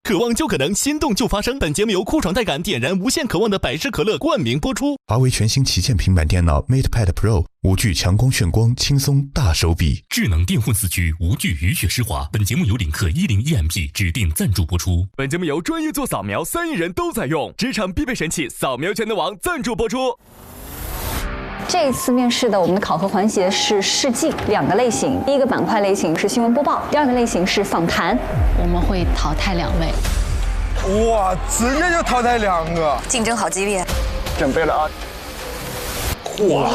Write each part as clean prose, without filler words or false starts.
渴望就可能，心动就发生。本节目由酷爽带感点燃无限渴望的百事可乐冠名播出。华为全新旗舰平板电脑 MatePad Pro 5G 强光炫光，轻松大手笔。智能电混4驱，无惧雨雪湿滑。本节目由领克101MP 指定赞助播出。本节目由专业做扫描3亿人都在用，职场必备神器扫描全能王赞助播出。这次面试的我们的考核环节是试镜2个类型，第一个板块类型是新闻播报，第二个类型是访谈。我们会淘汰2位。哇，直接就淘汰2个，竞争好激烈。准备了啊！哇，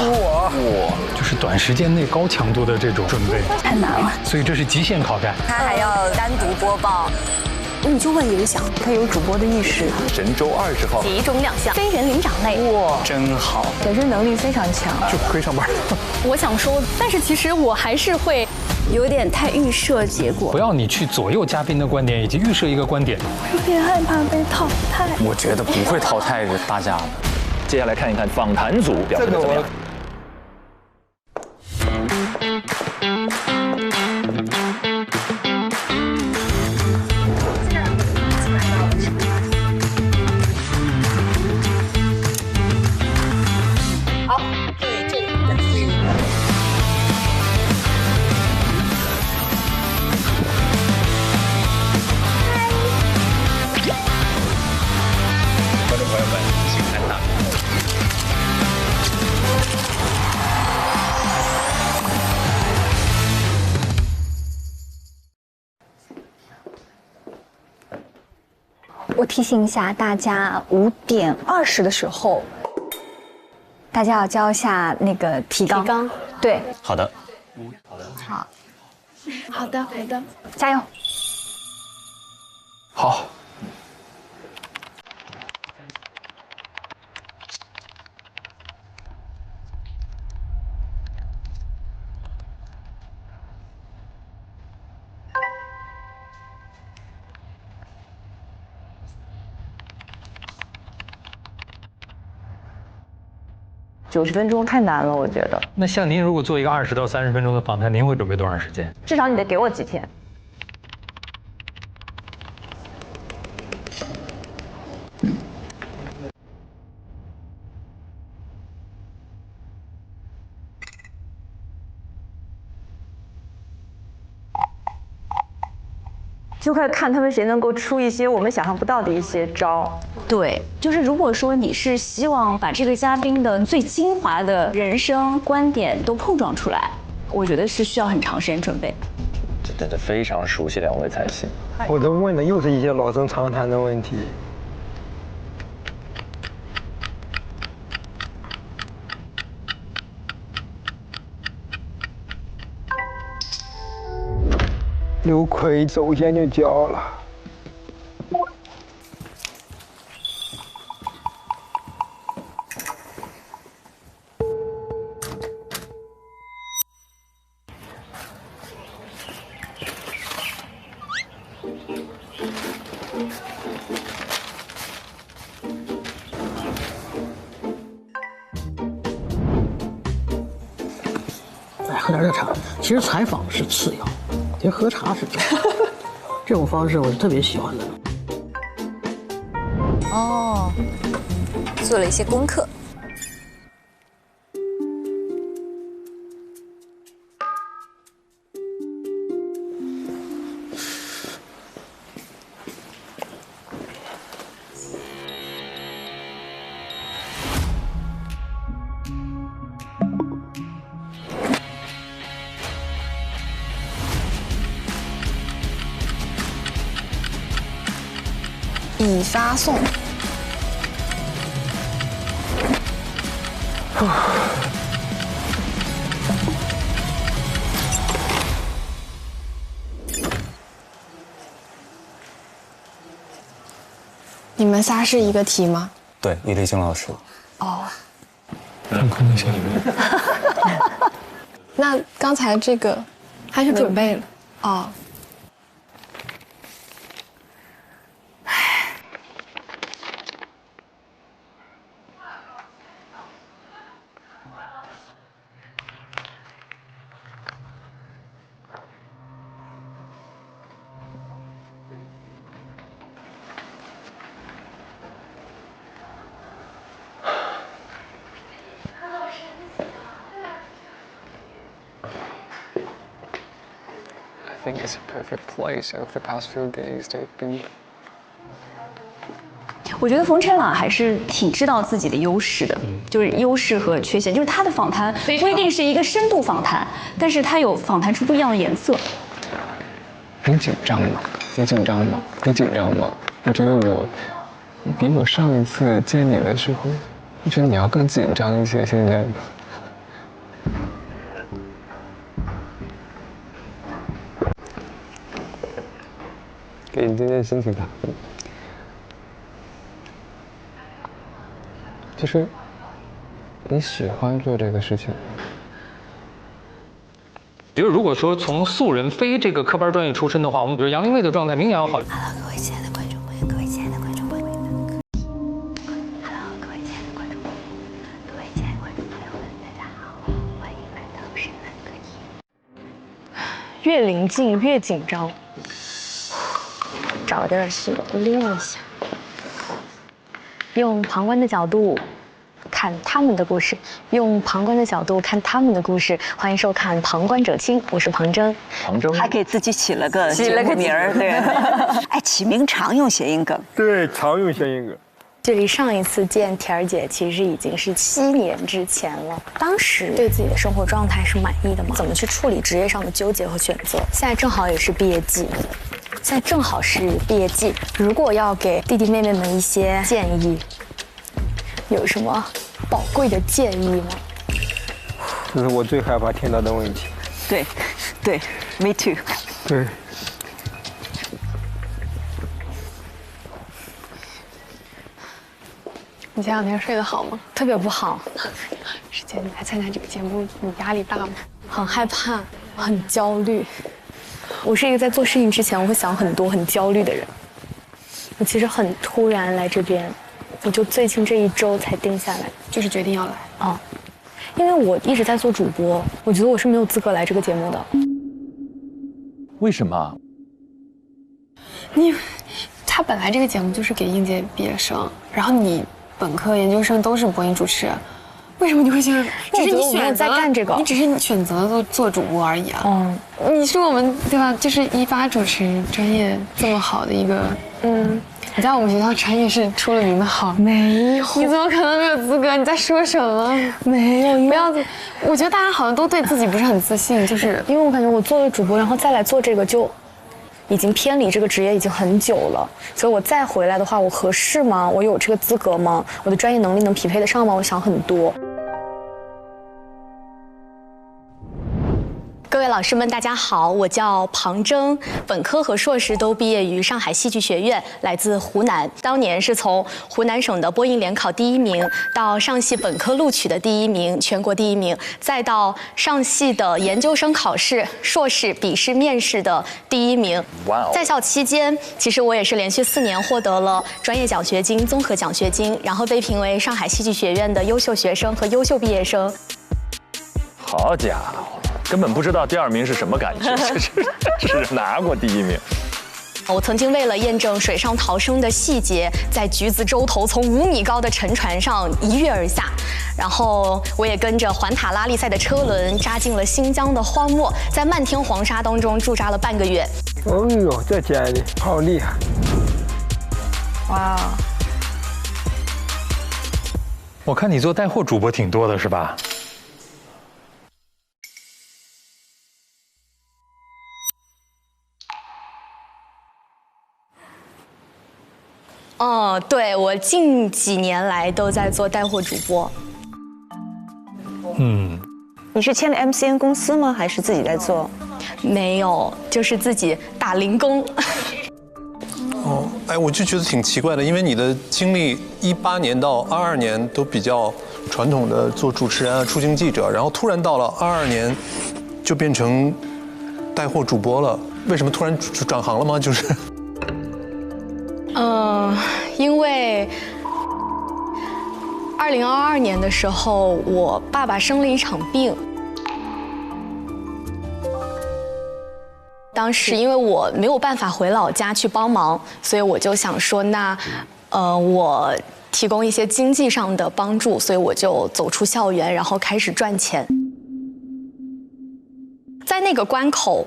就是短时间内高强度的这种准备，太难了，所以这是极限考战。他还要单独播报。你就问影响，他有主播的意识。神舟20号集中亮相，非人灵长类。哇，真好，本身能力非常强，就可以上班。我想说，但是其实我还是会有点太预设结果。不要你去左右嘉宾的观点，以及预设一个观点。有点害怕被淘汰。我觉得不会淘汰大家的。接下来看一看访谈组表现的怎么样。我提醒一下大家，5点20的时候，大家要交一下那个提纲。对，好的。好，好的，加油。好。90分钟太难了，我觉得。那像您如果做一个20到30分钟的访谈，您会准备多长时间？至少你得给我几天。就快看他们谁能够出一些我们想象不到的一些招。对，就是如果说你是希望把这个嘉宾的最精华的人生观点都碰撞出来，我觉得是需要很长时间准备。这真的非常熟悉2位才行。我都问的又是一些老生常谈的问题。刘奎首先就交了。来喝点热茶。其实采访是次要，其实喝茶是重要。这种方式我是特别喜欢的。哦，做了一些功课。已发送。你们仨是一个题吗？对，李立新老师。哦。很空的小礼物。那刚才这个还是准备了哦。think it's a perfect place over the past few days they've been. 我觉得冯晨朗还是挺知道自己的优势的，就是优势和缺陷，就是他的访谈不一定是一个深度访谈，但是他有访谈出不一样的颜色。你紧张吗？你紧张吗？你紧张吗？我觉得我比我上一次见你的时候，我觉得你要更紧张一些。现在。给你今天心情打分。就是你喜欢做这个事情。就是如果说从素人非这个科班专业出身的话，我们觉得杨利卫的状态明显要好。Hello， 各位亲爱的观众朋友，各位亲爱的观众朋友们 ，Hello， 各位亲爱的观众朋友，各位亲爱的观众朋友们，大家好，欢迎来到深蓝歌厅。越临近越紧张，找点事练一下。用旁观的角度看他们的故事，用旁观的角度看他们的故事。欢迎收看《旁观者清》，我是庞真。庞真还给自己起了个名儿，对。哎，起名常用谐音梗。对，常用谐音梗。距离上一次见田儿姐，其实已经是7年之前了。当时对自己的生活状态是满意的吗？怎么去处理职业上的纠结和选择？现在正好也是毕业季。如果要给弟弟妹妹们一些建议，有什么宝贵的建议吗？这是我最害怕听到的问题。对 ，me too。对。你前2天睡得好吗？特别不好。师姐，你来参加这个节目，你压力大吗？很害怕，很焦虑。我是一个在做事情之前我会想很多、很焦虑的人。我其实很突然来这边，我就最近这1周才定下来，就是决定要来。啊，因为我一直在做主播，我觉得我是没有资格来这个节目的。为什么？他本来这个节目就是给应届毕业生，然后你本科、研究生都是播音主持。为什么你会想？只是你选择在干这个，你只是选择做主播而已啊。你是我们对吧？就是18主持专业这么好的一个，你在我们学校专业是出了名的好。没有，你怎么可能没有资格？你在说什么？没有，不要。我觉得大家好像都对自己不是很自信，就是因为我感觉我做了主播，然后再来做这个就已经偏离这个职业已经很久了，所以我再回来的话，我合适吗？我有这个资格吗？我的专业能力能匹配得上吗？我想很多。各位老师们，大家好，我叫庞真，本科和硕士都毕业于上海戏剧学院，来自湖南。当年是从湖南省的播音联考第1名，到上戏本科录取的第1名，全国第1名，再到上戏的研究生考试、硕士笔试面试的第1名。哇！在校期间，其实我也是连续4年获得了专业奖学金、综合奖学金，然后被评为上海戏剧学院的优秀学生和优秀毕业生。好家伙！根本不知道第2名是什么感觉，是拿过第1名。我曾经为了验证水上逃生的细节，在橘子洲头从5米高的沉船上一跃而下，然后我也跟着环塔拉力赛的车轮扎进了新疆的荒漠，在漫天黄沙当中驻扎了半个月。哦呦，这简历好厉害！哇！我看你做带货主播挺多的是吧？对，我近几年来都在做带货主播。你是签的 MCN 公司吗？还是自己在做？没有，就是自己打零工。我就觉得挺奇怪的，因为你的经历18年到22年都比较传统的做主持人啊、出镜记者，然后突然到了22年就变成带货主播了，为什么突然转行了吗？就是。因为2022年的时候，我爸爸生了一场病。当时因为我没有办法回老家去帮忙，所以我就想说，那我提供一些经济上的帮助，所以我就走出校园，然后开始赚钱。在那个关口，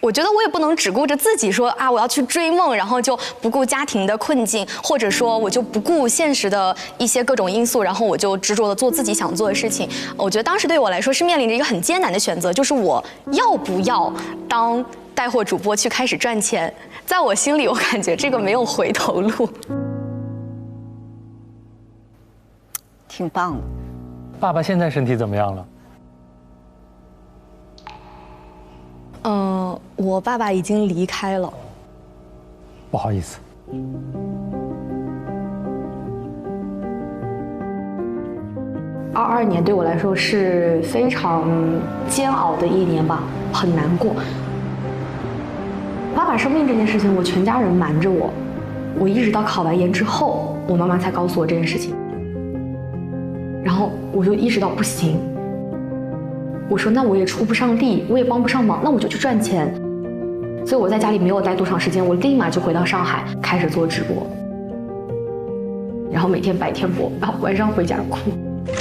我觉得我也不能只顾着自己说啊，我要去追梦，然后就不顾家庭的困境，或者说我就不顾现实的一些各种因素，然后我就执着的做自己想做的事情。我觉得当时对我来说是面临着一个很艰难的选择，就是我要不要当带货主播去开始赚钱。在我心里，我感觉这个没有回头路。挺棒的。爸爸现在身体怎么样了？我爸爸已经离开了。不好意思。22年对我来说是非常煎熬的一年吧，很难过。爸爸生病这件事情，我全家人瞒着我，我一直到考完研之后，我妈妈才告诉我这件事情。然后我就意识到不行，我说那我也出不上力，我也帮不上忙，那我就去赚钱。所以我在家里没有待多长时间，我立马就回到上海开始做直播，然后每天白天播，然后晚上回家哭。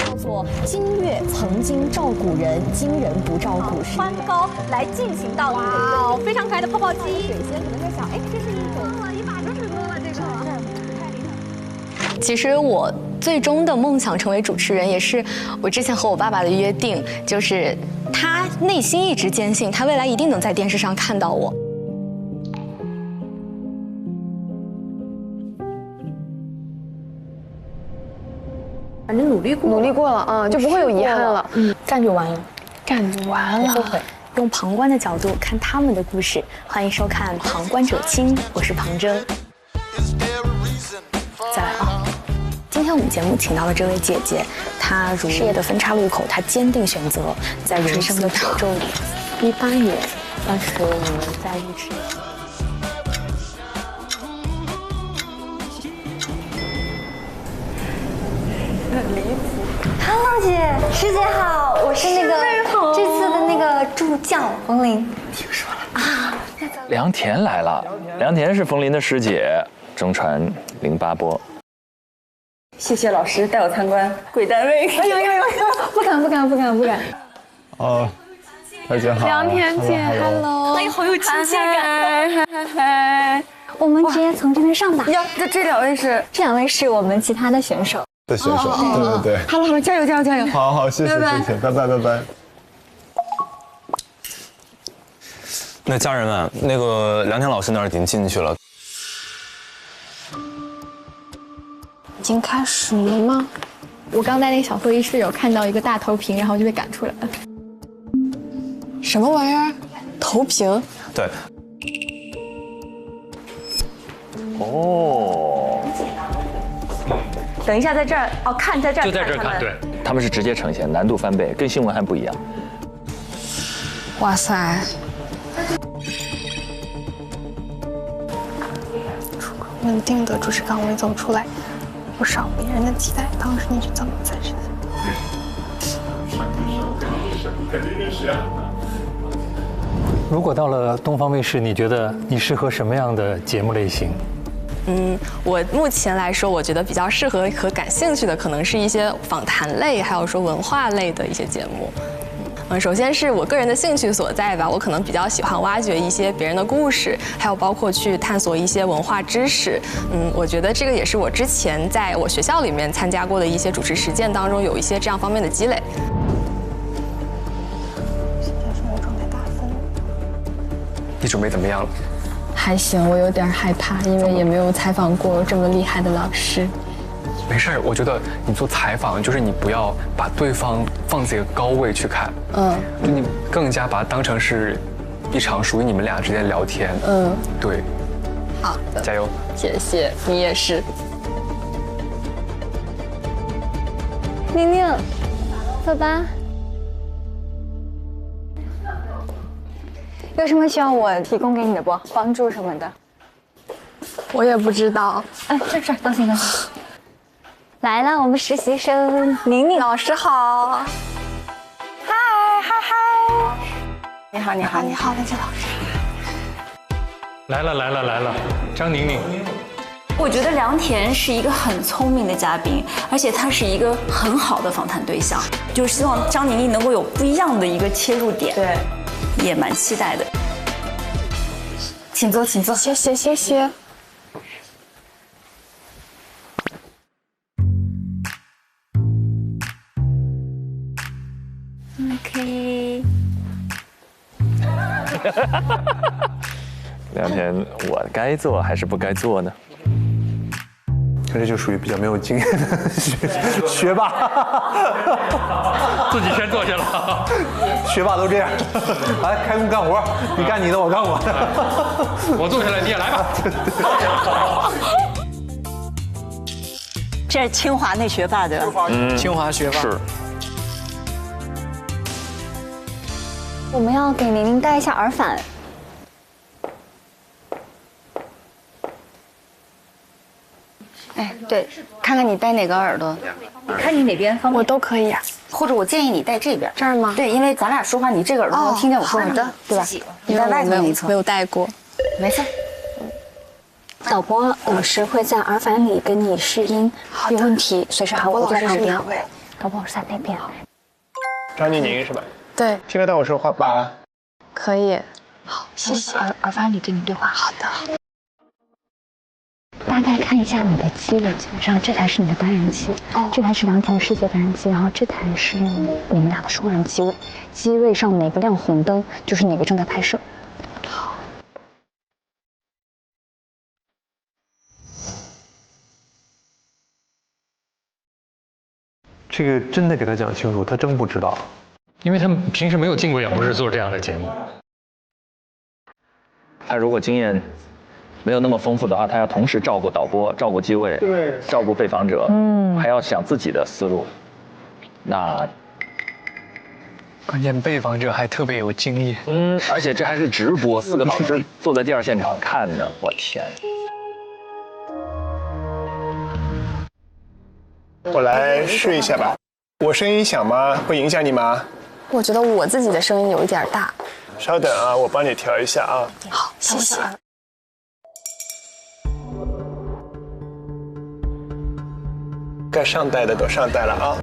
叫做今月曾经照顾人，今人不照顾时。宽高来进行到哇哦，非常可爱的泡泡机。水仙可能在想，哎，这是一种1把这么多了，这个太厉害了。其实我最终的梦想成为主持人，也是我之前和我爸爸的约定，就是他内心一直坚信，他未来一定能在电视上看到我。反正努力过了啊，就不会有遗憾了。干就完了，干就完了。不后悔。用旁观的角度看他们的故事，欢迎收看《旁观者清》，我是庞征。再来啊！今天我们节目请到了这位姐姐，她如事业的分岔路口，她坚定选择在人生的褶皱里。18年，当时我们在一起。很离谱。Hello， 姐，师姐好，我是那个这次的那个助教冯琳。听说了啊？梁田来了，梁田是冯琳的师姐，中传08播。谢谢老师带我参观贵单位。哎呦，不敢。哦，大家好。梁田姐 ，Hello， 哎，好有亲切感。嗨。我们直接从这边上吧。呀，这两位是？这两位是我们其他的选手。的选手，对。好，加油！好，谢谢，拜拜。那家人们，那个梁田老师那儿已经进去了。已经开始了吗？我刚在那个小会议室有看到一个大投屏，然后就被赶出来了。什么玩意儿？投屏？对。哦。等一下，在这儿哦，看在这儿，就在这儿看，对。他们是直接呈现，难度翻倍，跟新闻还不一样。哇塞！出个稳定的主持岗位走出来，不少别人的期待。当时你是怎么在实现？肯定认识啊。如果到了东方卫视，你觉得你适合什么样的节目类型？我目前来说，我觉得比较适合和感兴趣的，可能是一些访谈类，还有说文化类的一些节目。首先是我个人的兴趣所在吧，我可能比较喜欢挖掘一些别人的故事，还有包括去探索一些文化知识。我觉得这个也是我之前在我学校里面参加过的一些主持实践当中有一些这样方面的积累。现在生活状态大分。你准备怎么样了？还行，我有点害怕，因为也没有采访过这么厉害的老师。没事儿，我觉得你做采访就是你不要把对方放在一个高位去看，就你更加把它当成是一场属于你们俩之间的聊天。对。好的，加油！谢谢，你也是。宁宁，走吧。有什么需要我提供给你的不？帮助什么的？我也不知道。这，当心。来了，我们实习生宁宁老师好。嗨。你好，梁姐老师。来了，张宁宁。我觉得梁田是一个很聪明的嘉宾，而且他是一个很好的访谈对象，就是希望张宁宁能够有不一样的一个切入点。对。也蛮期待的。请坐，请坐。谢谢，谢谢。OK。梁田，我该做还是不该做呢？这就属于比较没有经验的学霸，自己先坐下了。学霸都这样，来开工干活，你干你的，我干我的。我坐下来，你也来吧。这是清华那学霸的，清华学霸是。我们要给宁宁戴一下耳返。哎，对，看看你戴哪个耳朵，看你哪边方便，我都可以啊。或者我建议你戴这边，这儿吗？对，因为咱俩说话，你这个耳朵能听见我说话，对吧？你戴外头那一侧，没有戴过，没事。导播老师会在耳返里跟你试音，有问题随时喊我，在旁边。导播老师在那边。张静宁是吧？对。听得到我说话吧？可以。好，谢谢。耳返里跟你对话。好的。大概看一下你的机位，基本上这台是你的单人机，这台是梁田世界单人机，然后这台是你们俩的双人机位，机位上哪个亮红灯就是哪个正在拍摄。好。这个真的给他讲清楚，他真不知道，因为他们平时没有进过演播室做这样的节目。他如果经验没有那么丰富的话，他要同时照顾导播、照顾机位、对，照顾被访者，还要想自己的思路。那关键被访者还特别有经验，而且这还是直播，4个导师坐在第二现场看着，我天！我来试一下吧。我声音响吗？会影响你吗？我觉得我自己的声音有一点大。稍等啊，我帮你调一下啊。好，谢谢。该上带的都上带了啊。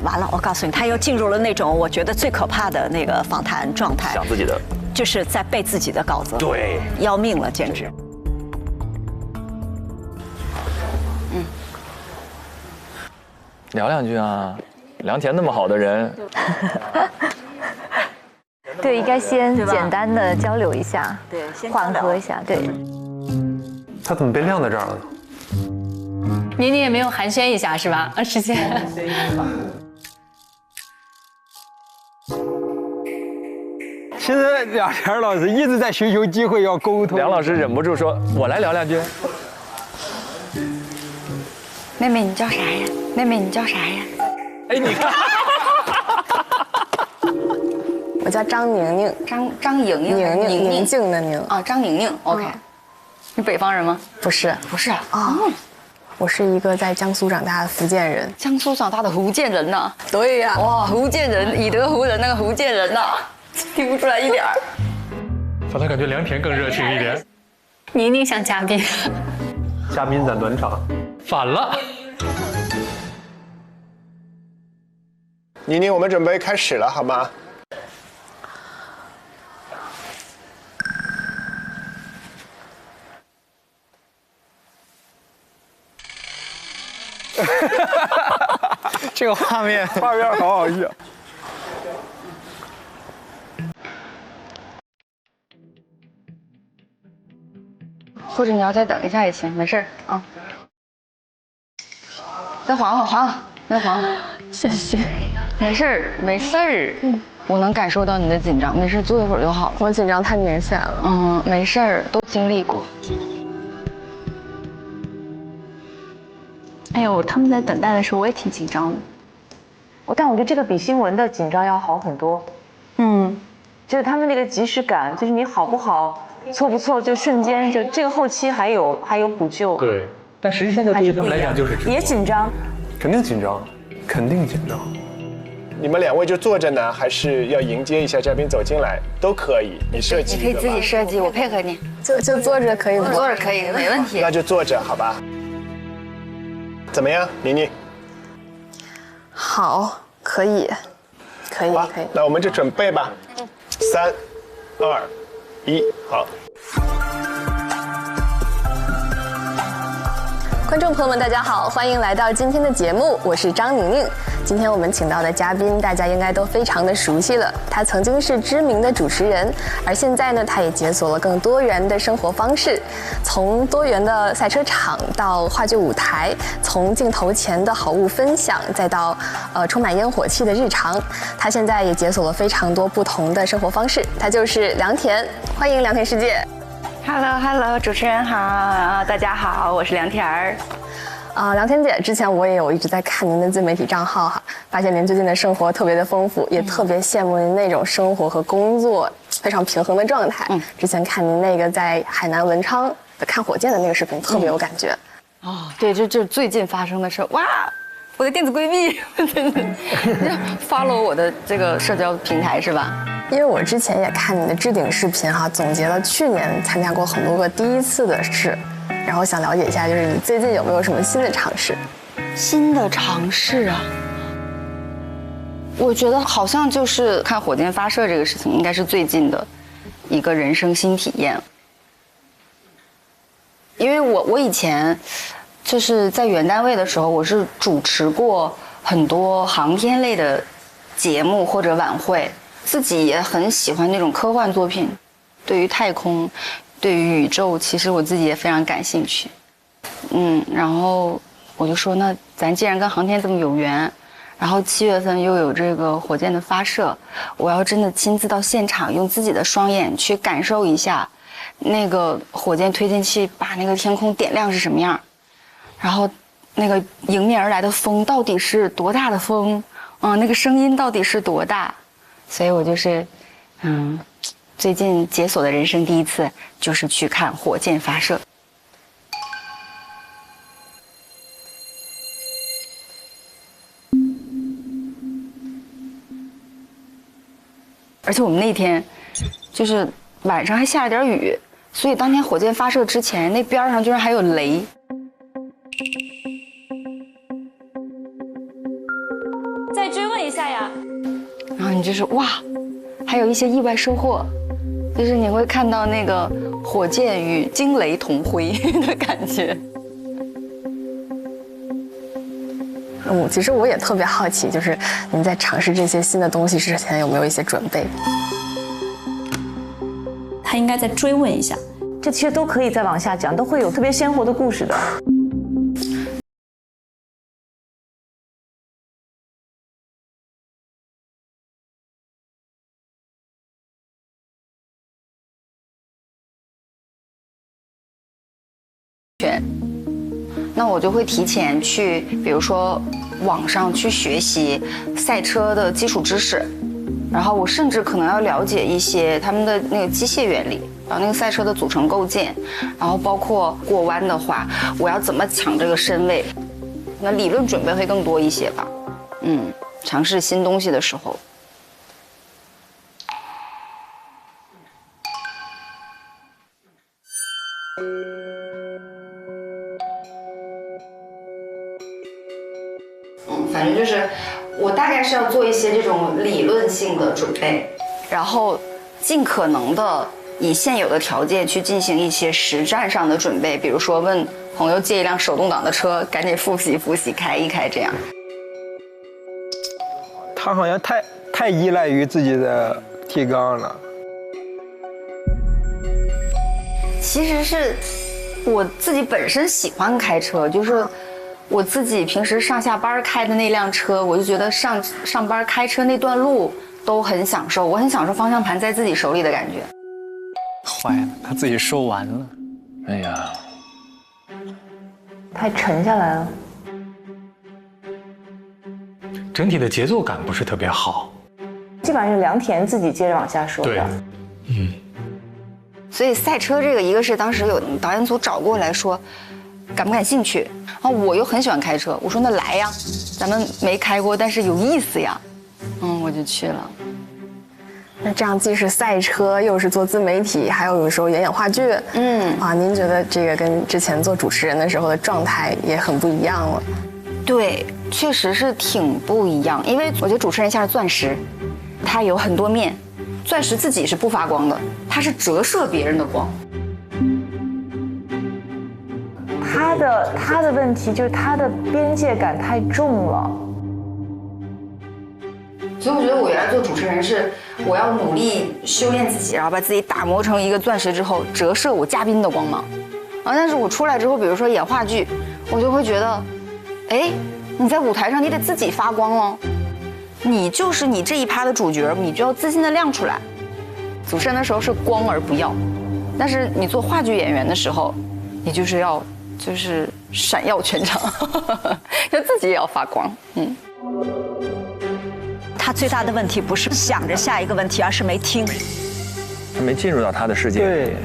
完了，我告诉你，他又进入了那种我觉得最可怕的那个访谈状态，讲自己的，就是在背自己的稿子，对，要命了，简直。聊两句啊，梁田那么好的人。对，应该先简单的交流一下，对，缓和一下，对。他怎么被晾在这儿了呢？宁宁也没有寒暄一下是吧？时间。其实梁田老师一直在寻求机会要沟通。梁老师忍不住说：“我来聊两句。”妹妹你叫啥呀？妹妹你叫啥呀？哎，你看。我叫张宁宁，张莹莹，宁静的宁啊，张宁宁 ，OK。你北方人吗？不是，不是啊。我是一个在江苏长大的福建人。江苏长大的福建人呐？对呀。哇，福建人，以德服人那个福建人呐，听不出来一点儿。反倒感觉梁田更热情一点。宁宁像嘉宾。嘉宾在暖场。反了。宁宁，我们准备开始了，好吗？这个画面好好笑。或者你要再等一下也行，没事啊。再缓缓，再缓缓。谢谢。没事没事。我能感受到你的紧张，没事，坐一会儿就好了。我紧张太明显了。没事，都经历过。哎呦，他们在等待的时候，我也挺紧张的。但我觉得这个比新闻的紧张要好很多。就是他们那个即时感，就是你好不好，错不错，就瞬间就这个后期还有补救。对，但实际现在对于他们来讲就是也紧张，肯定紧张，肯定紧张。你们2位就坐着呢，还是要迎接一下嘉宾走进来？都可以，你设计。你可以自己设计，我配合你。就坐着可以吗？坐着可以，没问题。那就坐着，好吧？怎么样，宁宁？好，可以。那我们就准备吧。3、2、1，好。观众朋友们，大家好，欢迎来到今天的节目，我是张宁宁。今天我们请到的嘉宾，大家应该都非常的熟悉了。他曾经是知名的主持人，而现在呢，他也解锁了更多元的生活方式，从多元的赛车场到话剧舞台，从镜头前的好物分享，再到充满烟火气的日常。他现在也解锁了非常多不同的生活方式。他就是梁田，欢迎梁田世界。Hello， 主持人好，大家好，我是梁田儿。梁田姐，之前我也有一直在看您的自媒体账号哈，发现您最近的生活特别的丰富，也特别羡慕您那种生活和工作非常平衡的状态。之前看您那个在海南文昌的看火箭的那个视频，特别有感觉。对，就最近发生的事，哇，我的电子闺蜜follow 我的这个社交平台是吧？因为我之前也看你的置顶视频哈，总结了去年参加过很多个第一次的事，然后想了解一下，就是你最近有没有什么新的尝试？新的尝试啊，我觉得好像就是看火箭发射这个事情，应该是最近的一个人生新体验。因为我以前就是在原单位的时候，我是主持过很多航天类的节目或者晚会。自己也很喜欢那种科幻作品，对于太空，对于宇宙，其实我自己也非常感兴趣。然后我就说，那咱既然跟航天这么有缘，然后7月份又有这个火箭的发射，我要真的亲自到现场，用自己的双眼去感受一下，那个火箭推进器把那个天空点亮是什么样，然后那个迎面而来的风到底是多大的风，那个声音到底是多大。所以我就是，最近解锁的人生第一次就是去看火箭发射。而且我们那天就是晚上还下了点雨，所以当天火箭发射之前，那边上居然还有雷。再追问一下呀。然后你就是哇，还有一些意外收获，就是你会看到那个火箭与惊雷同辉的感觉。其实我也特别好奇，就是您在尝试这些新的东西之前有没有一些准备？他应该再追问一下，这其实都可以再往下讲，都会有特别鲜活的故事的。那我就会提前去，比如说网上去学习赛车的基础知识，然后我甚至可能要了解一些他们的那个机械原理，然后那个赛车的组成构建，然后包括过弯的话，我要怎么抢这个身位，那理论准备会更多一些吧。尝试新东西的时候。反正就是我大概是要做一些这种理论性的准备，然后尽可能的以现有的条件去进行一些实战上的准备，比如说问朋友借一辆手动挡的车，赶紧复习开一开这样。他好像太依赖于自己的提纲了。其实是我自己本身喜欢开车，就是我自己平时上下班开的那辆车，我就觉得上班开车那段路都很享受，我很享受方向盘在自己手里的感觉。坏了，他自己收完了。哎呀，太沉下来了，整体的节奏感不是特别好。基本上是良田自己接着往下说的。对，所以赛车这个，一个是当时有导演组找过来说，感不感兴趣？然后我又很喜欢开车，我说那来呀，咱们没开过，但是有意思呀，我就去了。那这样既是赛车，又是做自媒体，还有时候演话剧，您觉得这个跟之前做主持人的时候的状态也很不一样了？对，确实是挺不一样。因为我觉得主持人像是钻石，它有很多面，钻石自己是不发光的，它是折射别人的光。他的问题就是他的边界感太重了。所以我觉得我原来做主持人是，我要努力修炼自己，然后把自己打磨成一个钻石之后，折射我嘉宾的光芒。但是我出来之后，比如说演话剧，我就会觉得，哎，你在舞台上你得自己发光哦，你就是你这一趴的主角，你就要自信的亮出来。主持人的时候是光而不耀，但是你做话剧演员的时候，你就是要闪耀全场，就自己也要发光。他最大的问题不是想着下一个问题，而是没听，他没进入到他的世界。对，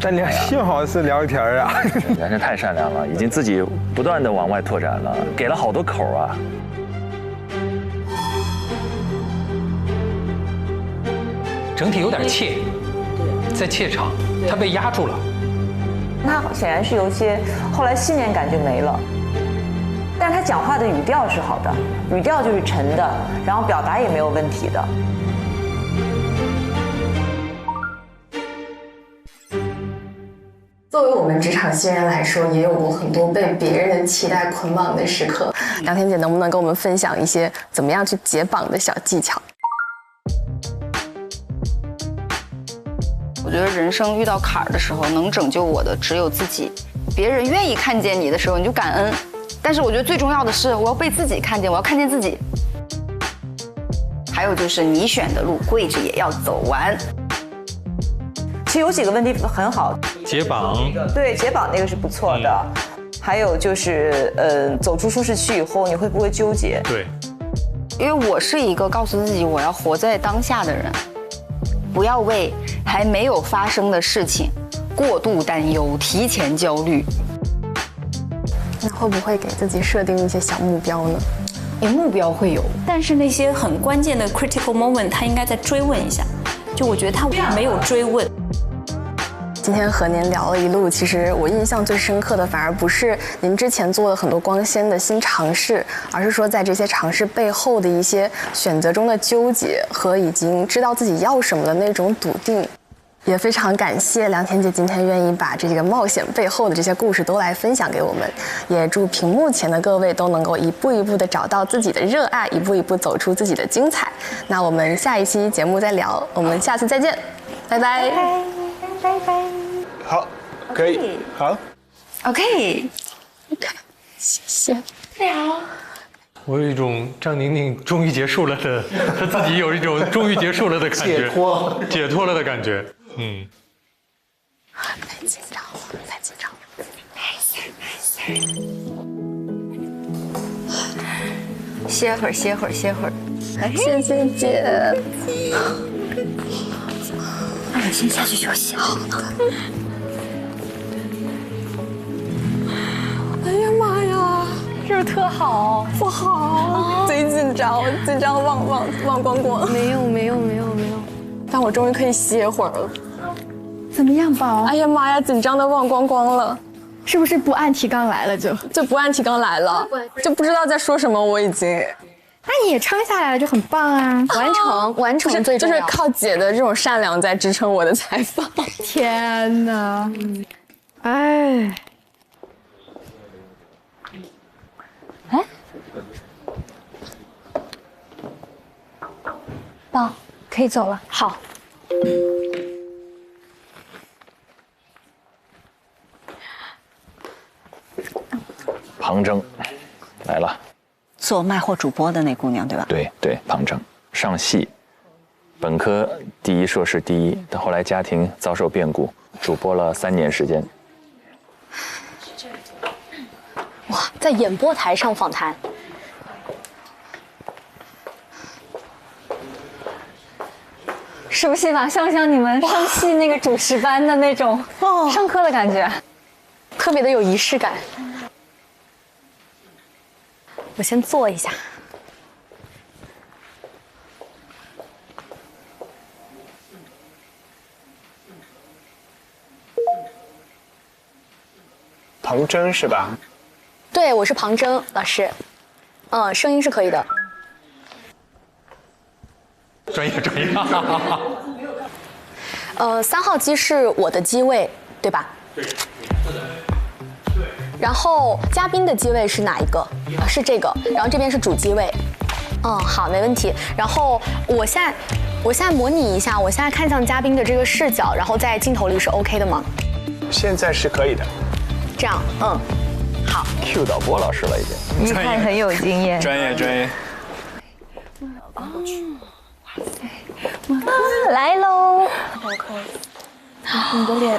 但幸好是聊天啊。人家太善良了，已经自己不断的往外拓展了，给了好多口啊。整体有点怯，在怯场，他被压住了。他显然是有一些后来信念感就没了。但是他讲话的语调是好的，语调就是沉的，然后表达也没有问题的。作为我们职场新人来说，也有过很多被别人的期待捆绑的时刻。梁天姐能不能跟我们分享一些怎么样去解绑的小技巧？我觉得人生遇到坎儿的时候，能拯救我的只有自己。别人愿意看见你的时候，你就感恩。但是我觉得最重要的是，我要被自己看见，我要看见自己。还有就是你选的路，跪着也要走完。其实有几个问题很好，解绑，对，解绑那个是不错的。还有就是，走出舒适区以后，你会不会纠结？对，因为我是一个告诉自己我要活在当下的人，不要为还没有发生的事情过度担忧、提前焦虑。那会不会给自己设定一些小目标呢？目标会有，但是那些很关键的 critical moment， 他应该再追问一下。就我觉得他没有追问。今天和您聊了一路，其实我印象最深刻的反而不是您之前做了很多光鲜的新尝试，而是说在这些尝试背后的一些选择中的纠结和已经知道自己要什么的那种笃定。也非常感谢梁天姐今天愿意把这个冒险背后的这些故事都来分享给我们，也祝屏幕前的各位都能够一步一步的找到自己的热爱，一步一步走出自己的精彩。那我们下一期节目再聊，我们下次再见，拜拜，拜拜。好，可以，好 ，OK， 谢谢。聊。我有一种张宁宁终于结束了的，她自己有一种终于结束了的感觉，解脱了的感觉。太紧张了，太紧张了。歇会儿，歇会儿，歇会儿。谢谢姐。那你先下去休息好了。哎呀妈呀！是不是特好？不好，贼紧张，紧张忘光光。没有。但我终于可以歇会儿了。怎么样，宝？哎呀妈呀，紧张的忘光光了。是不是不按提纲来了就不按提纲来了，就不知道在说什么。我已经。那你也撑下来了，就很棒啊！完成最重要。就是靠姐的这种善良在支撑我的采访。天哪！哎。宝，可以走了。好。庞征来了，做卖货主播的那姑娘对吧？对，庞征上戏，本科第一，硕士第一，但后来家庭遭受变故，主播了3年时间。哇，在演播台上访谈。熟悉吧？像不像你们上戏那个主持班的那种上课的感觉？特别的有仪式感。我先坐一下。庞征是吧？对，我是庞征老师。声音是可以的。专业。3号机是我的机位，对吧？对。然后嘉宾的机位是哪一个？是这个。然后这边是主机位。好，没问题。然后我现在模拟一下，我现在看向嘉宾的这个视角，然后在镜头里是 OK 的吗？现在是可以的。这样，好。Q 导播老师了已经。一看很有经验。专业。来喽！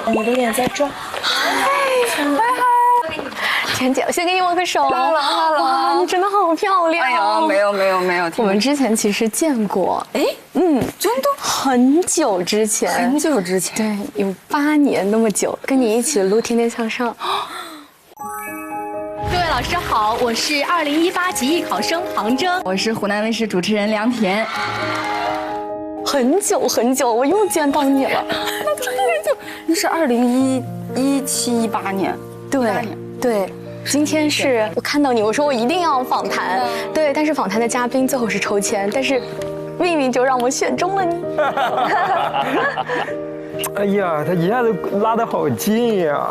你的脸在转。田姐，我先给你握个手。哇，你真的好漂亮。哎呀，没有。我们之前其实见过。真的很久之前。对，有8年那么久，跟你一起录《天天向上》。各位老师好，我是2018级艺考生庞征，我是湖南卫视主持人梁田。很久，我又见到你了。那是2017、18年。对。今天是我看到你，我说我一定要访谈，对，但是访谈的嘉宾最后是抽签，但是命运就让我选中了你。哎呀，他一下子拉得好近呀！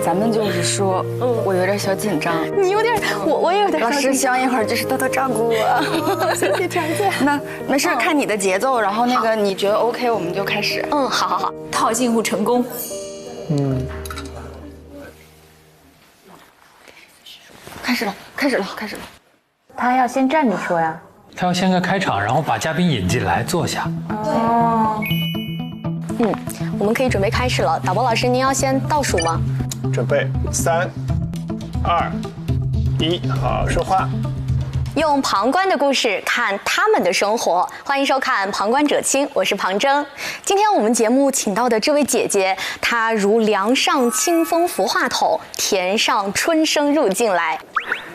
咱们就是说，我有点小紧张，你有点，我也有点。老师，希望一会儿就是多多照顾我。谢谢田姐。那没事，看你的节奏，然后那个你觉得 OK， 我们就开始。好。套近乎成功。开始了。他要先站着说呀。他要先个开场，然后把嘉宾引进来坐下。我们可以准备开始了。导播老师，您要先倒数吗？准备，3、2、1，好，说话。用旁观的故事看他们的生活，欢迎收看《旁观者清》，我是庞征。今天我们节目请到的这位姐姐，她如梁上清风拂话筒，田上春生入境来。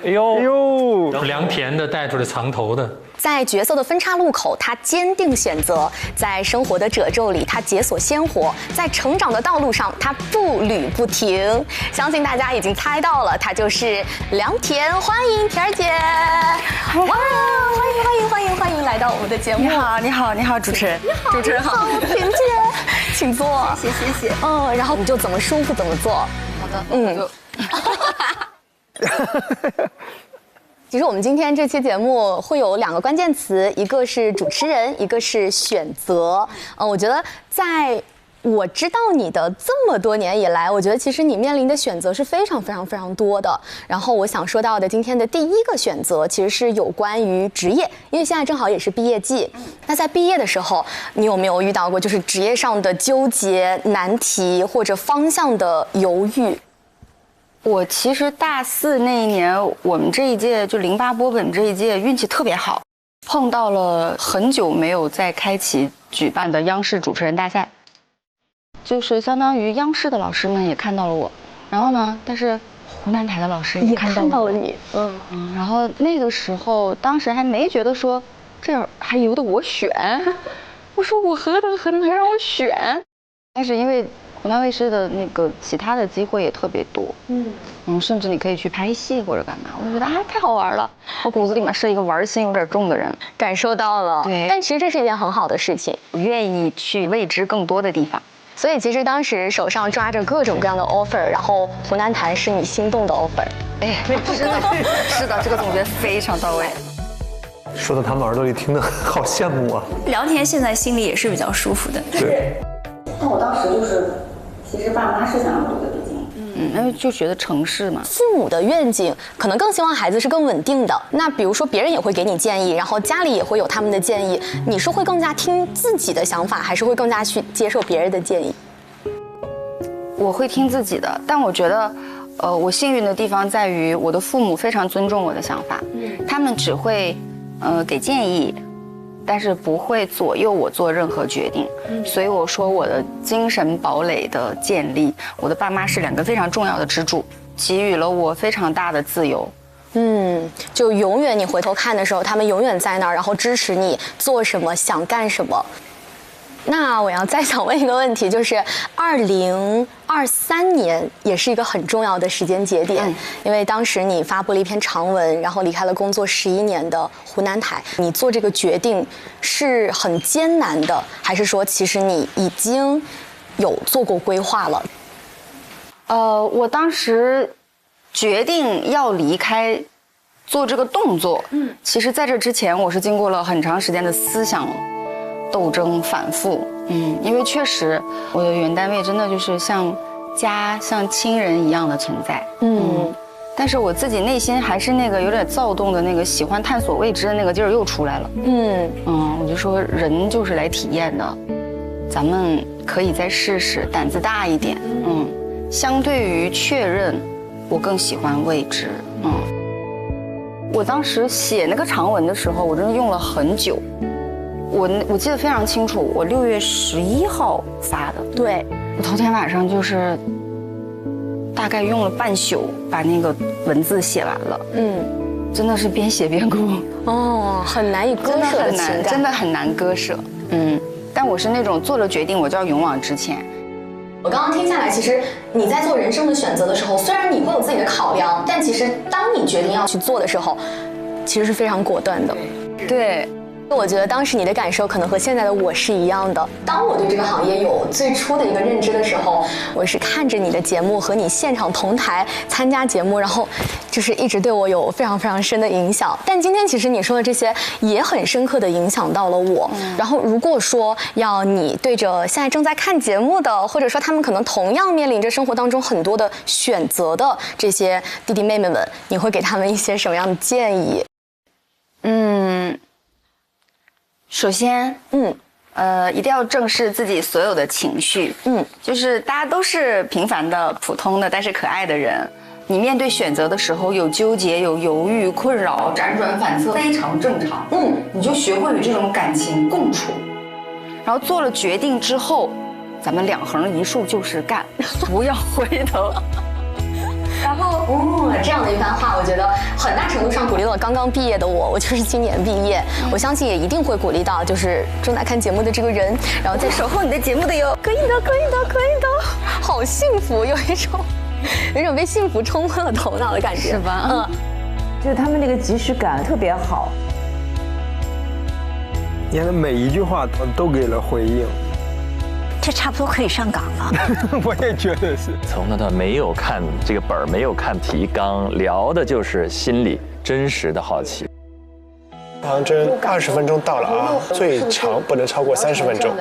哎呦，良田的带出来藏头的。在角色的分岔路口，她坚定选择；在生活的褶皱里，她解锁鲜活；在成长的道路上，她步履不停。相信大家已经猜到了，她就是良田。欢迎田儿姐！哇，欢迎来到我们的节目。你好，主持人。主持人好，田姐，请坐。谢谢。然后你就怎么舒服怎么做。好的，其实我们今天这期节目会有2个关键词，一个是主持人，一个是选择。我觉得在我知道你的这么多年以来，我觉得其实你面临的选择是非常多的。然后我想说到的今天的第1个选择，其实是有关于职业，因为现在正好也是毕业季。那在毕业的时候，你有没有遇到过就是职业上的纠结、难题或者方向的犹豫？我其实大4那一年，我们这一届就08播本这一届运气特别好，碰到了很久没有再开启举办的央视主持人大赛，就是相当于央视的老师们也看到了我，然后呢，但是湖南台的老师也看到了你，然后那个时候当时还没觉得说这样还由得我选，我说我何德何能还让我选，但是因为湖南卫视的那个其他的机会也特别多，甚至你可以去拍戏或者干嘛，我就觉得太好玩了。我骨子里面是一个玩心有点重的人，感受到了。对，但其实这是一件很好的事情，我愿意去未知更多的地方。所以其实当时手上抓着各种各样的 offer， 然后湖南台是你心动的 offer。是的，这个总结非常到位。说到他们耳朵里听得好羡慕啊。聊天现在心里也是比较舒服的。对。但我当时就是。其实爸妈是想让我读的北京，因为就觉得城市嘛，父母的愿景可能更希望孩子是更稳定的。那比如说别人也会给你建议，然后家里也会有他们的建议，你是会更加听自己的想法，还是会更加去接受别人的建议？我会听自己的，但我觉得，我幸运的地方在于我的父母非常尊重我的想法，他们只会，给建议。但是不会左右我做任何决定，所以我说我的精神堡垒的建立，我的爸妈是2个非常重要的支柱，给予了我非常大的自由。就永远你回头看的时候，他们永远在那儿，然后支持你做什么，想干什么。那我要再想问一个问题，就是2023年也是一个很重要的时间节点，因为当时你发布了一篇长文，然后离开了工作11年的湖南台，你做这个决定是很艰难的，还是说其实你已经有做过规划了？我当时决定要离开，做这个动作，其实在这之前我是经过了很长时间的思想斗争反复，因为确实我的原单位真的就是像家、像亲人一样的存在，但是我自己内心还是那个有点躁动的那个喜欢探索未知的那个劲儿又出来了，我就说人就是来体验的，咱们可以再试试，胆子大一点，相对于确认，我更喜欢未知，我当时写那个长文的时候，我真的用了很久。我记得非常清楚，我6月11号发的。对，我头天晚上就是大概用了半宿把那个文字写完了。真的是边写边哭。很难以割舍的情感，真的很难割舍。但我是那种做了决定我就要勇往直前。我刚刚听下来，其实你在做人生的选择的时候，虽然你会有自己的考量，但其实当你决定要去做的时候，其实是非常果断的。对。我觉得当时你的感受可能和现在的我是一样的。当我对这个行业有最初的一个认知的时候，我是看着你的节目和你现场同台参加节目，然后就是一直对我有非常非常深的影响。但今天其实你说的这些也很深刻的影响到了我。然后如果说要你对着现在正在看节目的，或者说他们可能同样面临着生活当中很多的选择的这些弟弟妹妹们，你会给他们一些什么样的建议？首先，一定要正视自己所有的情绪。就是大家都是平凡的、普通的，但是可爱的人。你面对选择的时候，有纠结、有犹豫、困扰、辗转反侧，非常正常。你就学会与这种感情共处。然后做了决定之后，咱们2横一竖就是干，不要回头。然后，这样的一番话，我觉得很大程度上鼓励了刚刚毕业的我。我就是今年毕业，我相信也一定会鼓励到就是正在看节目的这个人，然后在守候你的节目的哟。可以的，可以的，可以的，好幸福，有一种被幸福冲昏了头脑的感觉，是吧？就是他们那个即时感特别好，你看每一句话都给了回应。这差不多可以上岗了。我也觉得是。从头到没有看这个本儿，没有看提纲，聊的就是心里真实的好奇。唐真20分钟到了啊，最长不能超过30分钟。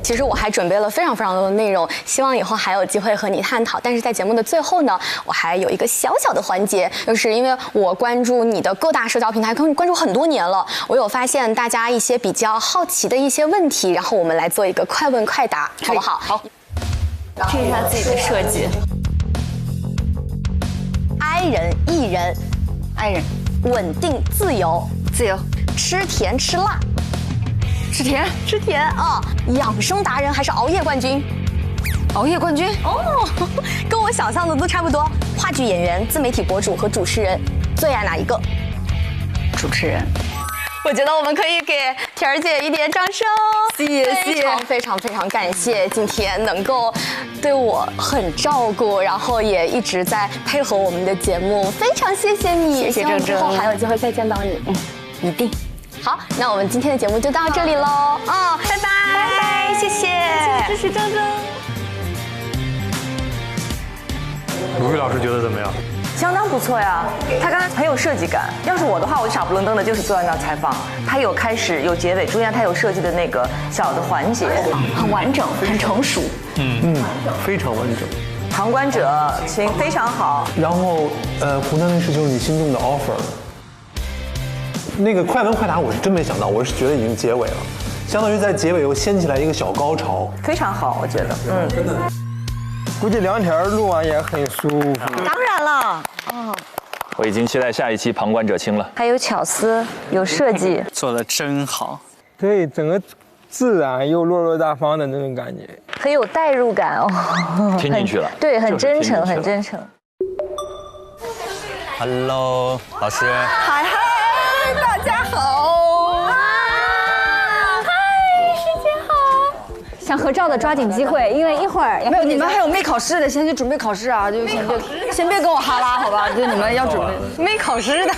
其实我还准备了非常非常多的内容，希望以后还有机会和你探讨。但是在节目的最后呢，我还有一个小小的环节，就是因为我关注你的各大社交平台，关注很多年了，我有发现大家一些比较好奇的一些问题，然后我们来做一个快问快答，好不好？好。听一下自己的设计。I 人、E 人、I 人，稳定、自由、自由，吃甜吃辣。吃甜，吃甜啊！养生达人还是熬夜冠军？熬夜冠军跟我想象的都差不多。话剧演员、自媒体博主和主持人，最爱哪一个？主持人。我觉得我们可以给田儿姐一点掌声。谢谢，非常非常非常感谢今天能够对我很照顾，然后也一直在配合我们的节目，非常谢谢你。谢谢郑郑，之后还有机会再见到你。一定。好，那我们今天的节目就到这里喽。拜拜，拜拜，谢谢，支持郑郑。卢玉老师觉得怎么样？相当不错呀，他刚才很有设计感。要是我的话，我就傻不愣登的，就是做那采访。他有开始有结尾，中间他有设计的那个小的环节，很完整，很成熟。非常完整。旁观者请非常好。然后湖南卫视就是你心中的 offer。那个快问快答我是真没想到，我是觉得已经结尾了，相当于在结尾又掀起来一个小高潮，非常好，我觉得，真的。估计2天录完也很舒服。当然了，我已经期待下一期旁观者清了。还有巧思，有设计，做得真好。对，整个自然又落落大方的那种感觉，很有代入感哦。听进去了。对，很真诚，很真诚。Hello， 老师。嗨，大家家好。嗨，师姐好。想合照的抓紧机会，因为一会儿没有，你们还有没考试的，先去准备考试啊！就先别跟我哈拉，好吧？就你们要准备没考试的，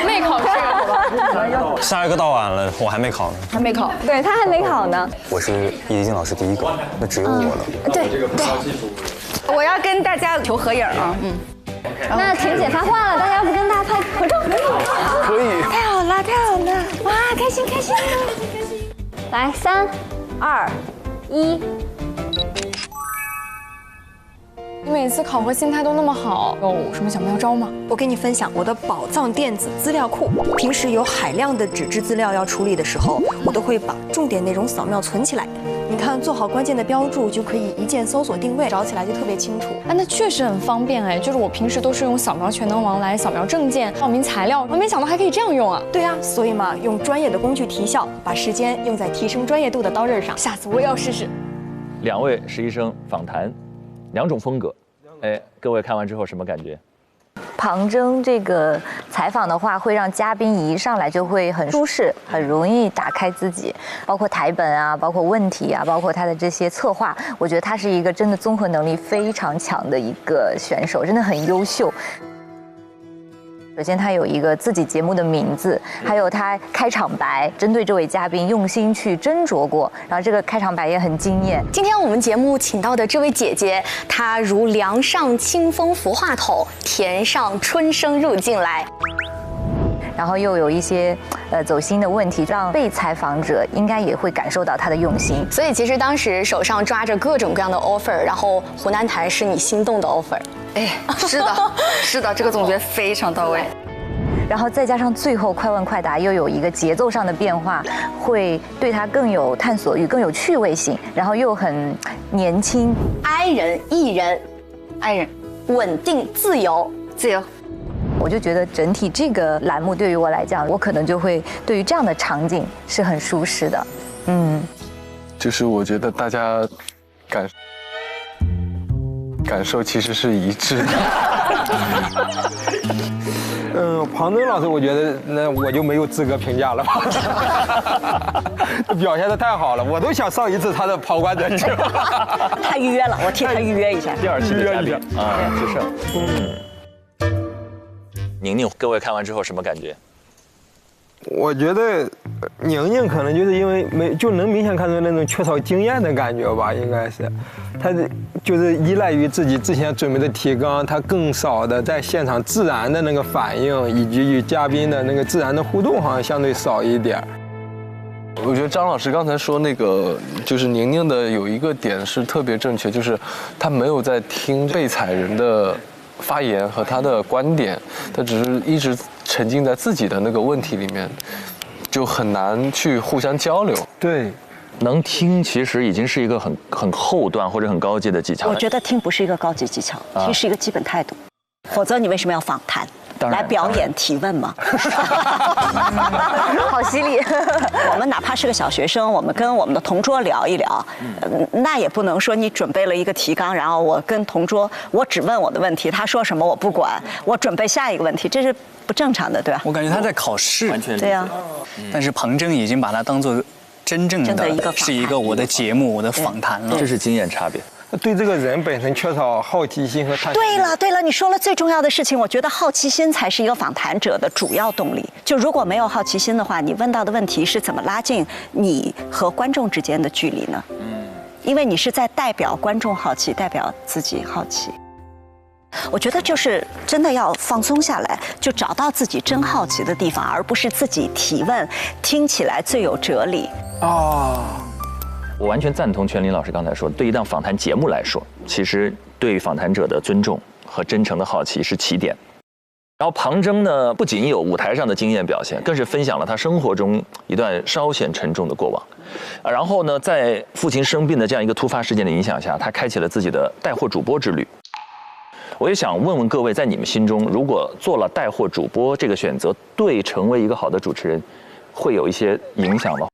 没考试，好吧？下一个到晚了，我还没考呢。还没考，对他还没考呢。我是易静老师第一个，那只有我了。对对，我要跟大家求合影啊！那婷姐发话了，大家要不跟大家拍合照？可以。太好了，太好了！哇，开心开心！来，3、2、1。你每次考核心态都那么好，有什么小妙招吗？我给你分享我的宝藏电子资料库。平时有海量的纸质资料要处理的时候，我都会把重点内容扫描存起来。你看，做好关键的标注，就可以一键搜索定位，找起来就特别清楚。哎，那确实很方便哎，就是我平时都是用扫描全能王来扫描证件、报名材料，我没想到还可以这样用啊。对啊，所以嘛，用专业的工具提效，把时间用在提升专业度的刀刃上。下次我也要试试。2位实习生访谈，2种风格，哎，各位看完之后什么感觉？旁征这个采访的话，会让嘉宾一上来就会很舒适，很容易打开自己，包括台本啊，包括问题啊，包括他的这些策划，我觉得他是一个真的综合能力非常强的一个选手，真的很优秀。首先，他有一个自己节目的名字，还有他开场白，针对这位嘉宾用心去斟酌过，然后这个开场白也很惊艳。今天我们节目请到的这位姐姐，她如梁上清风拂话筒，田上春生入境来。然后又有一些走心的问题，让被采访者应该也会感受到他的用心。所以其实当时手上抓着各种各样的 offer， 然后湖南台是你心动的 offer。哎，是的，是的，这个总结非常到位。然后再加上最后快问快答又有一个节奏上的变化，会对他更有探索欲，更有趣味性，然后又很年轻。I 人、E 人、I 人，稳定、自由、自由。我就觉得整体这个栏目对于我来讲，我可能就会对于这样的场景是很舒适的。就是我觉得大家感受其实是一致的。庞征老师，我觉得那我就没有资格评价了吧。表现得太好了，我都想上一次他的旁观者去。他预约了，我替他预约一下。第2期的嘉宾啊，志胜。宁宁，各位看完之后什么感觉？我觉得宁宁可能就是因为能明显看出那种缺少经验的感觉吧，应该是，她就是依赖于自己之前准备的提纲，她更少的在现场自然的那个反应，以及与嘉宾的那个自然的互动，好像相对少一点。我觉得张老师刚才说那个，就是宁宁的有一个点是特别正确，就是她没有在听被采人的发言和他的观点，他只是一直沉浸在自己的那个问题里面，就很难去互相交流。对，能听其实已经是一个很后段或者很高级的技巧了。我觉得听不是一个高级技巧，听是一个基本态度。否则你为什么要访谈？来表演提问吗？好犀利！我们哪怕是个小学生，我们跟我们的同桌聊一聊，那也不能说你准备了一个提纲，然后我跟同桌我只问我的问题，他说什么我不管，我准备下一个问题，这是不正常的，对吧？我感觉他在考试，完全对呀。但是庞征已经把它当做真正的是一个我的节目，我的访谈了，这是经验差别。对这个人本身缺少好奇心和探索。对了，你说了最重要的事情，我觉得好奇心才是一个访谈者的主要动力。就如果没有好奇心的话，你问到的问题是怎么拉近你和观众之间的距离呢？因为你是在代表观众好奇，代表自己好奇。我觉得就是真的要放松下来，就找到自己真好奇的地方，而不是自己提问，听起来最有哲理。我完全赞同全林老师刚才说，对一档访谈节目来说，其实对访谈者的尊重和真诚的好奇是起点。然后庞征呢，不仅有舞台上的经验表现，更是分享了他生活中一段稍显沉重的过往。然后呢，在父亲生病的这样一个突发事件的影响下，他开启了自己的带货主播之旅。我也想问问各位，在你们心中，如果做了带货主播这个选择，对成为一个好的主持人，会有一些影响吗？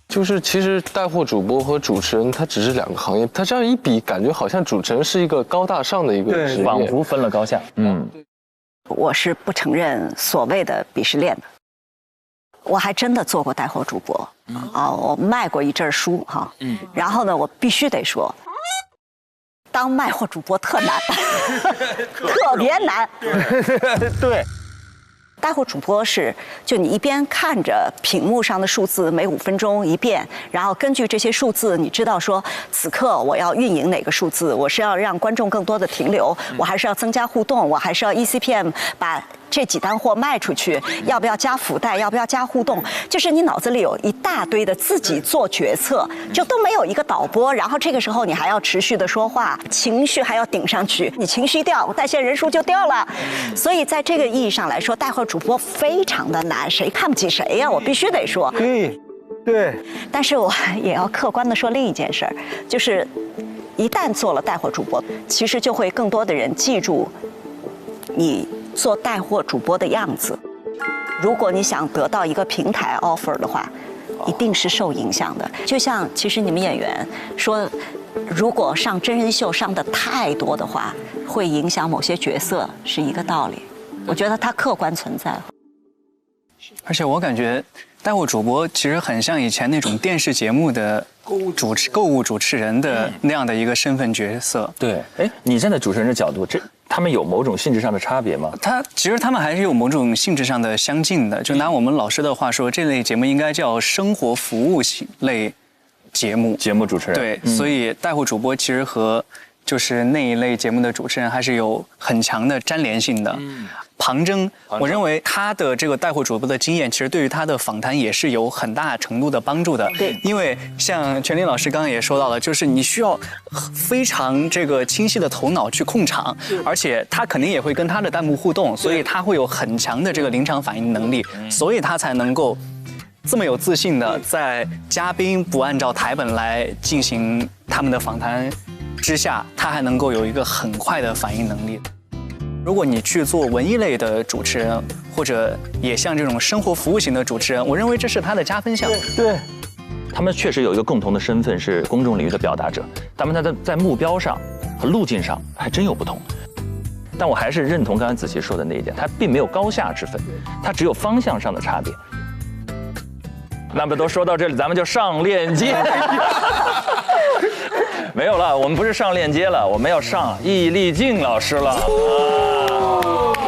就是其实带货主播和主持人，他只是两个行业，他这样一比，感觉好像主持人是一个高大上的一个职业，仿佛分了高下。我是不承认所谓的鄙视链的。我还真的做过带货主播，我卖过一阵书哈，然后呢，我必须得说，当卖货主播特难，特别难。对。带货主播是，就你一边看着屏幕上的数字，每5分钟一变，然后根据这些数字，你知道说此刻我要运营哪个数字，我是要让观众更多的停留，我还是要增加互动，我还是要 ECPM 把这几单货卖出去，要不要加附带，要不要加互动，就是你脑子里有一大堆的自己做决策，就都没有一个导播，然后这个时候你还要持续的说话，情绪还要顶上去，你情绪掉，带线人数就掉了。所以在这个意义上来说，带货主播非常的难，谁看不起谁呀？我必须得说。对。但是我也要客观的说另一件事儿，就是一旦做了带货主播，其实就会更多的人记住你做带货主播的样子。如果你想得到一个平台 offer 的话，一定是受影响的。就像其实你们演员说，如果上真人秀上的太多的话，会影响某些角色，是一个道理。我觉得它客观存在。而且我感觉带货主播其实很像以前那种电视节目的购物主持人的那样的一个身份角色。对，哎，你站在主持人的角度，他们有某种性质上的差别吗？其实他们还是有某种性质上的相近的。就拿我们老师的话说，这类节目应该叫生活服务类节目主持人。对，所以带货主播其实和就是那一类节目的主持人还是有很强的粘连性的。庞征，我认为他的这个带货主播的经验，其实对于他的访谈也是有很大程度的帮助的。对，因为像全林老师刚刚也说到了，就是你需要非常这个清晰的头脑去控场，而且他肯定也会跟他的弹幕互动，所以他会有很强的这个临场反应能力，所以他才能够这么有自信的在嘉宾不按照台本来进行他们的访谈之下，他还能够有一个很快的反应能力。如果你去做文艺类的主持人，或者也像这种生活服务型的主持人，我认为这是他的加分项。对，他们确实有一个共同的身份，是公众领域的表达者，他们在目标上和路径上还真有不同。但我还是认同刚才子琪说的那一点，它并没有高下之分，它只有方向上的差别。那么都说到这里，咱们就上链接。没有了，我们不是上链接了，我们要上易立竞老师了。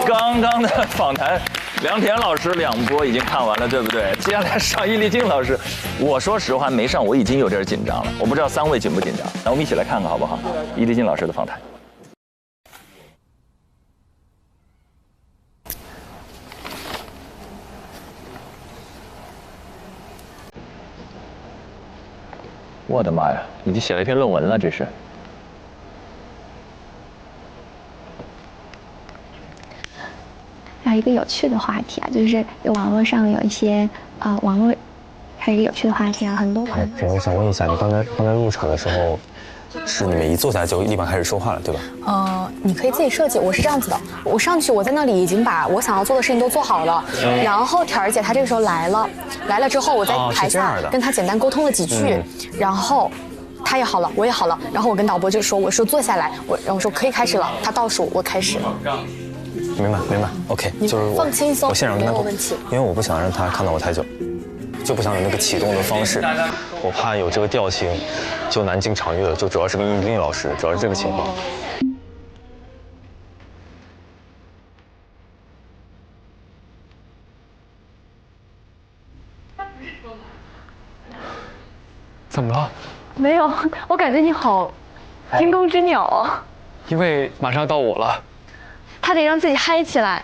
刚刚的访谈，梁田老师2波已经看完了，对不对？接下来上易立竞老师，我说实话没上，我已经有点紧张了。我不知道3位紧不紧张，那我们一起来看看好不好？易立竞老师的访谈。我的妈呀，已经写了一篇论文了，这是。还有一个有趣的话题啊，就是网络上有一些网络还有一个有趣的话题啊，很多。我想问一下，你刚才入场的时候，是你们一坐下来就立马开始说话了，对吧？你可以自己设计。我是这样子的，我上去，我在那里已经把我想要做的事情都做好了，然后挑儿姐她这个时候来了之后，我在台下跟她简单沟通了几句，然后她也好了，我也好了，然后我跟导播就说，我说坐下来，然后我说可以开始了，她倒数，我开始。明白 ，OK， 就是我放轻松，我现场跟他沟通，因为我不想让他看到我太久，就不想有那个启动的方式，我怕有这个调性就难进场域了，就主要是跟易立竞老师，主要是这个情况。怎么了？没有，我感觉你好惊弓之鸟啊。因为马上到我了。他得让自己嗨起来。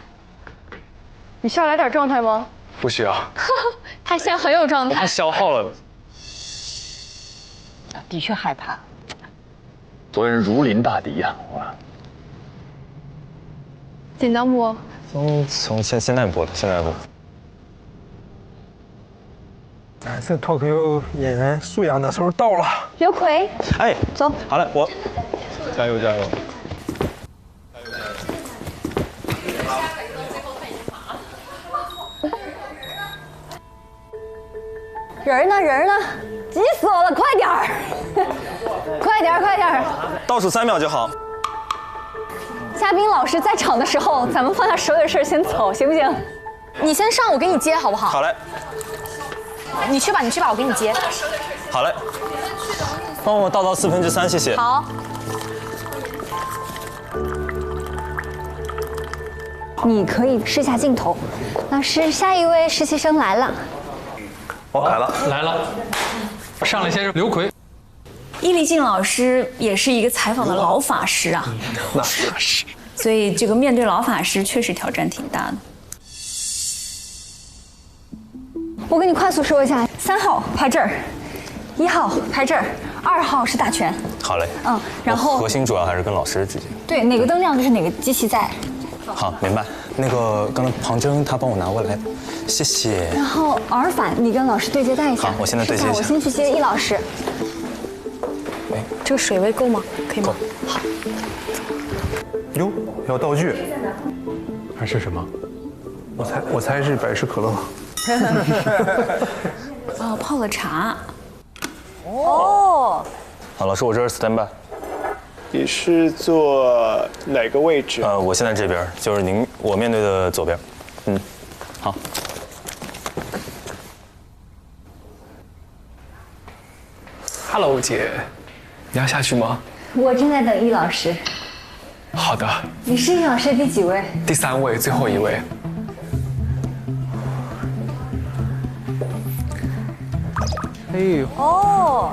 你需要来点状态吗？不需要。他现在很有状态。他消耗了。的确害怕。昨日如临大敌呀！哇。紧张不？从现在播的，现在播。这脱口秀演员素养的时候到了。刘奎，哎，走。好嘞，我加油加油。人呢？人呢？急死我了！快点儿，快点儿，快点儿！倒数3秒就好。嘉宾老师在场的时候，咱们放下手里的事先走，行不行？你先上，我给你接，好不好？好嘞。你去吧，你去吧，我给你接。好嘞。帮我倒到3/4，谢谢。好。你可以试下镜头。老师，下一位实习生来了。来了，上来先是刘奎。易立竞老师也是一个采访的老法师啊，那是。所以这个面对老法师确实挑战挺大的。我跟你快速说一下，3号拍这儿，1号拍这儿，2号是打拳。好嘞。然后核心主要还是跟老师之间。对，哪个灯亮就是哪个机器在。好，明白。那个刚才庞征他帮我拿过来，谢谢。然后耳返你跟老师对接带一下。好，我现在对接一下。我先去接易老师。这个水位够吗？可以吗？好。哟，要道具。还是什么？我猜是百事可乐。哦，泡了茶。哦。好，老师，我这是 stand by。你是坐哪个位置？我现在这边，就是我面对的左边。好。Hello， 姐，你要下去吗？我正在等易老师。好的。你是易老师第几位？第3位，最后一位。哎呦。哦。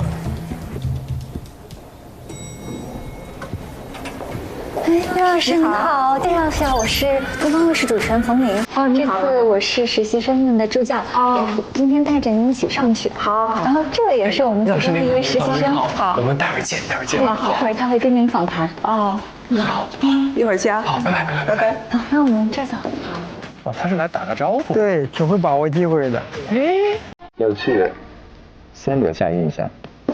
易老师你好，介绍一下，我是东方卫视主持人冯琳。这次我是实习生们的助教，今天带着您一起上去。好。然后这位也是我们其中的一位实习生。好，我们待会儿见，待会儿见。一会儿他会跟您访谈。哦。你好。一会儿见。好，拜拜，拜拜。好，那我们这走。他是来打个招呼。对，挺会把握机会的。要去，先留下印象。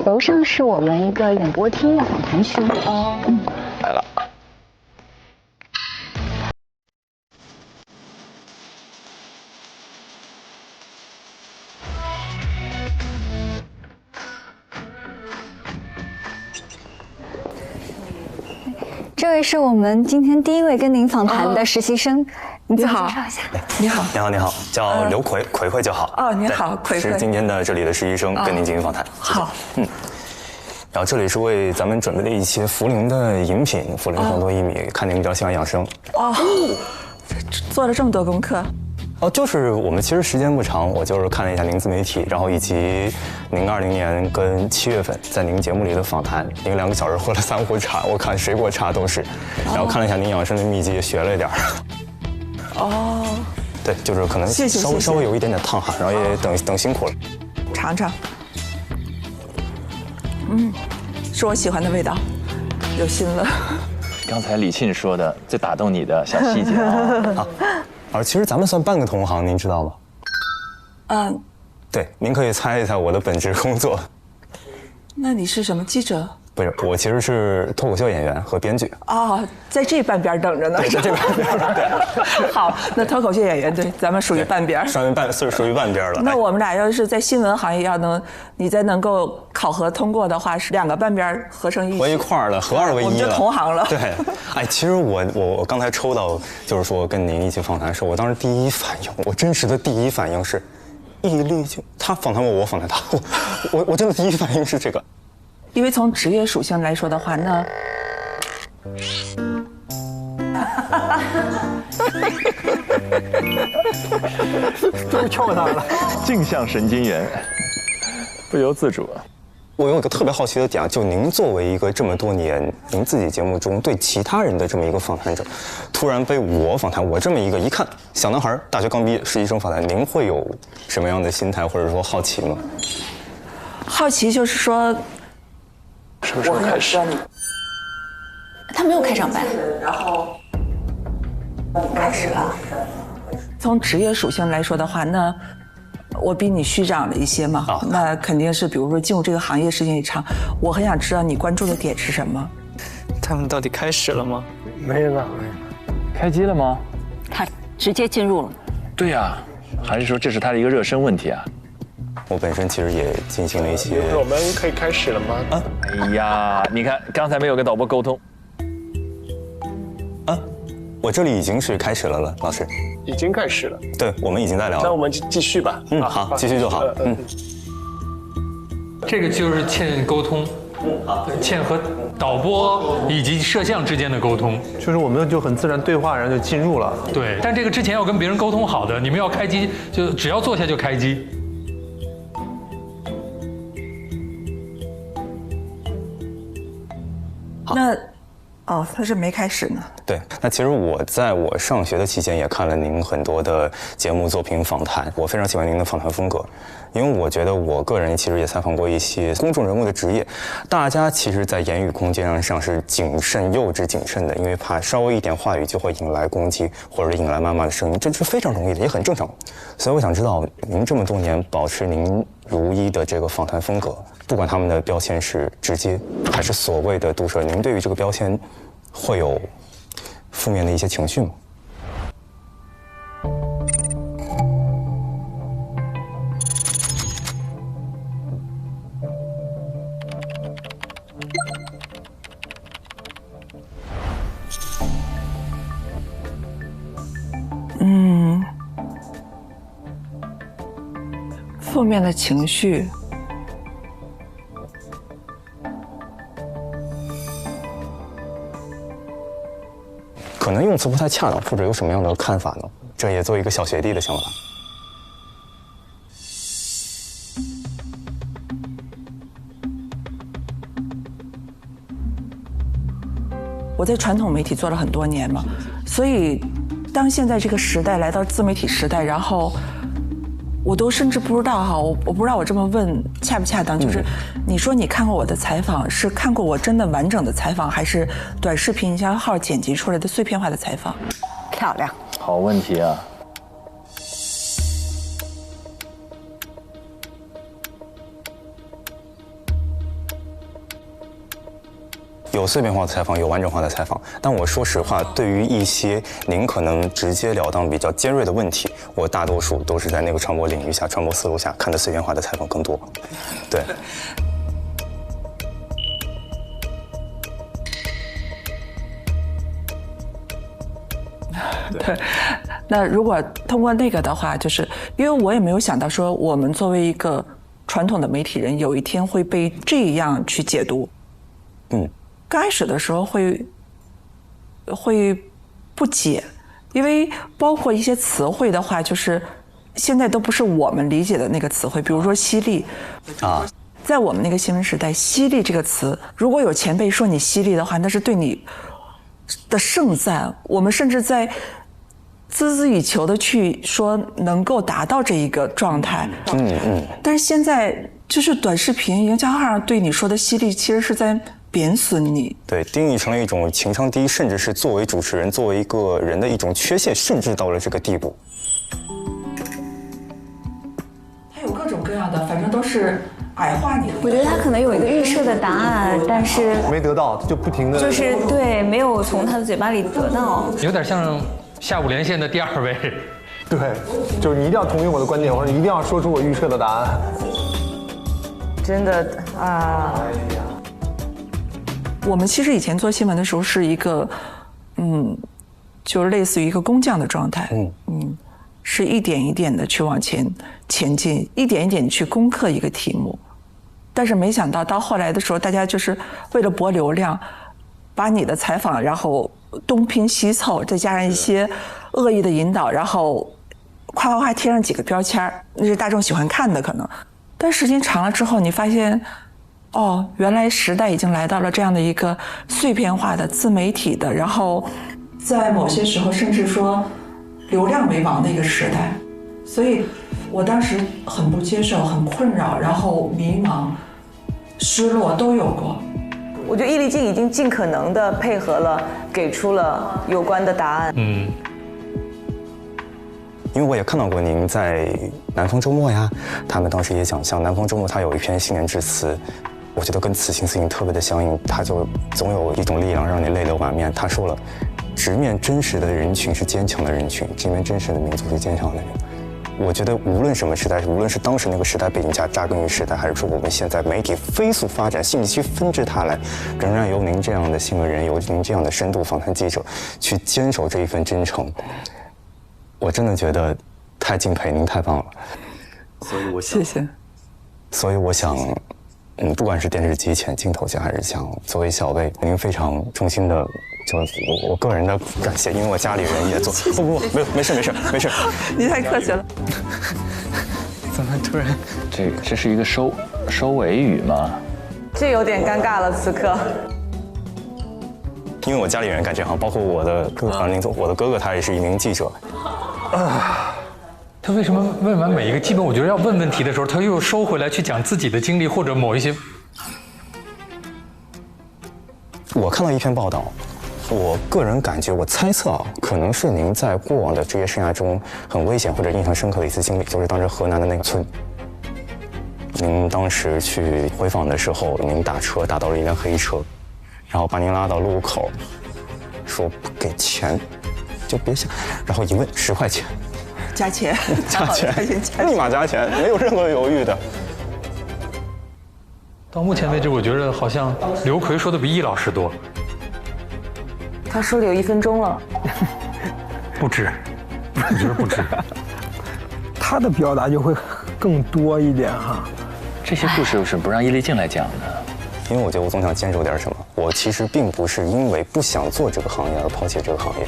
楼上是我们一个演播厅的访谈区。来了。这位是我们今天第1位跟您访谈的实习生，你自我介绍一下。你好，你好，你好，叫刘奎，奎奎就好。哦，你好，奎奎。是今天的这里的实习生，跟您进行访谈。好。然后这里是为咱们准备了一些茯苓的饮品，茯苓红多薏米，看您比较喜欢养生。哦，做了这么多功课。就是我们其实时间不长，我就是看了一下您自媒体，然后以及您20年跟7月份在您节目里的访谈，您2个小时喝了3壶茶，我看水果茶都是，然后看了一下您养生的秘籍，也学了一点。哦。对，就是可能稍微有一点点烫哈，然后也等辛苦了。尝尝。是我喜欢的味道，有心了。刚才李沁说的最打动你的小细节啊。其实咱们算半个同行，您知道吗？对，您可以猜一猜我的本职工作。那你是什么记者？不是，我其实是脱口秀演员和编剧。在这半边等着呢。对，在这半边。对。好，那脱口秀演员对，咱们属于半边。属于半边了。那我们俩要是在新闻行业你再能够考核通过的话，是2个半边合成一起。合一块儿了，合2为1了。我们就同行了。对，其实我刚才抽到就是说跟您一起访谈的时候，我当时第一反应，我真实的第一反应是，易立竞，他访谈我访谈他，我真的第一反应是这个。因为从职业属性来说的话，那都撬他了，镜像神经元，不由自主。我有一个特别好奇的点，就您作为一个这么多年您自己节目中对其他人的这么一个访谈者，突然被我访谈，我这么一个一看小男孩，大学刚毕业，实习生访谈，您会有什么样的心态或者说好奇吗？好奇就是说。什么时候开始？他没有开场白，然后开始了。从职业属性来说的话，那我比你虚长了一些嘛，那肯定是，比如说进入这个行业时间也长，我很想知道你关注的点是什么。他们到底开始了吗？没了，开机了吗？他直接进入了。对呀，还是说这是他的一个热身问题啊？我本身其实也进行了一些。我们可以开始了吗？啊，哎呀，你看刚才没有跟导播沟通。啊，我这里已经是开始了，老师。已经开始了。对，我们已经在聊了。那我们继续吧。好，继续就好。这个就是欠沟通，欠和导播以及摄像之间的沟通，就是我们就很自然对话，然后就进入了。对，但这个之前要跟别人沟通好的，你们要开机就只要坐下就开机。那，哦，他是没开始呢。对，那其实我在我上学的期间也看了您很多的节目作品访谈，我非常喜欢您的访谈风格。因为我觉得我个人其实也采访过一些公众人物的职业，大家其实在言语空间上是谨慎、幼稚谨慎的，因为怕稍微一点话语就会引来攻击或者引来谩骂的声音，这是非常容易的，也很正常。所以我想知道，您这么多年保持您如一的这个访谈风格，不管他们的标签是直接还是所谓的毒舌，您对于这个标签会有负面的一些情绪吗？负面的情绪，可能用词不太恰当，或者有什么样的看法呢？这也做一个小学弟的想法。我在传统媒体做了很多年嘛，所以当现在这个时代来到自媒体时代，然后我都甚至不知道哈，我不知道我这么问恰不恰当，就是你说你看过我的采访，是看过我真的完整的采访，还是短视频营销号剪辑出来的碎片化的采访？漂亮，好问题啊。有碎片化的采访，有完整化的采访。但我说实话，对于一些您可能直截了当、比较尖锐的问题，我大多数都是在那个传播领域下、传播思路下看的碎片化的采访更多。对。对，那如果通过那个的话，就是因为我也没有想到说，我们作为一个传统的媒体人，有一天会被这样去解读。刚开始的时候会不解，因为包括一些词汇的话，就是现在都不是我们理解的那个词汇，比如说犀利啊，在我们那个新闻时代，犀利这个词，如果有前辈说你犀利的话，那是对你的盛赞，我们甚至在孜孜以求的去说能够达到这一个状态。但是现在就是短视频营销号上对你说的犀利，其实是在贬损你，对，定义成了一种情商低，甚至是作为主持人、作为一个人的一种缺陷，甚至到了这个地步。它有各种各样的，反正都是矮化你。我觉得他可能有一个预设的答案，但是没得到，就不停的，就是对，没有从他的嘴巴里得到。有点像下午连线的第二位。对，就是你一定要同意我的观点，或者一定要说出我预设的答案。真的啊。我们其实以前做新闻的时候是一个，就是类似于一个工匠的状态，是一点一点的去往前进，一点一点去攻克一个题目。但是没想到到后来的时候，大家就是为了博流量，把你的采访然后东拼西凑，再加上一些恶意的引导，然后夸夸夸贴上几个标签，那是大众喜欢看的可能。但时间长了之后，你发现哦，原来时代已经来到了这样的一个碎片化的自媒体的，然后在某些时候甚至说流量为王的一个时代。所以我当时很不接受，很困扰，然后迷茫、失落都有过。我觉得易立竞已经尽可能的配合了，给出了有关的答案。因为我也看到过您在南方周末呀，他们当时也讲，像南方周末他有一篇新年致辞，我觉得跟此情此景特别的相应，他就总有一种力量让你泪流满面。他说了，直面真实的人群是坚强的人群，直面真实的民族是坚强的人。我觉得无论什么时代，无论是当时那个时代背景下扎根于时代，还是说我们现在媒体飞速发展，信息纷至沓来，仍然由您这样的新闻人，由您这样的深度访谈记者去坚守这一份真诚，我真的觉得太敬佩您，太棒了。所以我想，谢谢。所以我想，不管是电视机前、镜头前，还是像作为小魏，您非常衷心的，就我个人的感谢，因为我家里人也做。不，没有，没事。你太客气了。怎么突然？这是一个收尾语吗？这有点尴尬了，此刻。因为我家里人干这行，包括我的哥哥，我的哥哥他也是一名记者。他为什么问完每一个基本我觉得要问问题的时候，他又收回来去讲自己的经历或者某一些？我看到一篇报道，我个人感觉，我猜测啊，可能是您在过往的职业生涯中很危险或者印象深刻的一次经历，就是当时河南的那个村。您当时去回访的时候，您打车打到了一辆黑车，然后把您拉到路口，说不给钱就别想，然后一问10块钱。加钱，立马加钱，没有任何犹豫的。到目前为止，我觉得好像刘奎说的比易老师多。他说了有1分钟了，不止，我觉得不止。他的表达就会更多一点哈。这些故事是不让伊丽静来讲的，因为我觉得我总想坚守点什么。我其实并不是因为不想做这个行业而抛弃这个行业，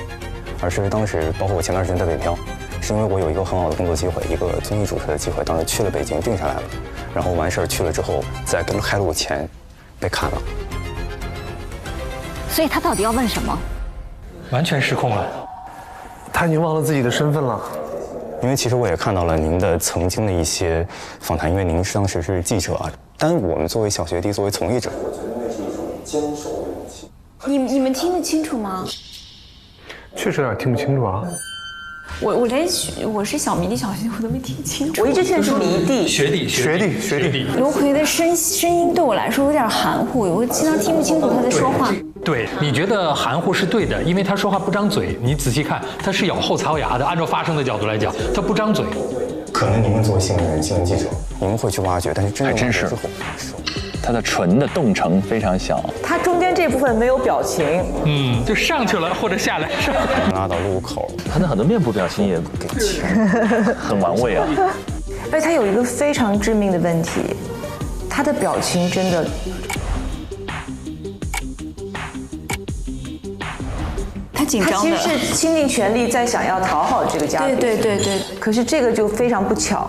而是当时包括我前段时间在北漂。是因为我有一个很好的工作机会，一个综艺主持的机会，当时去了北京，定下来了，然后完事儿去了之后，在跟开录前被砍了。所以他到底要问什么？完全失控了，他已经忘了自己的身份了。因为其实我也看到了您的曾经的一些访谈，因为您当时是记者啊，但我们作为小学弟，作为从业者，我觉得那是一种坚守的勇气。你们听得清楚吗？确实有点听不清楚啊。我是小迷弟小学弟，我都没听清楚。我一直听的是迷弟、学弟。刘奎的声音对我来说有点含糊，我经常听不清楚他在说话。对，你觉得含糊是对的，因为他说话不张嘴。你仔细看，他是咬后槽牙的。按照发声的角度来讲，他不张嘴。可能你们作为新闻人、新闻记者，你们会去挖掘，但是真正挖掘之后，他的唇的动程非常小，他中间这部分没有表情，就上去了或者下来，拉到路口，他的很多面部表情也很玩味啊。而且他有一个非常致命的问题，他的表情真的，他紧张的，他其实是倾尽全力在想要讨好这个嘉宾，对。可是这个就非常不巧。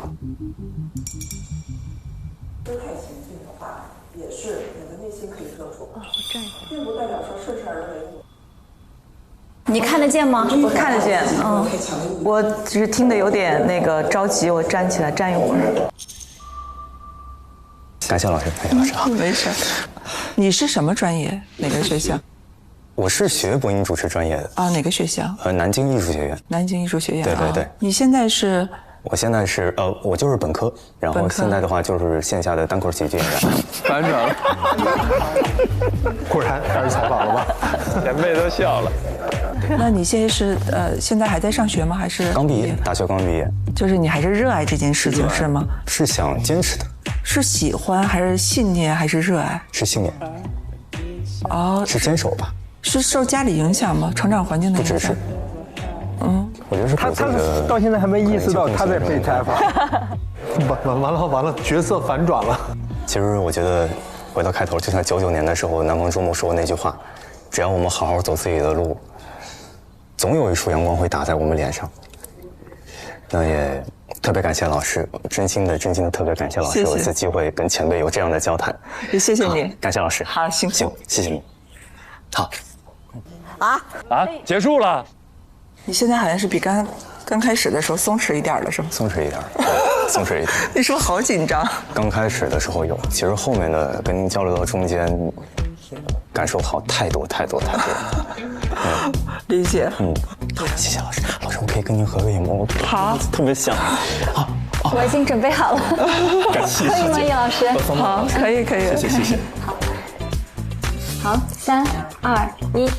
并不代表说事事而为。你看得见吗？我看得见，我只是听得有点那个着急，我站起来站一会儿。感谢老师，好，没事。你是什么专业？哪个学校？我是学播音主持专业的。啊，哪个学校？南京艺术学院。南京艺术学院。对。你现在是？我现在是我就是本科，然后现在的话就是线下的单口喜剧演员。反转了，果然开始采访了吧？前辈都笑了。那你现在是现在还在上学吗？还是刚毕业？大学刚毕业。就是你还是热爱这件事情是吗？是想坚持的。是喜欢还是信念还是热爱？是信念。哦，是坚守吧？是受家里影响吗？成长环境的影响？不只是。我觉得是他到现在还没意识到他在被采访。完了，角色反转了。其实我觉得回到开头，就像99年的时候南方周末说的那句话，只要我们好好走自己的路，总有一束阳光会打在我们脸上。那也特别感谢老师，真心的特别感谢老师，有一次机会跟前辈有这样的交谈。也谢谢你，感谢老师。好，辛苦，谢谢你。好。结束了。你现在好像是比刚开始的时候松弛一点了，是吗？松弛一点。你是不是好紧张？刚开始的时候有，其实后面的跟您交流到中间，感受好太多。理解。谢谢老师。老师，我可以跟您合个影吗？好，特别想。好，我已经准备好了。可以吗，叶老师？好，可以。谢谢。好，3、2、1。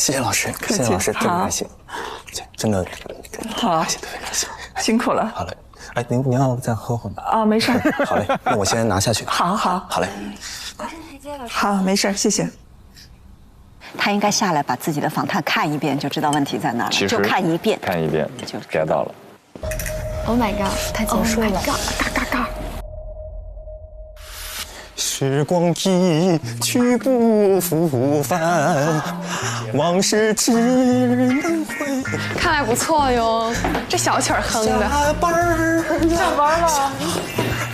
谢谢老师，谢谢老师，真感谢，真的，好，特别感谢，辛苦了。好嘞，哎，您要再喝会吗？啊，没事。好嘞，那我先拿下去。好好，好嘞。好，没事，谢谢。他应该下来把自己的访谈看一遍，就知道问题在哪了。就看一遍，看一遍就 get 到了。Oh my god， 它结束了。嘎嘎。时光一去不复返，往事只能回。看来不错哟，这小曲儿哼的。下班了。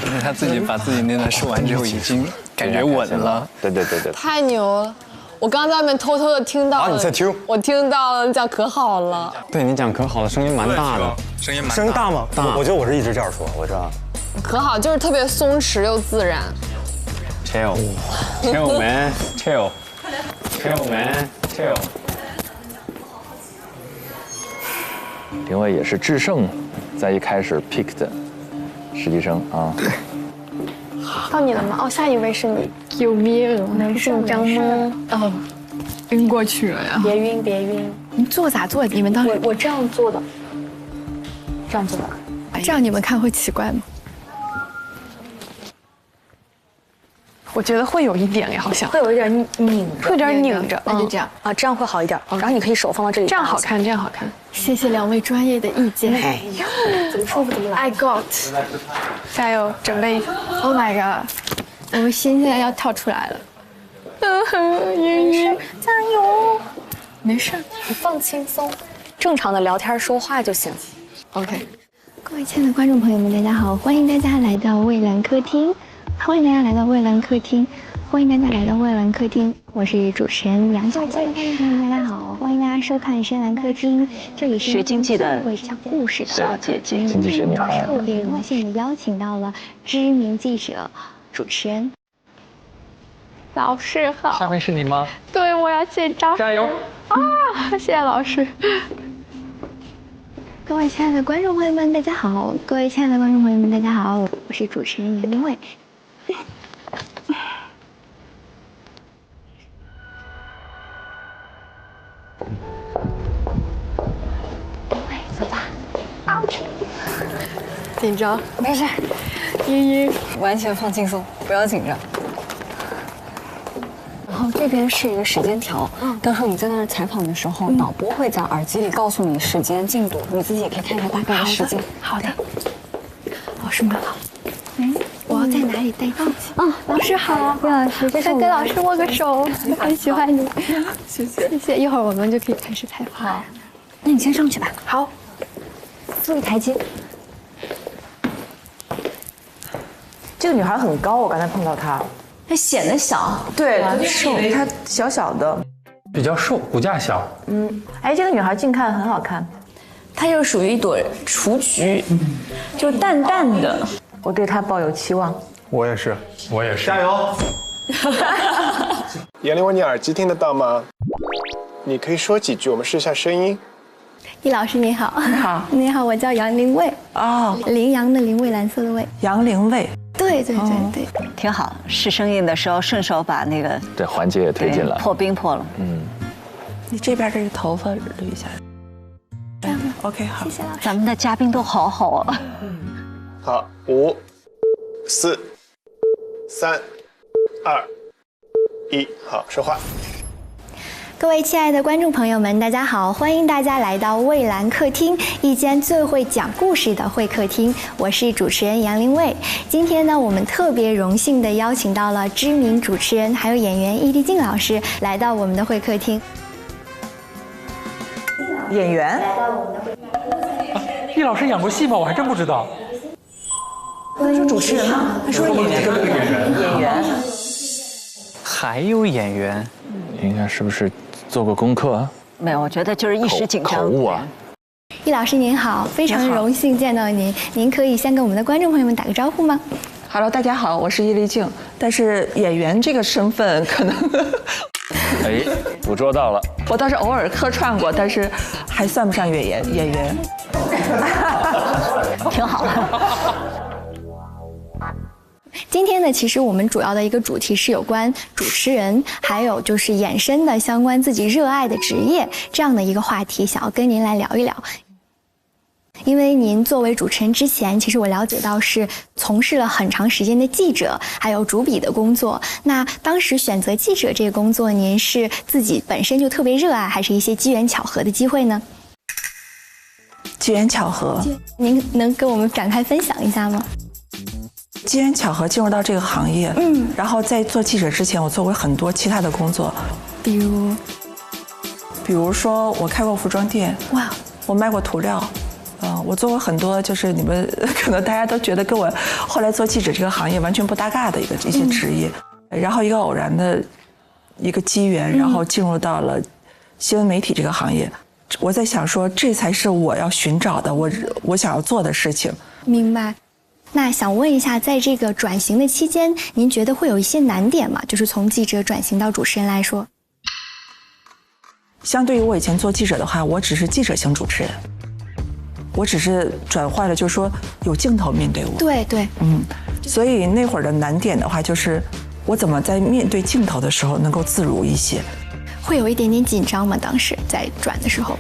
因为他自己把自己那段说完之后，已经感觉稳了。对。太牛了！我刚刚在外面偷偷的听到了。你在听？我听到了，你讲可好了。对你讲可好了，声音蛮大的。声音大吗？大。我觉得我是一直这样说，我知道。可好，就是特别松弛又自然。Chill man, chill man, chill。林蔚也是智胜，在一开始 pick 的实习生啊。到你了吗？哦，下一位是你。救命！能紧张吗？哦，晕过去了呀。别晕。你坐咋坐？你们当时我这样做的。这样做的。这样你们看会奇怪吗？我觉得会有一点哎，好像会有一点拧着，会有点拧着，那就这样啊，这样会好一点。然后你可以手放到这里，这样好看，这样好看。谢谢2位专业的意见。哎呀，怎么舒服怎么来。I got， 加油，准备。Oh my god， 我们心现在要跳出来了。没事，加油。没事，你放轻松，正常的聊天说话就行。OK。各位亲爱的观众朋友们，大家好，欢迎大家来到蔚蓝客厅。欢迎大家来到蔚蓝客厅，我是主持人杨小姐。大家好，欢迎大家收看深蓝客厅，这里是学经济的会讲故事的小姐姐。经济学女孩。特别荣幸的邀请到了知名记者、主持人。老师好。下面是你吗？对，我要紧张。加油！啊，谢谢老师。各位亲爱的观众朋友们，大家好！我是主持人杨林蔚。走吧。紧张？没事。依依，完全放轻松，不要紧张。然后这边是一个时间条，到时候你在那儿采访的时候，导播会在耳机里告诉你时间进度，你自己也可以看一下大概的时间。好的。老师们好。我要在哪里待机？老师好，叶老师，再跟老师握个手，很喜欢你，谢谢。一会儿我们就可以开始采访。好，那你先上去吧。好，注意台阶。这个女孩很高，我刚才碰到她，她显得小，对，她小小的，比较瘦，骨架小。哎，这个女孩近看很好看，她就属于一朵雏菊，就淡淡的。我对她抱有期望。我也是。加油！杨林蔚，你耳机听得到吗？你可以说几句，我们试一下声音。易老师你好。你好，我叫杨林蔚。羚羊的羚，蔚蓝色的蔚。杨林蔚。对，挺好。试声音的时候顺手把那个对环节也推进了，破冰破了。你这边这个头发捋一下。这样 OK 好，谢谢老师。咱们的嘉宾都好好啊。好，5、4、3、2、1，好，说话。各位亲爱的观众朋友们，大家好！欢迎大家来到蔚蓝客厅，一间最会讲故事的会客厅。我是主持人杨林蔚。今天呢，我们特别荣幸的邀请到了知名主持人还有演员易立竞老师来到我们的会客厅。演员？易老师演过戏吗？我还真不知道。他说主持人吗？他说演员。还有演员，应该是不是做过功课啊？没有，我觉得就是一时紧张。口误啊！易老师您好，非常荣幸见到您，您可以先跟我们的观众朋友们打个招呼吗 ？Hello， 大家好，我是易立竞，但是演员这个身份可能哎，捕捉到了。我倒是偶尔客串过，但是还算不上演员。挺好。今天呢，其实我们主要的一个主题是有关主持人，还有就是衍生的相关自己热爱的职业这样的一个话题，想要跟您来聊一聊。因为您作为主持人之前，其实我了解到是从事了很长时间的记者，还有主笔的工作。那当时选择记者这个工作，您是自己本身就特别热爱，还是一些机缘巧合的机会呢？机缘巧合，您能跟我们展开分享一下吗？机缘巧合进入到这个行业，然后在做记者之前，我做过很多其他的工作，比如说我开过服装店，哇，我卖过涂料，我做过很多，就是你们可能大家都觉得跟我后来做记者这个行业完全不搭嘎的一些职业，然后一个偶然的一个机缘，然后进入到了新闻媒体这个行业。我在想说，这才是我要寻找的，我想要做的事情。明白。那想问一下，在这个转型的期间，您觉得会有一些难点吗？就是从记者转型到主持人来说。相对于我以前做记者的话，我只是记者型主持人，我只是转换了，就是说有镜头面对我。对，所以那会儿的难点的话，就是我怎么在面对镜头的时候能够自如一些。会有一点点紧张吗？当时在转的时候。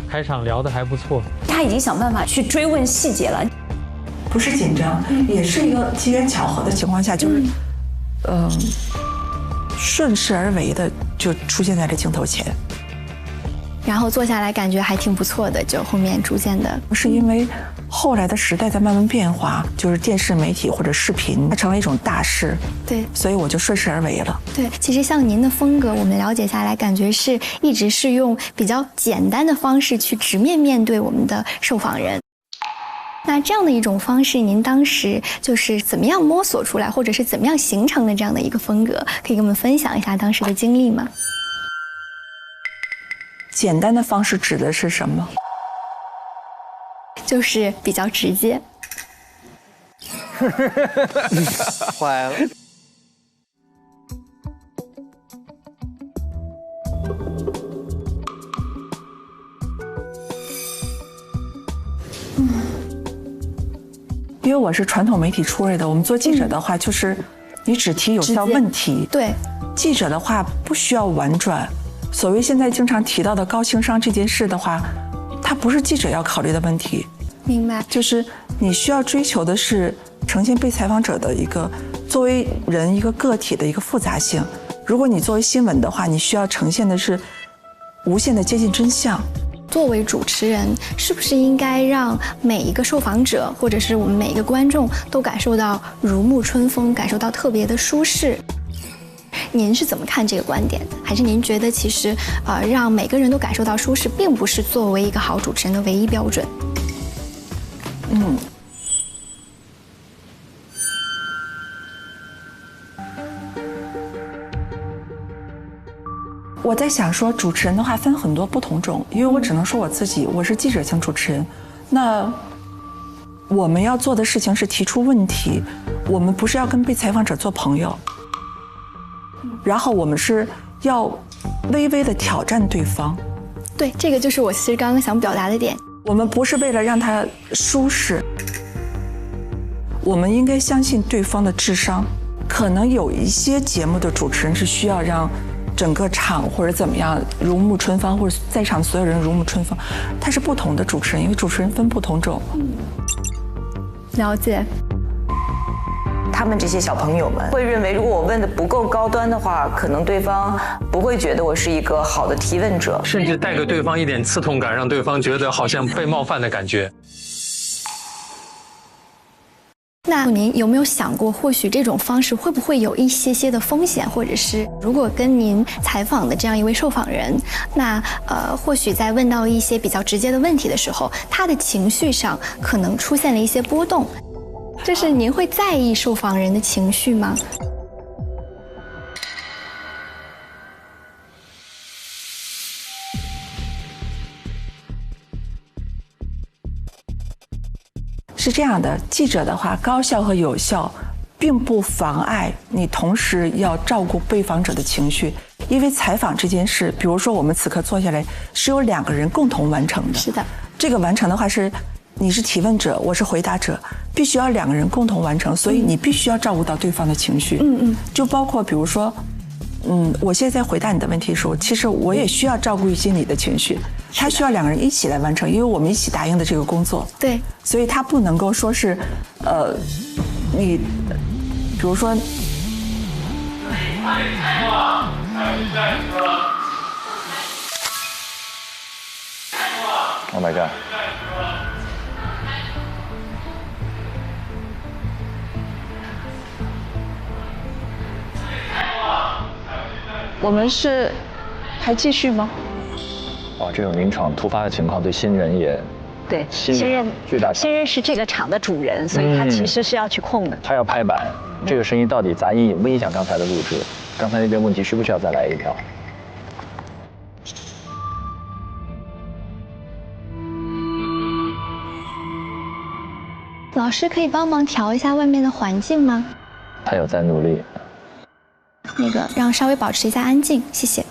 开场聊得还不错，他已经想办法去追问细节了，不是紧张，也是一个机缘巧合的情况下，就是顺势而为的就出现在这镜头前，然后坐下来感觉还挺不错的，就后面逐渐的。是因为后来的时代在慢慢变化，就是电视媒体或者视频它成为一种大势，对，所以我就顺势而为了。对，其实像您的风格，我们了解下来，感觉是一直是用比较简单的方式去直面对我们的受访人。那这样的一种方式，您当时就是怎么样摸索出来，或者是怎么样形成的这样的一个风格，可以跟我们分享一下当时的经历吗？简单的方式指的是什么？就是比较直接。坏了。因为我是传统媒体出来的，我们做记者的话，就是你只提有效问题。对，记者的话不需要婉转。所谓现在经常提到的高情商这件事的话，它不是记者要考虑的问题。明白。就是你需要追求的是呈现被采访者的一个作为人一个个体的一个复杂性。如果你作为新闻的话，你需要呈现的是无限的接近真相。作为主持人，是不是应该让每一个受访者，或者是我们每一个观众都感受到如沐春风，感受到特别的舒适？您是怎么看这个观点的？还是您觉得其实让每个人都感受到舒适，并不是作为一个好主持人的唯一标准？我在想说，主持人的话分很多不同种，因为我只能说我自己，我是记者型主持人。那我们要做的事情是提出问题，我们不是要跟被采访者做朋友，然后我们是要微微的挑战对方。对，这个就是我其实刚刚想表达的点。我们不是为了让他舒适，我们应该相信对方的智商。可能有一些节目的主持人是需要让整个场或者怎么样如沐春风，或者在场所有人如沐春风，他是不同的主持人，因为主持人分不同种。了解。他们这些小朋友们会认为，如果我问的不够高端的话，可能对方不会觉得我是一个好的提问者，甚至带给对方一点刺痛感，让对方觉得好像被冒犯的感觉。那您有没有想过，或许这种方式会不会有一些的风险，或者是如果跟您采访的这样一位受访人，那或许在问到一些比较直接的问题的时候，他的情绪上可能出现了一些波动，就是您会在意受访人的情绪吗？是这样的，记者的话，高效和有效，并不妨碍你同时要照顾被访者的情绪，因为采访这件事，比如说我们此刻坐下来，是由两个人共同完成的。是的，这个完成的话是，你是提问者，我是回答者，必须要2个人共同完成，所以你必须要照顾到对方的情绪。就包括比如说，我现在在回答你的问题的时候，其实我也需要照顾一些你的情绪，他需要2个人一起来完成，因为我们一起答应的这个工作。对，所以他不能够说是，你，比如说。Oh my god！ 我们是还继续吗？哇，这种临场突发的情况对新人也对新人巨大。新人是这个场的主人，所以他其实是要去控的。他要拍板，这个声音到底杂音影不影响刚才的录制？刚才那边问题需不需要再来一条？老师可以帮忙调一下外面的环境吗？他有在努力。那个让稍微保持一下安静，谢谢。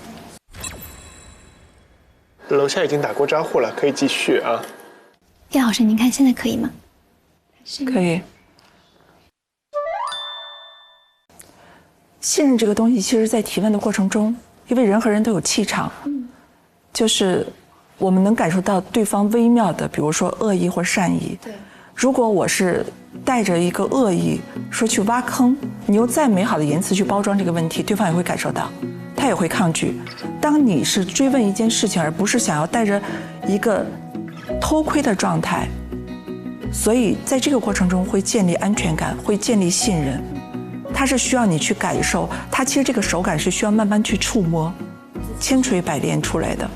楼下已经打过招呼了，可以继续啊。叶老师，您看现在可以吗？可以。信任这个东西，其实在提问的过程中，因为人和人都有气场，就是我们能感受到对方微妙的，比如说恶意或善意。对。如果我是带着一个恶意说去挖坑，你用再美好的言辞去包装这个问题，对方也会感受到，他也会抗拒。当你是追问一件事情，而不是想要带着一个偷窥的状态，所以在这个过程中会建立安全感，会建立信任。它是需要你去感受，它其实这个手感是需要慢慢去触摸，千锤百炼出来的。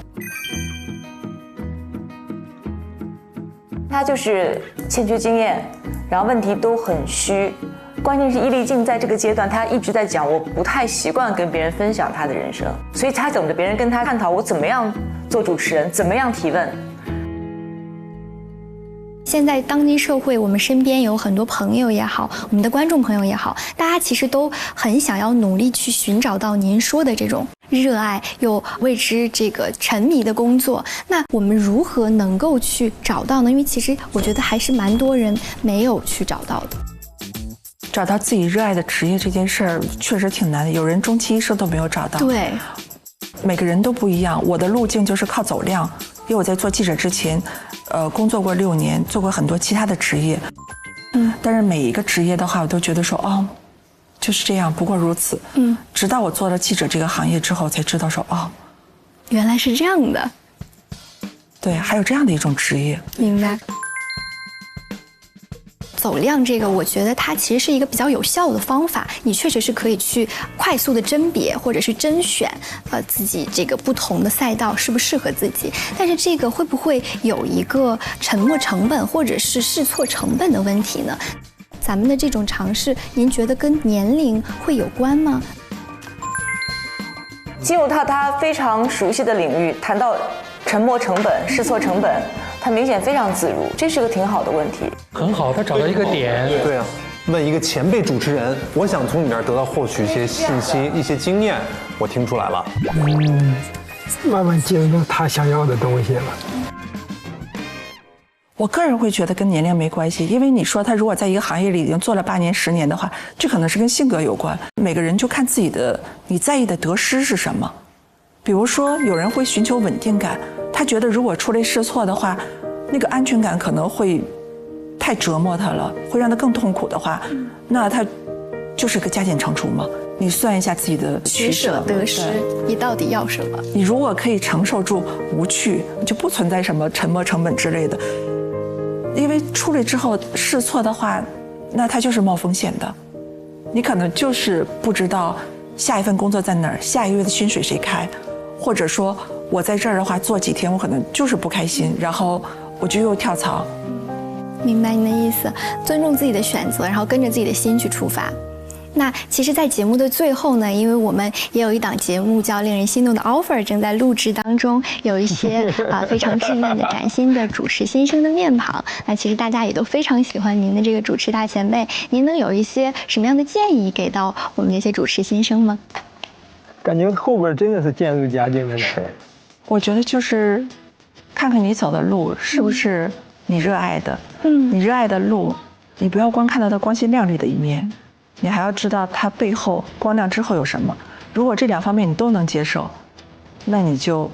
他就是欠缺经验，然后问题都很虚。关键是伊丽静在这个阶段，他一直在讲，我不太习惯跟别人分享他的人生，所以他等着别人跟他探讨我怎么样做主持人，怎么样提问。现在当今社会，我们身边有很多朋友也好，我们的观众朋友也好，大家其实都很想要努力去寻找到您说的这种热爱又为之这个沉迷的工作。那我们如何能够去找到呢？因为其实我觉得还是蛮多人没有去找到的。找到自己热爱的职业这件事儿确实挺难的，有人终其一生都没有找到。对，每个人都不一样。我的路径就是靠走量，因为我在做记者之前，工作过6年，做过很多其他的职业。但是每一个职业的话，我都觉得说，哦，就是这样，不过如此。直到我做了记者这个行业之后，才知道说，哦，原来是这样的。对，还有这样的一种职业。明白。走量这个，我觉得它其实是一个比较有效的方法，你确实是可以去快速的甄别或者是甄选，自己这个不同的赛道适不适合自己。但是这个会不会有一个沉没成本或者是试错成本的问题呢？咱们的这种尝试，您觉得跟年龄会有关吗？进入到他非常熟悉的领域，谈到沉没成本、试错成本，他明显非常自如，这是个挺好的问题。很好，他找到一个点。对啊，问一个前辈主持人，我想从你那儿得到获取一些信息、一些经验，我听出来了。慢慢进入到他想要的东西了。我个人会觉得跟年龄没关系，因为你说他如果在一个行业里已经做了8年、10年的话，这可能是跟性格有关。每个人就看自己的你在意的得失是什么。比如说，有人会寻求稳定感，他觉得如果出类试错的话，那个安全感可能会太折磨他了，会让他更痛苦的话，那他就是个加减乘除嘛。你算一下自己的取舍得失，你到底要什么？你如果可以承受住无趣，就不存在什么沉没成本之类的。因为出来之后试错的话，那它就是冒风险的，你可能就是不知道下一份工作在哪儿，下一个月的薪水谁开，或者说我在这儿的话做几天，我可能就是不开心，然后我就又跳槽。明白您的意思，尊重自己的选择，然后跟着自己的心去出发。那其实，在节目的最后呢，因为我们也有一档节目叫《令人心动的 offer》正在录制当中，有一些非常稚嫩的崭新的主持新生的面庞。那其实大家也都非常喜欢您的这个主持大前辈，您能有一些什么样的建议给到我们这些主持新生吗？感觉后边真的是渐入佳境的事。我觉得就是看看你走的路是不是你热爱的，你热爱的路你不要光看到它光鲜亮丽的一面，你还要知道它背后光亮之后有什么。如果这2方面你都能接受，那你就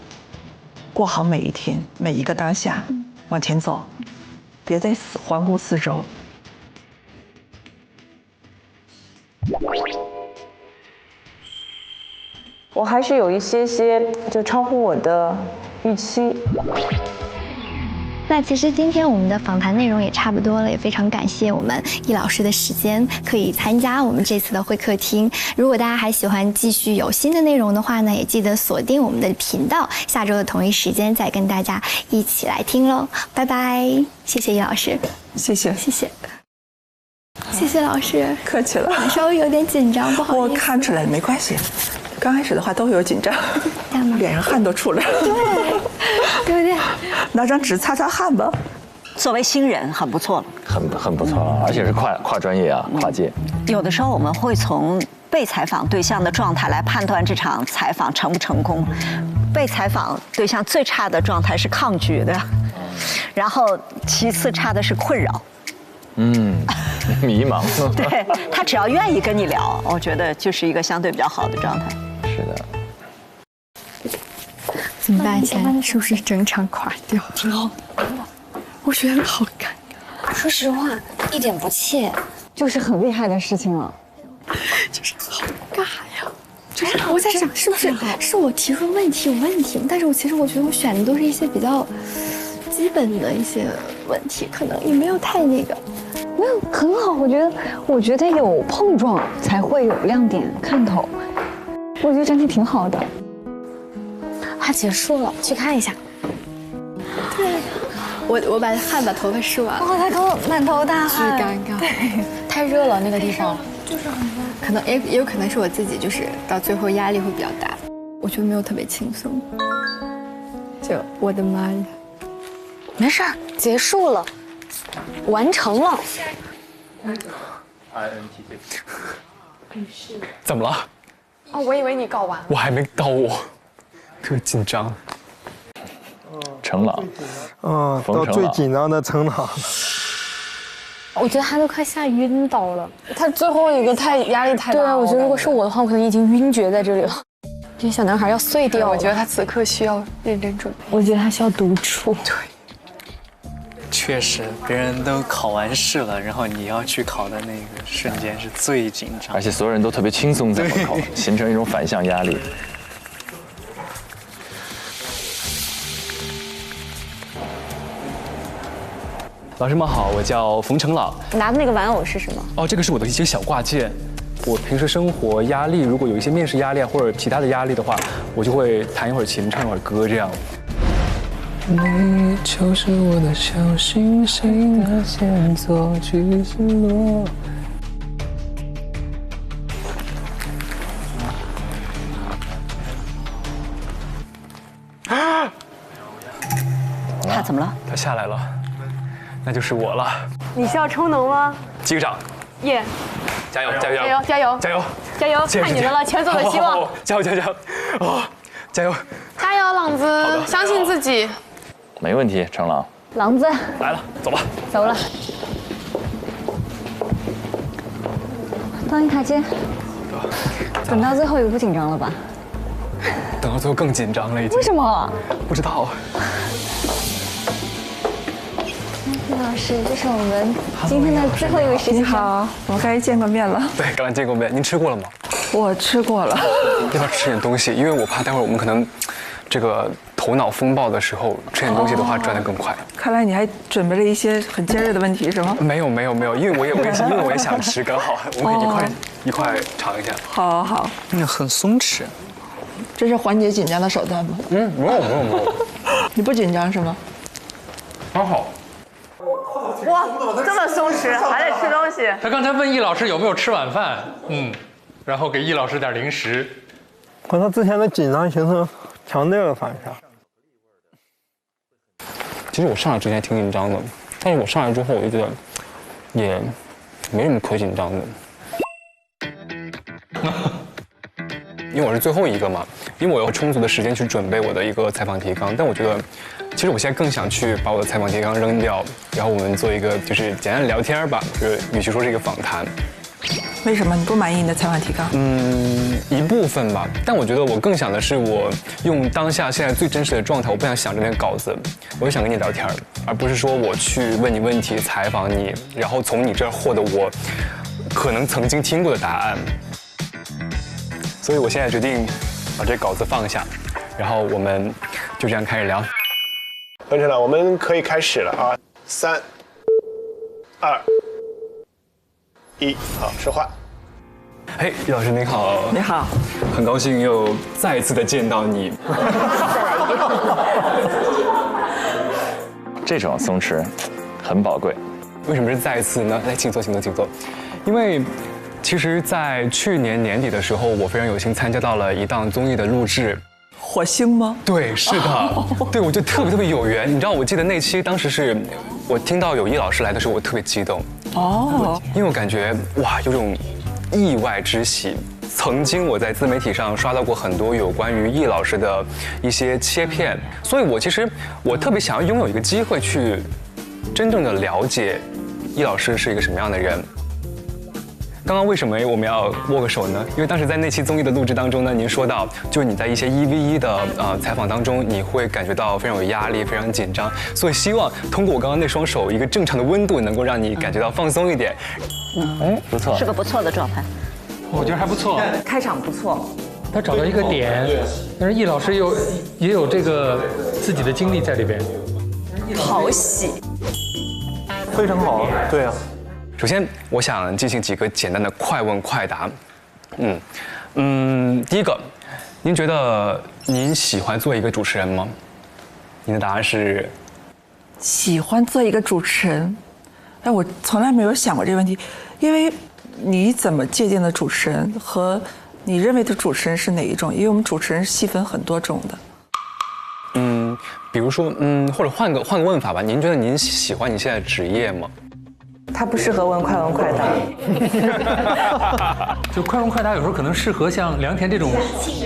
过好每一天，每一个当下，往前走，别再环顾四周。我还是有一些就超乎我的预期。那其实今天我们的访谈内容也差不多了，也非常感谢我们易老师的时间可以参加我们这次的会客厅。如果大家还喜欢继续有新的内容的话呢，也记得锁定我们的频道，下周的同一时间再跟大家一起来听喽。拜拜，谢谢易老师，谢谢，谢谢。谢谢老师，客气了。稍微有点紧张，不好意思。我看出来没关系，刚开始的话都会有紧张，脸上汗都出来了。对，有点。拿张纸擦擦汗吧。作为新人很不错了，很不错啊，而且是跨专业啊，跨界。有的时候我们会从被采访对象的状态来判断这场采访成不成功。被采访对象最差的状态是抗拒的，然后其次差的是困扰。迷茫。对，他只要愿意跟你聊，我觉得就是一个相对比较好的状态。是的。怎么办？现在是不是整场垮掉？我觉得好尴尬。说实话，一点不怯，就是很厉害的事情了。就是好尬呀！就是我在想，是不是是我提出问题有问题？但是我觉得我选的都是一些比较基本的一些问题，可能也没有太那个。没有很好，我觉得有碰撞才会有亮点看头，我觉得整体挺好的。它结束了，去看一下。对，我把头发梳完了。他满头大汗，巨尴尬。对，太热了那个地方，就是很热。可能也有可能是我自己，就是到最后压力会比较大。我觉得没有特别轻松。就我的妈呀！没事儿，结束了。完成了。怎么了？哦，我以为你搞完了。我还没到我，特别紧张。程朗，到最紧张的程朗。我觉得他都快吓晕倒了。他最后一个压力太大了。对啊，我觉得如果是我的话，我可能已经晕厥在这里了。这小男孩要碎掉了。我觉得他此刻需要认真准备。我觉得他需要独处。对。确实，别人都考完试了，然后你要去考的那个瞬间是最紧张，而且所有人都特别轻松在门口，形成一种反向压力。老师们好，我叫冯程朗。拿的那个玩偶是什么？哦，这个是我的一些小挂件。我平时生活压力，如果有一些面试压力或者其他的压力的话，我就会弹一会儿琴，唱一会儿歌这样。你就是我的小星星，那先做去日落。他怎么了？他下来了，那就是我了。你是要充能吗？击个掌。耶！加油！加油！加油！加油！加油！加油！看你们了，全组的希望！加油！加油！哦，加油！加油，朗子，相信自己。没问题，程朗。狼子来了，走吧。走了。放一台阶。等到最后一个不紧张了吧？等到最后更紧张了，已经。为什么？不知道。叶老师，这是我们今天的最后一位实习生。你好，我们刚才见过面了。对，刚才见过面。您吃过了吗？我吃过了。要不要吃点东西？因为我怕待会儿我们可能这个头脑风暴的时候吃点东西的话转得更快。看来你还准备了一些很尖锐的问题是吗？没有，因为我也想吃，刚好我们一块尝一下。好好，很松弛。这是缓解紧张的手段吗？没有。你不紧张是吗？刚好。哇，这么松弛，还得吃东西。他刚才问易老师有没有吃晚饭，然后给易老师点零食。和他之前的紧张形成强烈的反差。其实我上来之前挺紧张的，但是我上来之后我就觉得也没什么可紧张的。因为我是最后一个嘛，因为我有充足的时间去准备我的一个采访提纲，但我觉得其实我现在更想去把我的采访提纲扔掉，然后我们做一个就是简单的聊天吧，就是与其说是一个访谈。为什么你不满意你的采访提纲？一部分吧，但我觉得我更想的是我用当下现在最真实的状态，我不想想着那个稿子，我就想跟你聊天，而不是说我去问你问题、采访你，然后从你这儿获得我可能曾经听过的答案。所以我现在决定把这稿子放下，然后我们就这样开始聊。完成了，我们可以开始了啊！3、2、1，好，说话。嘿，易老师您好。你好。很高兴又再一次的见到你。这种松弛很宝贵。为什么是再一次呢？来，请坐，请坐，请坐。因为其实，在去年年底的时候，我非常有幸参加到了一档综艺的录制。火星吗？对，是的，对，我就特别有缘。你知道，我记得那期当时是我听到有易老师来的时候，我特别激动。哦，因为我感觉哇，有种意外之喜。曾经我在自媒体上刷到过很多有关于易老师的一些切片，所以我其实特别想要拥有一个机会去真正的了解易老师是一个什么样的人。刚刚为什么我们要握个手呢？因为当时在那期综艺的录制当中呢，您说到，就是你在一些1v1的采访当中，你会感觉到非常有压力，非常紧张，所以希望通过我刚刚那双手一个正常的温度，能够让你感觉到放松一点。不错，是个不错的状态。我觉得还不错，开场不错。他找到一个点，但是易老师也有这个自己的经历在里边，讨喜，非常好，对啊。首先，我想进行几个简单的快问快答。第一个，您觉得您喜欢做一个主持人吗？您的答案是喜欢做一个主持人。哎，我从来没有想过这个问题，因为你怎么界定的主持人和你认为的主持人是哪一种？因为我们主持人细分很多种的。比如说，或者换个问法吧，您觉得您喜欢你现在的职业吗？他不适合问快问快答。就快问快答有时候可能适合像梁田这种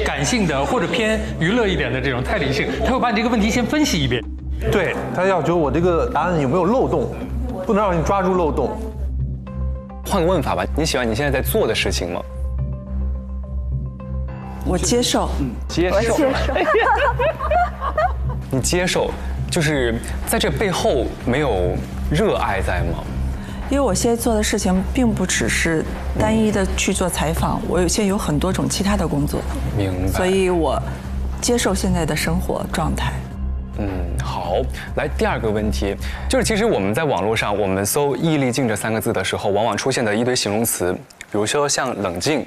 感性的或者偏娱乐一点的这种太理性，他会把你这个问题先分析一遍。对，他要求我这个答案有没有漏洞，不能让你抓住漏洞。换个问法吧，你喜欢你现在在做的事情吗？我接受，接受。你接受，就是在这背后没有热爱在吗？因为我现在做的事情并不只是单一的去做采访，我现在有很多种其他的工作。明白。所以我接受现在的生活状态。好，来第二个问题，就是其实我们在网络上，我们搜“易立竞”这3个字的时候，往往出现的一堆形容词，比如说像冷静、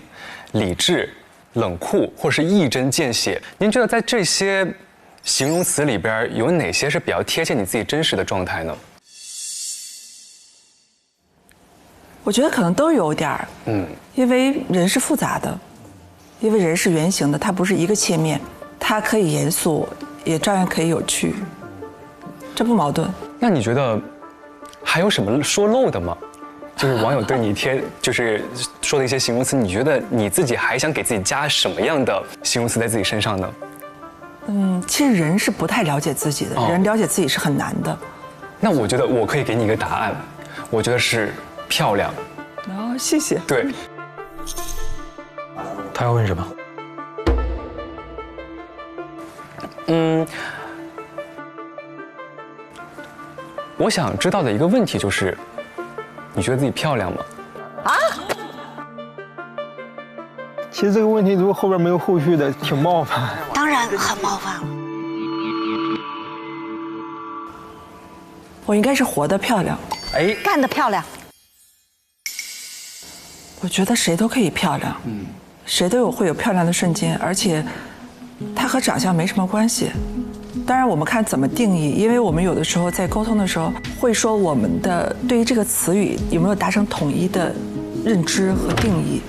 理智、冷酷，或是一针见血。您觉得在这些形容词里边，有哪些是比较贴切你自己真实的状态呢？我觉得可能都有点儿，因为人是复杂的，因为人是圆形的，它不是一个切面，它可以严肃，也照样可以有趣，这不矛盾。那你觉得还有什么说漏的吗？就是网友对你就是说的一些形容词，你觉得你自己还想给自己加什么样的形容词在自己身上呢？其实人是不太了解自己的，人了解自己是很难的。那我觉得我可以给你一个答案，我觉得是漂亮。谢谢。对。他要问什么？我想知道的一个问题就是，你觉得自己漂亮吗？其实这个问题如果后边没有后续的，挺冒犯。当然很冒犯了。我应该是活得漂亮，干得漂亮。我觉得谁都可以漂亮，谁都会有漂亮的瞬间，而且它和长相没什么关系。当然，我们看怎么定义，因为我们有的时候在沟通的时候会说我们的对于这个词语有没有达成统一的认知和定义，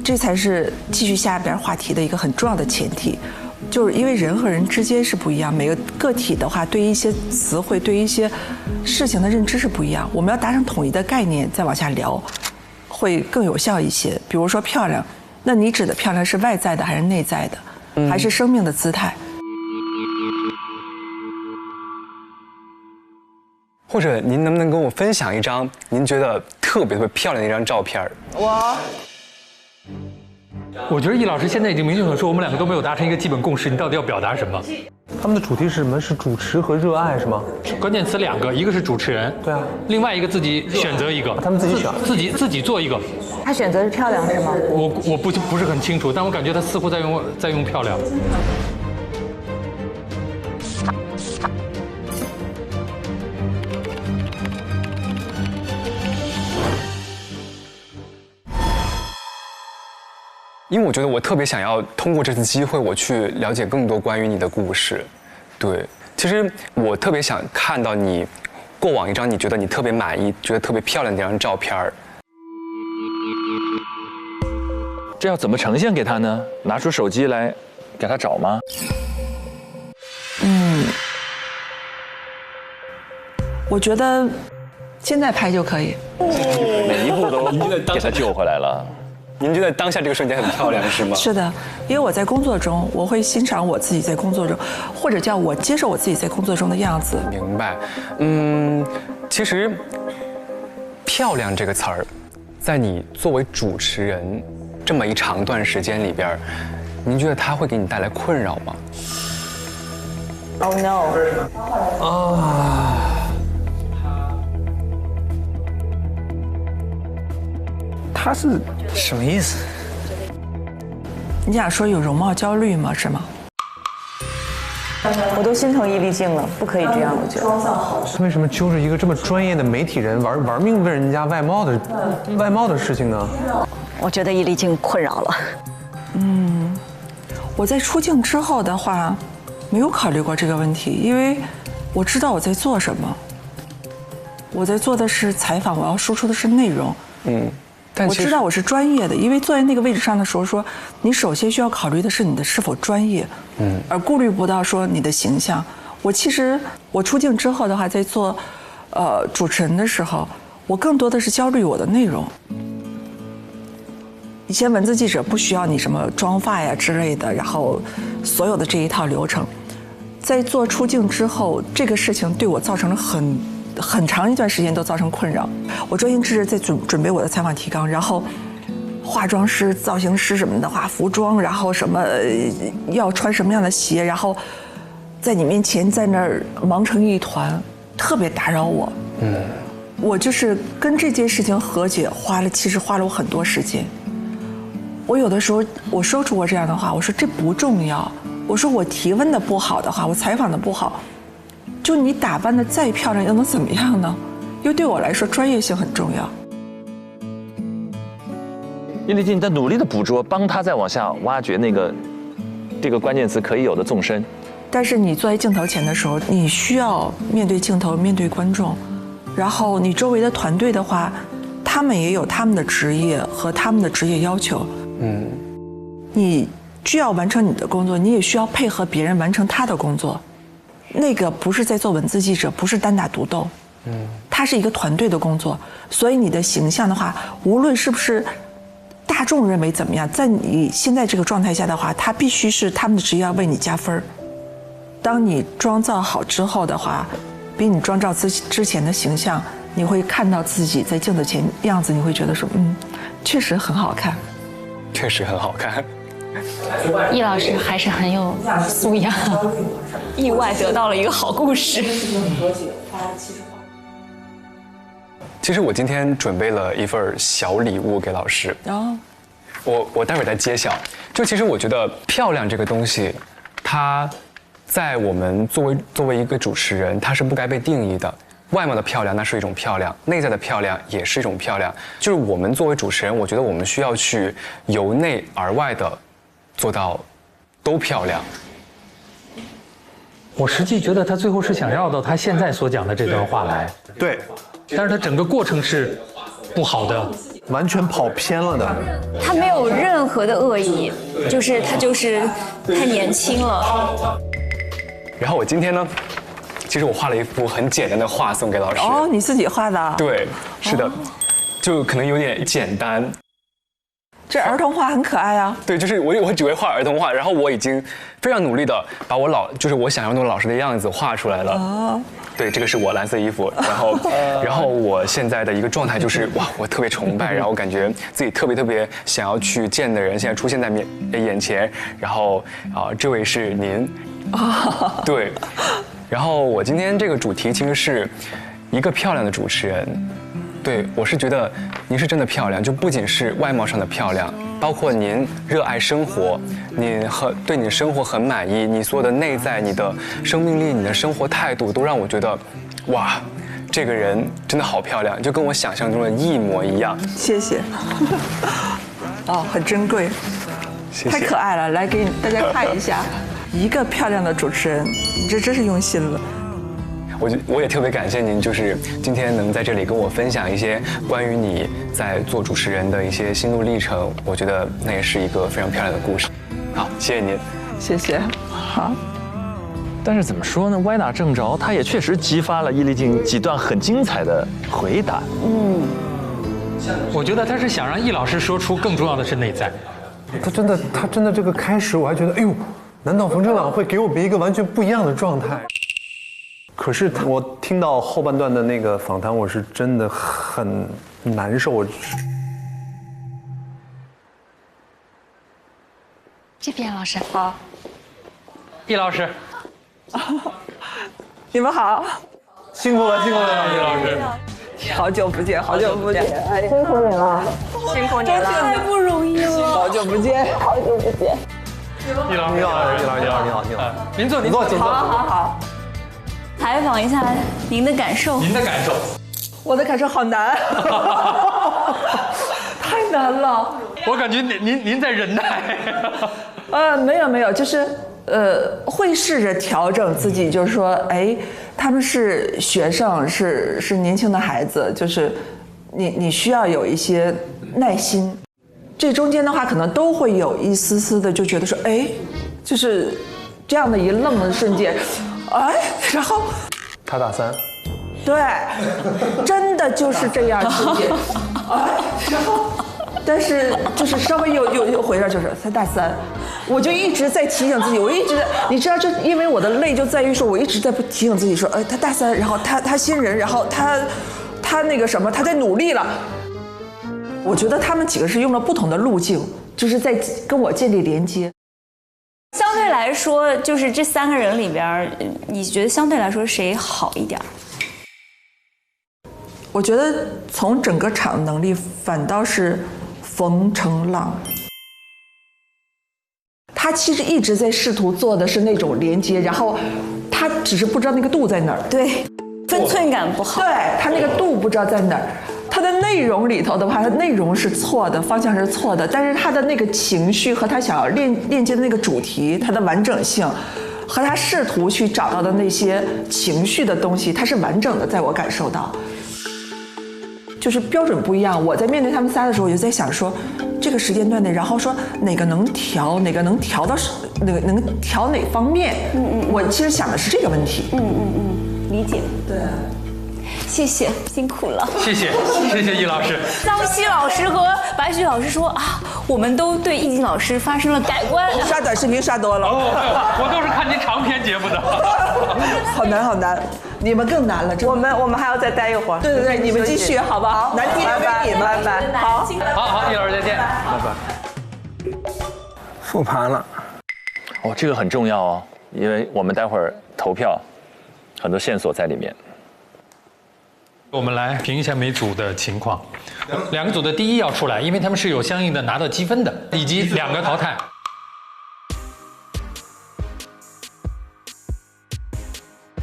这才是继续下边话题的一个很重要的前提。就是因为人和人之间是不一样，每个个体的话对于一些词汇、对于一些事情的认知是不一样，我们要达成统一的概念再往下聊，会更有效一些。比如说漂亮，那你指的漂亮是外在的还是内在的，还是生命的姿态？或者您能不能跟我分享一张您觉得特别漂亮的一张照片？我觉得易老师现在已经明确地说，我们两个都没有达成一个基本共识，你到底要表达什么？他们的主题是什么？是主持和热爱是吗？关键词2个，一个是主持人，对啊，另外一个自己选择一个，他们自己选，自己做一个。他选择是漂亮是吗？我不是很清楚，但我感觉他似乎在用漂亮。因为我觉得我特别想要通过这次机会，我去了解更多关于你的故事。对，其实我特别想看到你过往一张你觉得你特别满意、觉得特别漂亮的一张照片儿。这要怎么呈现给他呢？拿出手机来给他找吗？我觉得现在拍就可以。每一步都给他救回来了。您觉得当下这个瞬间很漂亮是吗？是的，因为我在工作中，我会欣赏我自己在工作中，或者叫我接受我自己在工作中的样子。明白。其实“漂亮”这个词儿，在你作为主持人这么一长段时间里边，您觉得它会给你带来困扰吗 ？Oh no！ 他是什么意思？你想说有容貌焦虑吗？是吗？我都心疼易立竞了，不可以这样，我觉得。为什么揪着一个这么专业的媒体人玩命问人家外貌的事情呢？我觉得易立竞困扰了。我在出镜之后的话，没有考虑过这个问题，因为我知道我在做什么。我在做的是采访，我要输出的是内容。我知道我是专业的，因为坐在那个位置上的时候说，你首先需要考虑的是你的是否专业，而顾虑不到说你的形象。其实我出镜之后的话，在做主持人的时候，我更多的是焦虑我的内容。以前文字记者不需要你什么妆发呀之类的，然后所有的这一套流程，在做出镜之后，这个事情对我造成了很长一段时间都造成困扰。我专心致志在准备我的采访提纲，然后化妆师、造型师什么的化服装，然后什么要穿什么样的鞋，然后在你面前在那儿忙成一团，特别打扰我。我就是跟这件事情和解，其实花了我很多时间。我有的时候我说出过这样的话，我说这不重要，我说我提问的不好的话，我采访的不好，就你打扮的再漂亮又能怎么样呢？因为对我来说专业性很重要。易立竞在努力的捕捉，帮他再往下挖掘这个关键词可以有的纵深。但是你坐在镜头前的时候，你需要面对镜头，面对观众，然后你周围的团队的话，他们也有他们的职业和他们的职业要求。你需要完成你的工作，你也需要配合别人完成他的工作。那个不是在做文字记者，不是单打独斗，它是一个团队的工作。所以你的形象的话，无论是不是大众认为怎么样，在你现在这个状态下的话，它必须是他们的职业要为你加分。当你妆造好之后的话，比你妆造之前的形象，你会看到自己在镜子前样子，你会觉得说，确实很好看，确实很好看。易老师还是很有素养，意外得到了一个好故事。其实我今天准备了一份小礼物给老师。我待会儿再揭晓。其实我觉得漂亮这个东西，它在我们作为一个主持人，它是不该被定义的。外貌的漂亮那是一种漂亮，内在的漂亮也是一种漂亮。就是我们作为主持人，我觉得我们需要去由内而外的做到都漂亮。我实际觉得他最后是想绕到他现在所讲的这段话来。对，但是他整个过程是不好的，完全跑偏了的。他没有任何的恶意，他就是太年轻了。然后我今天呢，其实我画了一幅很简单的画送给老师。你自己画的？对，是的，就可能有点简单。这儿童画很可爱啊。对，就是我只会画儿童画，然后我已经非常努力的把就是我想象中老师的样子画出来了。哦。对，这个是我蓝色衣服，然后我现在的一个状态就是哇，我特别崇拜，然后感觉自己特别想要去见的人现在出现在眼前，然后这位是您。对。然后我今天这个主题其实是一个漂亮的主持人。对，我是觉得您是真的漂亮，就不仅是外貌上的漂亮，包括您热爱生活，您对你的生活很满意，你所有的内在、你的生命力、你的生活态度，都让我觉得，哇，这个人真的好漂亮，就跟我想象中的一模一样。谢谢。哦，很珍贵，谢谢，太可爱了。来给大家看一下，一个漂亮的主持人，你这真是用心了。我也特别感谢您，就是今天能在这里跟我分享一些关于你在做主持人的一些心路历程，我觉得那也是一个非常漂亮的故事。好，谢谢您，谢谢。好，但是怎么说呢？歪打正着，他也确实激发了易立竞几段很精彩的回答。我觉得他是想让易老师说出更重要的是内在。他真的这个开始，我还觉得，哎呦，难道冯正朗会给我们一个完全不一样的状态？可是我听到后半段的那个访谈，我是真的很难受。这边老师好，易老师，你们好，辛苦了，易老师。好久不见，辛苦你了，辛苦你了，太不容易了，好久不见。易老师，你好，您坐，请坐。好。采访一下您的感受。我的感受好难，太难了。我感觉您在忍耐。没有，就是会试着调整自己，就是说，哎，他们是学生，是年轻的孩子，就是你需要有一些耐心。这中间的话，可能都会有一丝丝的就觉得说，哎，就是这样的一愣的瞬间。哎，然后他大3，对，真的就是这样瞬间。哎，然后，但是就是稍微又回来，就是他大3，我就一直在提醒自己，我一直在，你知道，就因为我的累就在于说，我一直在提醒自己说，哎，他大3，然后他新人，然后他那个什么，他在努力了。我觉得他们几个是用了不同的路径，就是在跟我建立连接。相对来说，就是这3个人里边，你觉得相对来说谁好一点？我觉得从整个场能力，反倒是冯成朗。他其实一直在试图做的是那种连接，然后他只是不知道那个度在哪儿。对，分寸感不好。对，他那个度不知道在哪儿。他的内容里头的话，他内容是错的，方向是错的，但是他的那个情绪和他想要链接的那个主题，它的完整性，和他试图去找到的那些情绪的东西，它是完整的，在我感受到，就是标准不一样。我在面对他们仨的时候，我就在想说，这个时间段内，然后说哪个能调，哪个能调到能调哪方面。我其实想的是这个问题。理解。对。谢谢，辛苦了。谢谢易老师。张希老师和白雪老师说啊，我们都对易经老师发生了改观。刷短视频刷多了。我都是看您长篇节目的。好难，你们更难了。我们还要再待一会儿。对，你们继续好不好？难题留给你们，拜拜。好，易老师再见，拜拜。复盘了。这个很重要哦，因为我们待会儿投票，很多线索在里面。我们来评一下每组的情况。2个组的第一要出来，因为他们是有相应的拿到积分的，以及2个淘汰。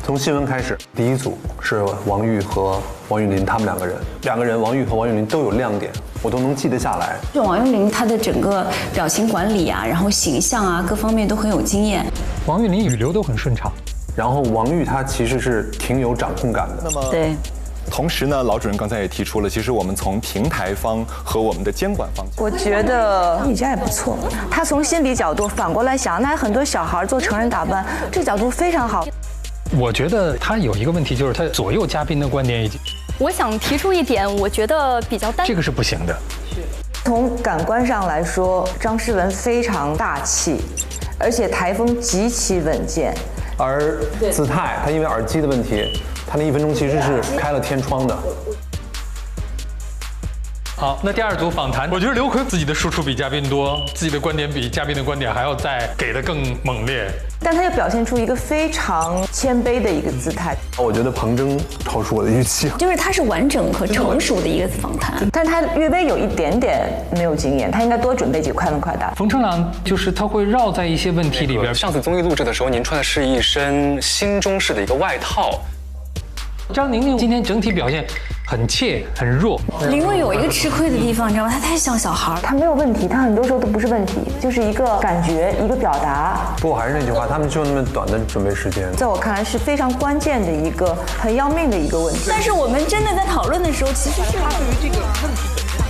从新闻开始，第一组是王玉和王韵林他们2个人，2个人王玉和王韵林都有亮点，我都能记得下来。就王韵林她的整个表情管理啊，然后形象啊，各方面都很有经验。王韵林语流都很顺畅，然后王玉她其实是挺有掌控感的。那么对。同时呢，老主任刚才也提出了，其实我们从平台方和我们的监管方，我觉得易家也不错。他从心理角度反过来想，那很多小孩做成人打扮，这个角度非常好。我觉得他有一个问题，就是他左右嘉宾的观点已经。我想提出一点，我觉得比较单。这个是不行的。从感官上来说，张诗雯非常大气，而且台风极其稳健。而姿态，他因为耳机的问题，他那1分钟其实是开了天窗的。好，那第2组访谈，我觉得刘奎自己的输出比嘉宾多，自己的观点比嘉宾的观点还要再给的更猛烈，但他又表现出一个非常谦卑的一个姿态。我觉得彭真超出我的预期，就是他是完整和成熟的一个访谈，但他略微有一点点没有经验，他应该多准备几个快问快答。冯程朗就是他会绕在一些问题里边。上次综艺录制的时候，您穿的是一身新中式的一个外套。张宁宁今天整体表现很怯很弱。林蔚有一个吃亏的地方，你知道吗？他太像小孩，他没有问题，他很多时候都不是问题，就是一个感觉，一个表达。不过还是那句话，他们就那么短的准备时间，在我看来是非常关键的一个很要命的一个问题。但是我们真的在讨论的时候，其实是他对于这个问题本身。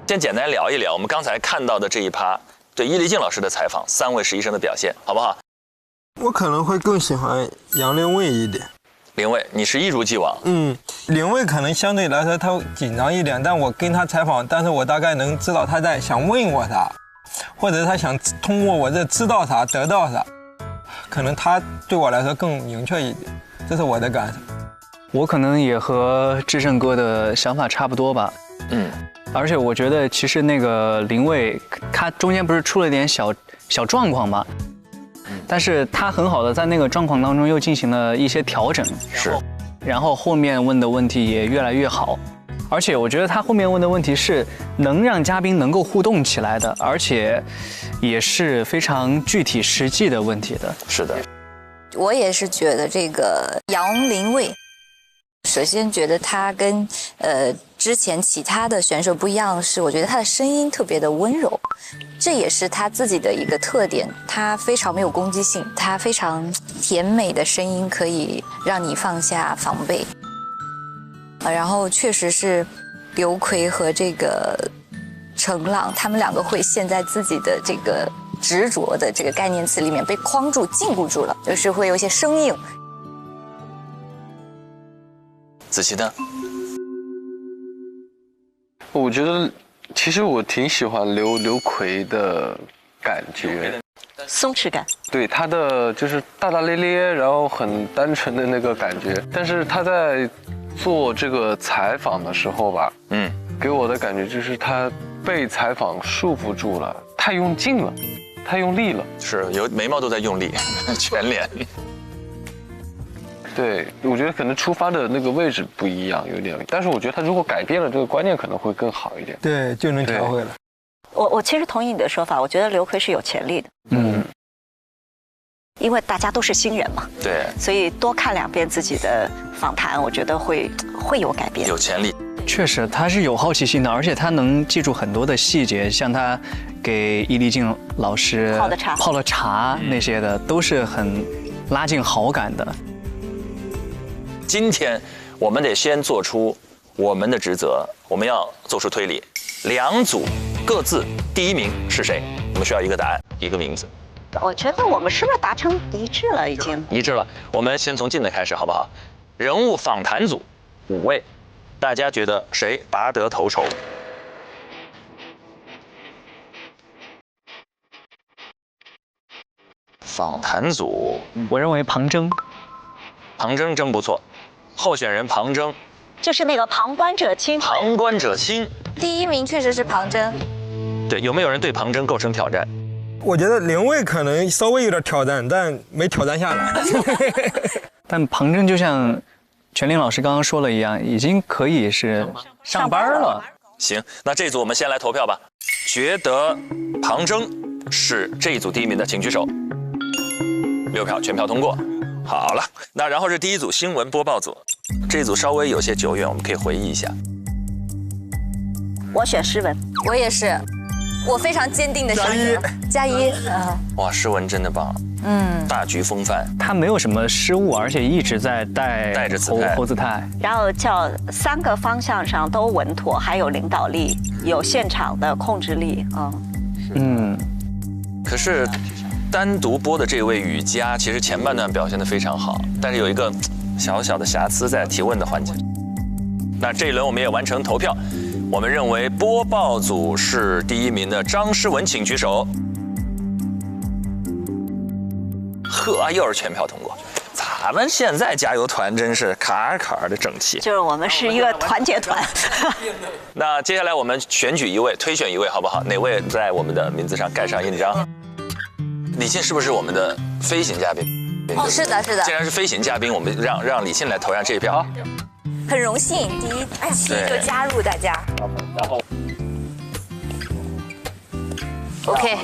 先简单聊一聊我们刚才看到的这一趴对伊丽静老师的采访，3位实习生的表现，好不好？我可能会更喜欢杨凌卫一点。凌卫，你是一如既往。凌卫可能相对来说他紧张一点，但我跟他采访，但是我大概能知道他在想问我啥，或者他想通过我这知道啥得到啥，可能他对我来说更明确一点，这是我的感受。我可能也和志胜哥的想法差不多吧。而且我觉得其实那个凌卫他中间不是出了点小状况吗？但是他很好的在那个状况当中又进行了一些调整，然后后面问的问题也越来越好，而且我觉得他后面问的问题是能让嘉宾能够互动起来的，而且也是非常具体实际的问题的。是的，我也是觉得这个杨凌卫，首先觉得他跟之前其他的选手不一样，是我觉得他的声音特别的温柔，这也是他自己的一个特点，他非常没有攻击性，他非常甜美的声音可以让你放下防备。然后确实是刘奎和这个程朗，他们2个会陷在自己的这个执着的这个概念词里面被框住禁锢住了，就是会有一些生硬。子琪呢？我觉得其实我挺喜欢刘奎的感觉，松弛感。对，他的就是大大咧咧，然后很单纯的那个感觉。但是他在做这个采访的时候吧，给我的感觉就是他被采访束缚住了，太用劲了，太用力了，是有眉毛都在用力，全脸。对，我觉得可能出发的那个位置不一样，有点。但是我觉得他如果改变了这个观念，可能会更好一点。对，就能调回来。我其实同意你的说法，我觉得刘奎是有潜力的。因为大家都是新人嘛。对。所以多看2遍自己的访谈，我觉得会有改变。有潜力。确实，他是有好奇心的，而且他能记住很多的细节，像他给伊丽静老师泡了茶那些的，都是很拉近好感的。今天我们得先做出我们的职责，我们要做出推理，2组各自第1名是谁？我们需要一个答案，一个名字。我觉得我们是不是达成一致了？已经一致了。我们先从近的开始，好不好？人物访谈组5位，大家觉得谁拔得头筹？访谈组，我认为庞征。庞征真不错。候选人庞征，就是那个旁观者清。旁观者清，第1名确实是庞征。对，有没有人对庞征构成挑战？我觉得凌卫可能稍微有点挑战，但没挑战下来。但庞征就像全林老师刚刚说了一样，已经可以是上班了。行，那这组我们先来投票吧。觉得庞征是这一组第1名的，请举手。6票，全票通过。好了，那然后是第1组新闻播报组，这一组稍微有些久远，我们可以回忆一下。我选诗雯，我也是，我非常坚定的选择加一。哇，诗雯真的棒，大局风范，他没有什么失误，而且一直在带着猴子态，然后叫3个方向上都稳妥，还有领导力，有现场的控制力可是单独播的这位雨佳，其实前半段表现得非常好，但是有一个小小的瑕疵在提问的环节。那这一轮我们也完成投票，我们认为播报组是第1名的张诗雯，请举手。呵，又是全票通过。咱们现在加油团真是卡的整齐，就是我们是一个团结团。那接下来我们选举一位，推选一位，好不好？哪位在我们的名字上盖上印章？李沁是不是我们的飞行嘉宾？哦，是的，是的。既然是飞行嘉宾，我们让李沁来投上这一票。很荣幸第1期就加入大家。然后 ，OK。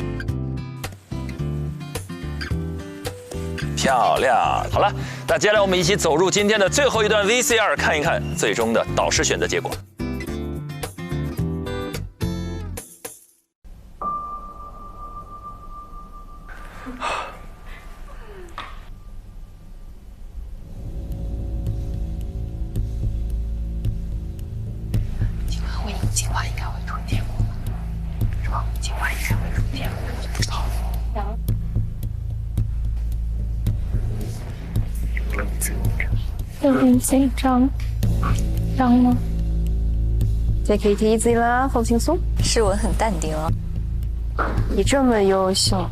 漂亮，好了，那接下来我们一起走入今天的最后一段 VCR， 看一看最终的导师选择结果。计划应该会出结果，是吧？计划应该会出结果。好。有点紧张，张吗 ？Take it easy 啦，放轻松。诗雯很淡定啊。你这么优秀。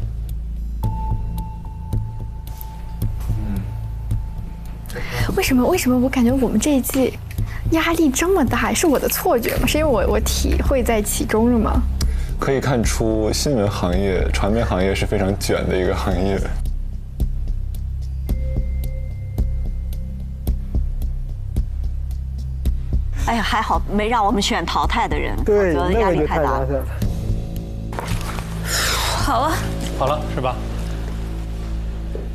为什么我感觉我们这一季压力这么大？是我的错觉吗？是因为我体会在其中了吗？可以看出新闻行业、传媒行业是非常卷的一个行业。哎呀，还好没让我们选淘汰的人，对，我觉得压力太大。好了，好了，是吧？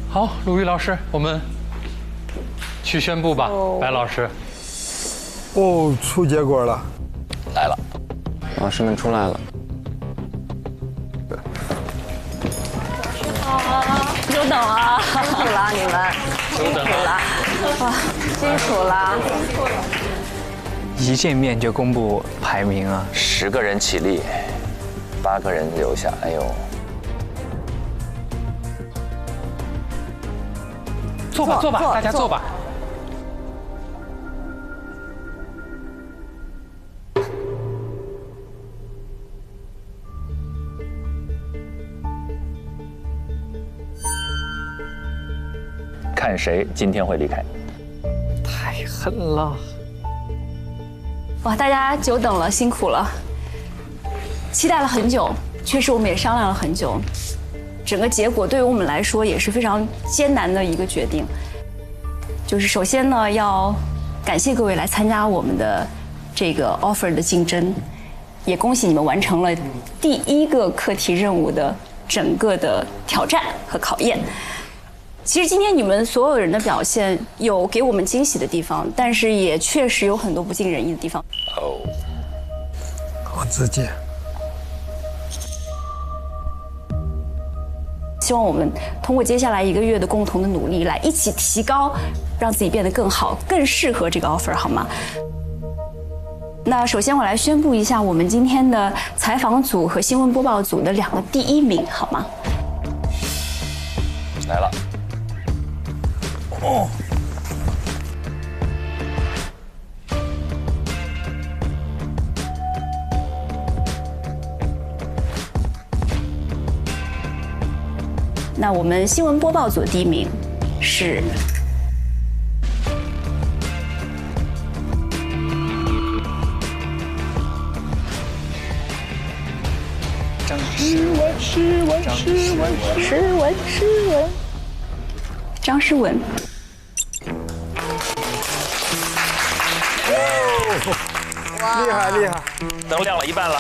好，鲁豫老师，我们去宣布吧。白老师。哦，出结果了，来了，老师们出来了。久等了，辛苦了你们，辛苦了，哇，辛苦了。一见面就公布排名啊！10个人起立，8个人留下。哎呦，坐吧，坐吧，大家坐吧。看谁今天会离开？太狠了！哇，大家久等了，辛苦了，期待了很久，确实我们也商量了很久，整个结果对于我们来说也是非常艰难的一个决定。就是首先呢，要感谢各位来参加我们的这个 offer 的竞争，也恭喜你们完成了第1个课题任务的整个的挑战和考验。其实今天你们所有人的表现有给我们惊喜的地方，但是也确实有很多不尽人意的地方。哦，我自己。希望我们通过接下来1个月的共同的努力，来一起提高，让自己变得更好，更适合这个 offer， 好吗？那首先我来宣布一下我们今天的采访组和新闻播报组的2个第1名，好吗？来了。哦。那我们新闻播报组第1名是张诗雯，张诗雯。哇，厉害厉害，灯亮了一半了。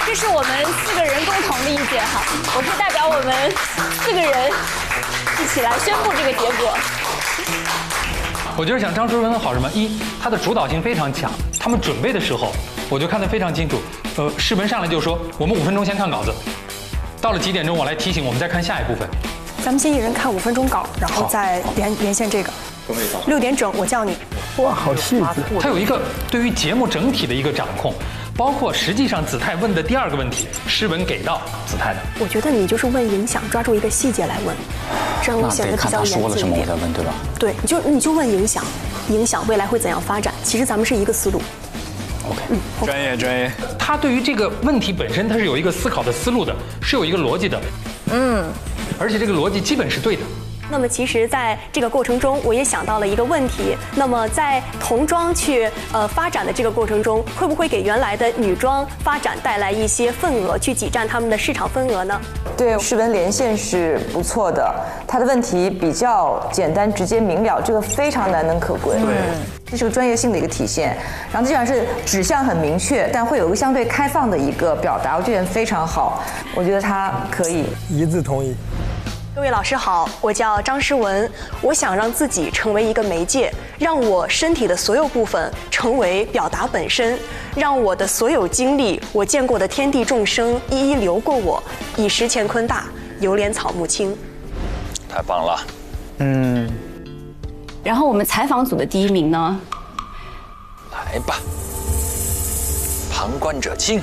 这是我们4个人共同的意见哈，我可以代表我们4个人一起来宣布这个结果。我觉得像张诗雯好什么？她的主导性非常强，他们准备的时候我就看得非常清楚。诗雯上来就说我们5分钟先看稿子，到了几点钟我来提醒我们再看下一部分。咱们先一人看5分钟稿，然后再连线这个。6点整我叫你。哇，好细致。他有一个对于节目整体的一个掌控。包括实际上子泰问的第2个问题，诗雯给到子泰的。我觉得你就是问影响，抓住一个细节来问。这样显得比较严肃一点。对，你就问影响未来会怎样发展？其实咱们是一个思路。OK， 专业。他对于这个问题本身，他是有一个思考的思路的，是有一个逻辑的。而且这个逻辑基本是对的。那么其实，在这个过程中，我也想到了一个问题。那么在童装去发展的这个过程中，会不会给原来的女装发展带来一些份额，去挤占他们的市场份额呢？对，世文连线是不错的，他的问题比较简单、直接、明了，这个非常难能可贵。这是个专业性的一个体现。然后基本上是指向很明确，但会有一个相对开放的一个表达，我觉得非常好。我觉得他可以一致同意。各位老师好，我叫张诗文，我想让自己成为一个媒介，让我身体的所有部分成为表达本身，让我的所有经历，我见过的天地众生一一流过我，以识乾坤大，犹怜草木青。太棒了。然后我们采访组的第1名呢？来吧，旁观者清。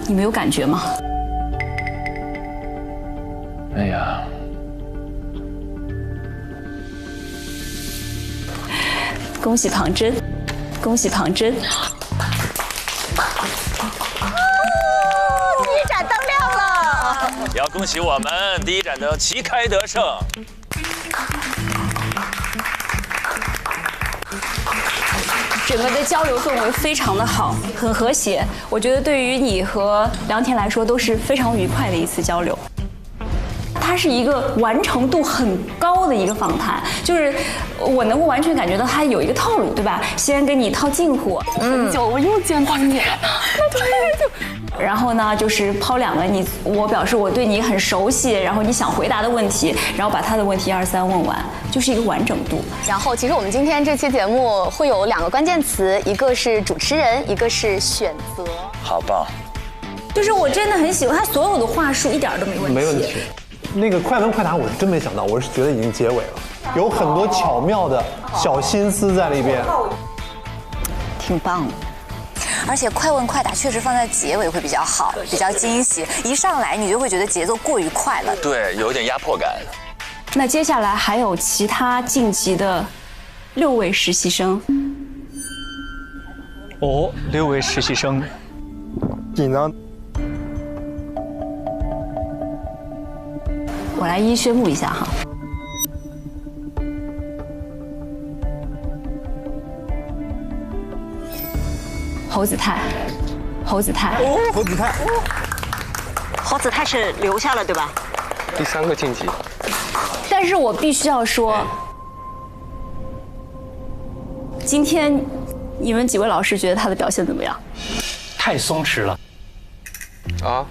你们有感觉吗？哎呀，恭喜庞真，恭喜庞真！第一盏灯亮了，也要恭喜我们第一盏灯旗开得胜。整个的交流氛围非常的好，很和谐。我觉得对于你和梁田来说都是非常愉快的一次交流。它是一个完成度很高的一个访谈，就是我能够完全感觉到它有一个套路，对吧？先给你套近乎，很久我又见到你了，然后呢，就是抛2个我表示我对你很熟悉，然后你想回答的问题，然后把他的问题1、2、3问完，就是一个完整度。然后，其实我们今天这期节目会有2个关键词，一个是主持人，一个是选择。好棒！就是我真的很喜欢他所有的话术，一点都没问题。没问题。那个快问快答，我是真没想到，我是觉得已经结尾了，有很多巧妙的小心思在里边，挺棒的。而且快问快答确实放在结尾会比较好，比较惊喜。一上来你就会觉得节奏过于快了，对，有点压迫感。那接下来还有其他晋级的6位实习生。哦，6位实习生，紧张。我来一一宣布一下哈。侯子泰，侯子泰，侯子泰，侯子泰是留下了对吧？第3个晋级。但是我必须要说，今天你们几位老师觉得他的表现怎么样？太松弛了。啊？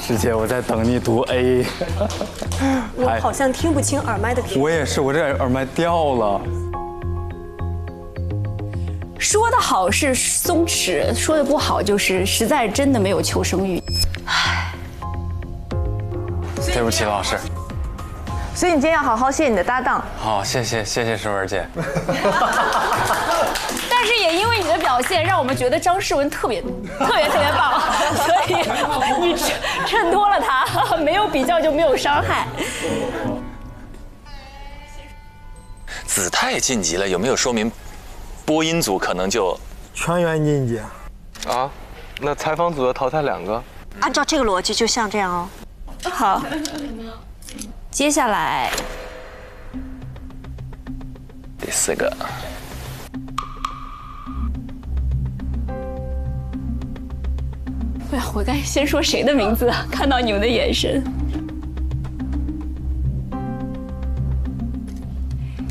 师姐，我在等你读 A。我好像听不清耳麦的频率。我也是，我这耳麦掉了。说的好是松弛，说的不好就是实在真的没有求生欲。对不起，老师。所以你今天要好好谢你的搭档。好，谢谢诗文姐。但是也因为你的表现，让我们觉得张诗文特别棒，所以你衬托了他，没有比较就没有伤害。子泰晋级了，有没有说明播音组可能就全员晋级？啊，那采访组要淘汰2个？按照这个逻辑，就像这样哦。好，接下来第4个。哎呀，我该先说谁的名字啊？看到你们的眼神。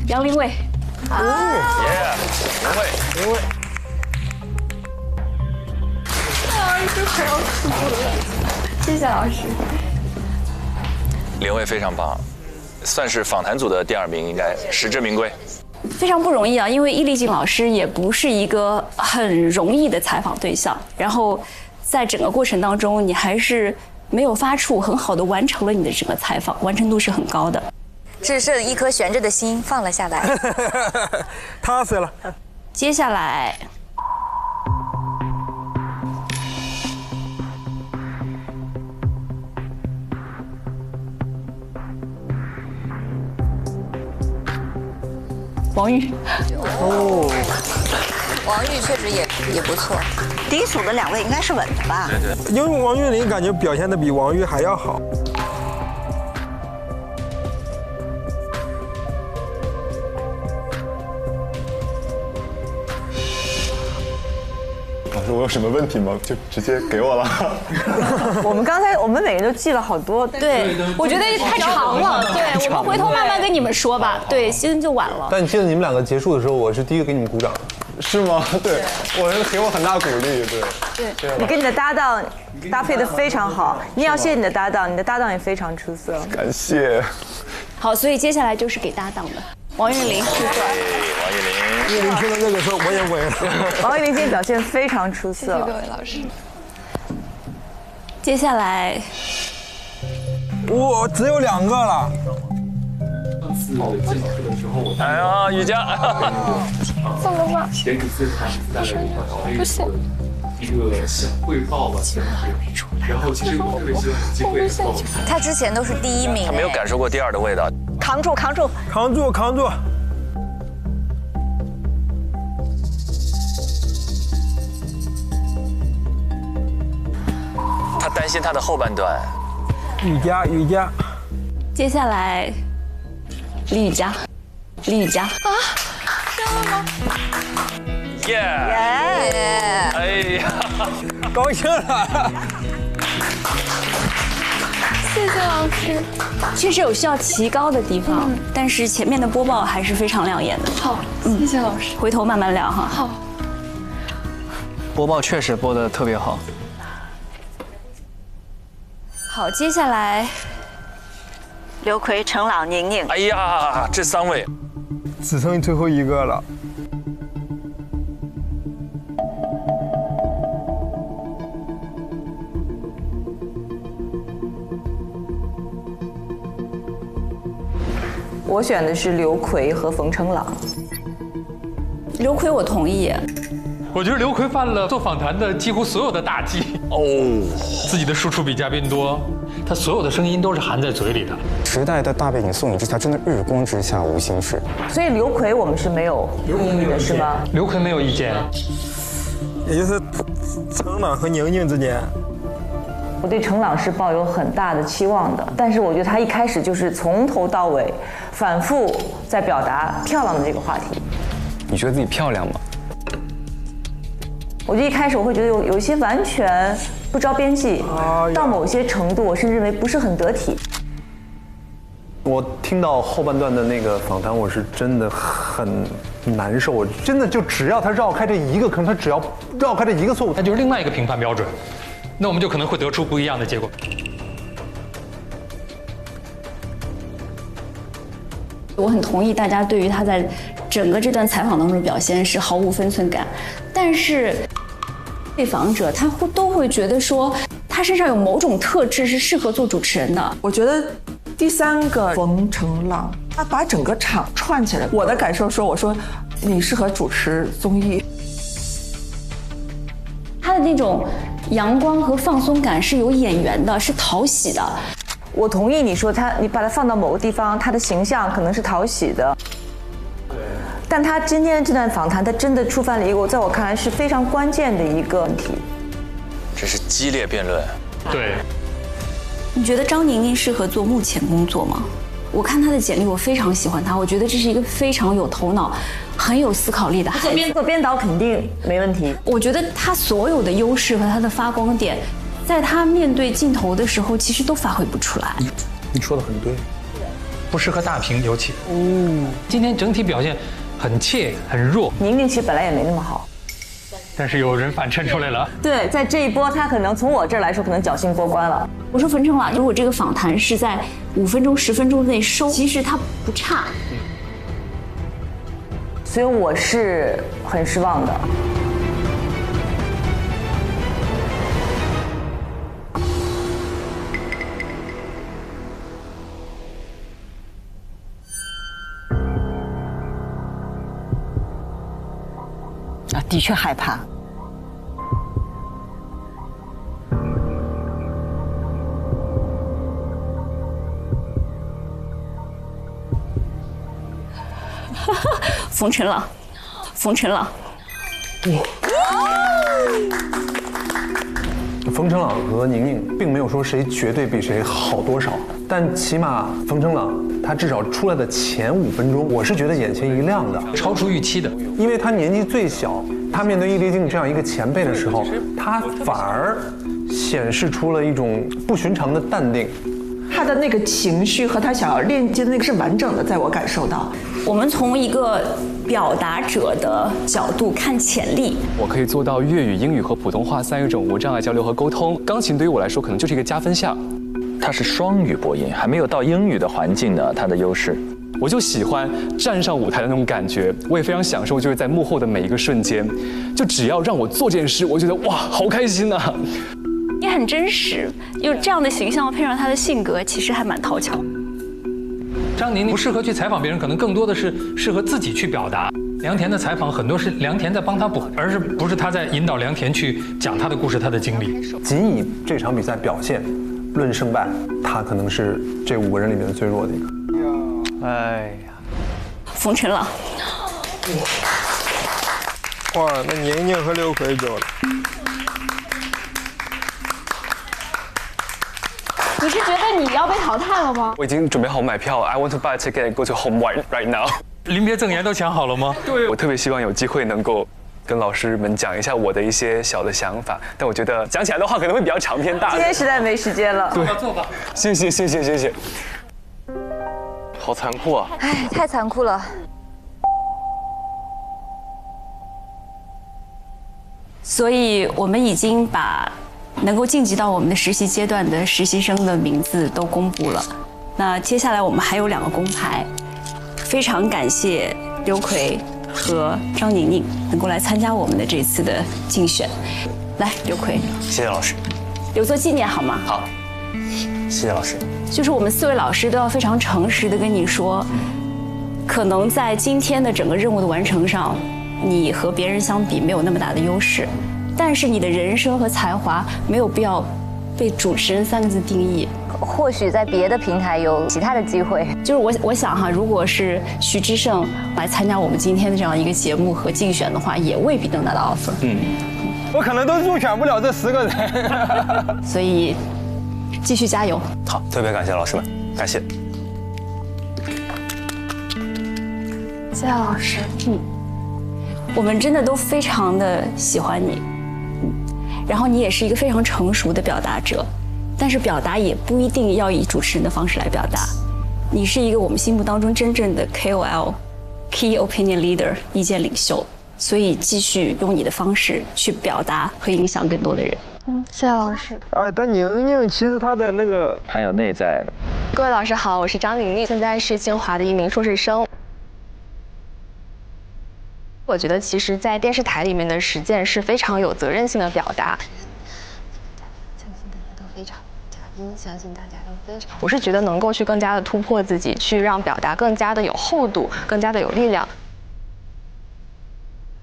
杨林卫。林卫。快要哭了。谢谢老师。林卫非常棒，算是访谈组的第2名，应该实至名归。非常不容易啊，因为易立竞老师也不是一个很容易的采访对象，然后在整个过程当中，你还是没有发怵，很好的完成了你的整个采访，完成度是很高的。只剩一颗悬着的心放了下来，踏实了。接下来王玉。哦，王玉确实也不错。第一组的2位应该是稳的吧？对对。因为王岳霖感觉表现的比王玉还要好。老师，我有什么问题吗？就直接给我了。我们每人都记了好多。对，我觉得太长了。对，我们回头慢慢跟你们说吧。对，现在就晚了。但你记得你们2个结束的时候，我是第一个给你们鼓掌，是吗？对，我给我很大鼓励。对，你跟你的搭档搭配的非常好，你也要谢谢你的搭档，你的搭档也非常出色。感谢。好，所以接下来就是给搭档的。王岳霖是吧？王岳霖，岳霖听到这个时候我也稳了。王岳霖今天表现非常出色。谢谢各位老师。接下来，我只有2个了。上次见老师的时候，哎呀，雨佳，送个话。前几次他带了不是。一个小汇报吧，然后其实我特别希望有机会能够。他之前都是第1名，他没有感受过第2的味道。扛住，扛住，扛住，扛住！他担心他的后半段。雨佳，雨佳。接下来，李雨佳，李雨佳。啊，真的吗？耶！哎呀，高兴了！谢谢老师。确实有需要提高的地方，但是前面的播报还是非常亮眼的。好，谢谢老师。回头慢慢聊哈。好。播报确实播得特别好。好，接下来，刘奎、程朗、宁宁。哎呀，这3位，只剩最后1个了。我选的是刘奎和冯程朗。刘奎，我同意。我觉得刘奎犯了做访谈的几乎所有的大忌哦，自己的输出比嘉宾多，他所有的声音都是含在嘴里的。时代的大背景送你之下，真的日光之下无心事。所以刘奎我们是没有异议的，是吗？刘奎没有意见，也就是程朗和宁宁之间。我对程朗是抱有很大的期望的，但是我觉得他一开始就是从头到尾反复在表达漂亮的这个话题。你觉得自己漂亮吗？我觉得一开始我会觉得有一些完全不着边际，到某些程度我甚至认为不是很得体。我听到后半段的那个访谈，我是真的很难受。我真的就只要他绕开这一个坑，他只要绕开这一个错误，那就是另外一个评判标准，那我们就可能会得出不一样的结果。我很同意大家对于他在整个这段采访当中的表现是毫无分寸感，但是被访者他都会觉得说他身上有某种特质是适合做主持人的。我觉得第3个冯程朗，他把整个场串起来。我的感受说，我说你适合主持综艺。他的那种阳光和放松感是有演员的，是讨喜的。我同意你说你把它放到某个地方，他的形象可能是讨喜的。但他今天这段访谈，他真的触犯了一个在我看来是非常关键的一个问题。这是激烈辩论。对。你觉得张宁宁适合做幕前工作吗？我看她的简历，我非常喜欢她。我觉得这是一个非常有头脑、很有思考力的孩子。做编导肯定没问题。我觉得她所有的优势和她的发光点，在她面对镜头的时候，其实都发挥不出来。你说的很对。不适合大屏，尤其。今天整体表现很怯，很弱。宁宁其实本来也没那么好。但是有人反衬出来了。对，在这一波，他可能从我这儿来说，可能侥幸过关了。我说冯程朗，如果这个访谈是在5分钟、10分钟内收，其实他不差。所以我是很失望的。的确害怕。冯晨朗，冯晨朗。冯晨朗和宁宁并没有说谁绝对比谁好多少，但起码冯晨朗他至少出来的前5分钟，我是觉得眼前一亮的，超出预期的。因为他年纪最小，他面对易立竞这样一个前辈的时候，他反而显示出了一种不寻常的淡定。他的那个情绪和他想要链接的那个是完整的，在我感受到。我们从一个表达者的角度看潜力，我可以做到粤语、英语和普通话3种无障碍交流和沟通。钢琴对于我来说可能就是一个加分项。它是双语播音，还没有到英语的环境呢，它的优势。我就喜欢站上舞台的那种感觉，我也非常享受，就是在幕后的每一个瞬间，就只要让我做件事，我觉得哇，好开心啊！也很真实，有这样的形象配上他的性格，其实还蛮讨巧。张宁宁不适合去采访别人，可能更多的是适合自己去表达。梁田的采访很多是梁田在帮他补，而不是他在引导梁田去讲他的故事、他的经历。仅以这场比赛表现论胜败，他可能是这5个人里面最弱的一个。哎呀，冯晨朗。哇，那宁宁和刘奎走了。你是觉得你要被淘汰了吗？我已经准备好买票了 ，I want to buy a ticket and go to home right now。临别赠言都想好了吗？对，我特别希望有机会能够跟老师们讲一下我的一些小的想法，但我觉得讲起来的话可能会比较长篇大论。今天实在没时间了。对，坐吧。谢谢谢谢谢谢。好残酷啊！哎，太残酷了。所以我们已经把能够晋级到我们的实习阶段的实习生的名字都公布了。那接下来我们还有2个公牌，非常感谢刘奎和张宁宁能够来参加我们的这次的竞选。来，刘奎，谢谢老师，留作纪念好吗？好，谢谢老师。就是我们4位老师都要非常诚实的跟你说，可能在今天的整个任务的完成上，你和别人相比没有那么大的优势，但是你的人生和才华没有必要被主持人3个字定义。或许在别的平台有其他的机会。就是我想哈，如果是徐志胜来参加我们今天的这样一个节目和竞选的话，也未必能拿到 offer。我可能都入选不了这10个人。所以继续加油。好，特别感谢老师们，感谢。谢谢老师。我们真的都非常的喜欢你。然后你也是一个非常成熟的表达者。但是表达也不一定要以主持人的方式来表达，你是一个我们心目当中真正的 KOL、Key Opinion Leader 意见领袖，所以继续用你的方式去表达和影响更多的人。谢谢老师。但宁宁其实她的那个还有内在的。各位老师好，我是张宁宁，现在是清华的一名硕士生。我觉得其实，在电视台里面的实践是非常有责任性的表达。相信大家都非常，我是觉得能够去更加的突破自己，去让表达更加的有厚度，更加的有力量。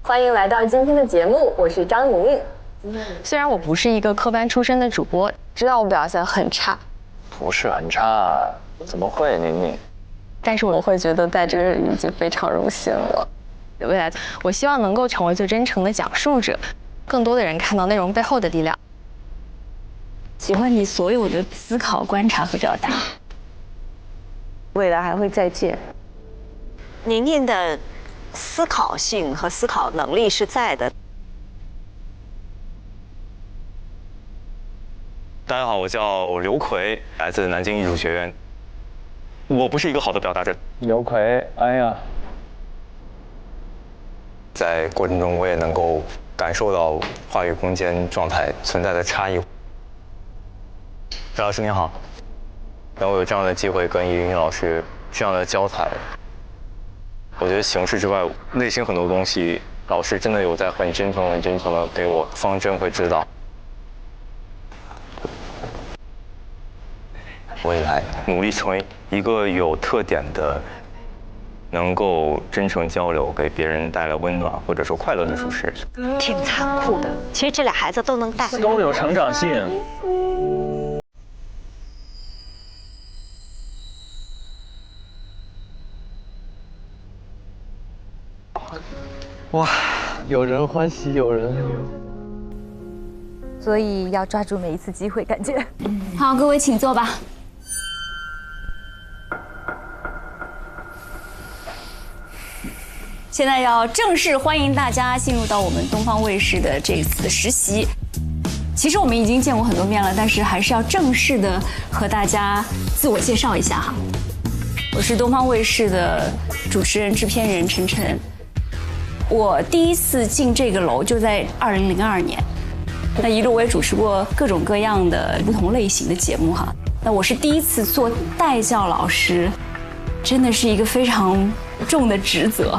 欢迎来到今天的节目，我是张宁宁。虽然我不是一个科班出身的主播，知道我表现很差，不是很差，怎么会宁宁？但是我会觉得在这里已经非常荣幸了。未来，我希望能够成为最真诚的讲述者，更多的人看到内容背后的力量。喜欢你所有的思考、观察和表达。未来还会再见。宁宁的思考性和思考能力是在的。大家好，我叫刘奎，来自南京艺术学院。我不是一个好的表达者。刘奎，哎呀，在过程中我也能够感受到话语空间状态存在的差异。赵老师您好，能我有这样的机会跟易立竞老师这样的交谈，我觉得形式之外，内心很多东西，老师真的有在很真诚的给我方针和指导。未来努力成为一个有特点的，能够真诚交流，给别人带来温暖或者说快乐的主持人。挺残酷的，其实这俩孩子都能带，都有成长性。哇，有人欢喜有人忧，所以要抓住每一次机会，感觉。好，各位请坐吧。现在要正式欢迎大家进入到我们东方卫视的这次实习。其实我们已经见过很多面了，但是还是要正式的和大家自我介绍一下哈。我是东方卫视的主持人、制片人陈晨。我第一次进这个楼就在2002年，那一路我也主持过各种各样的不同类型的节目哈。那我是第一次做带教老师，真的是一个非常重的职责。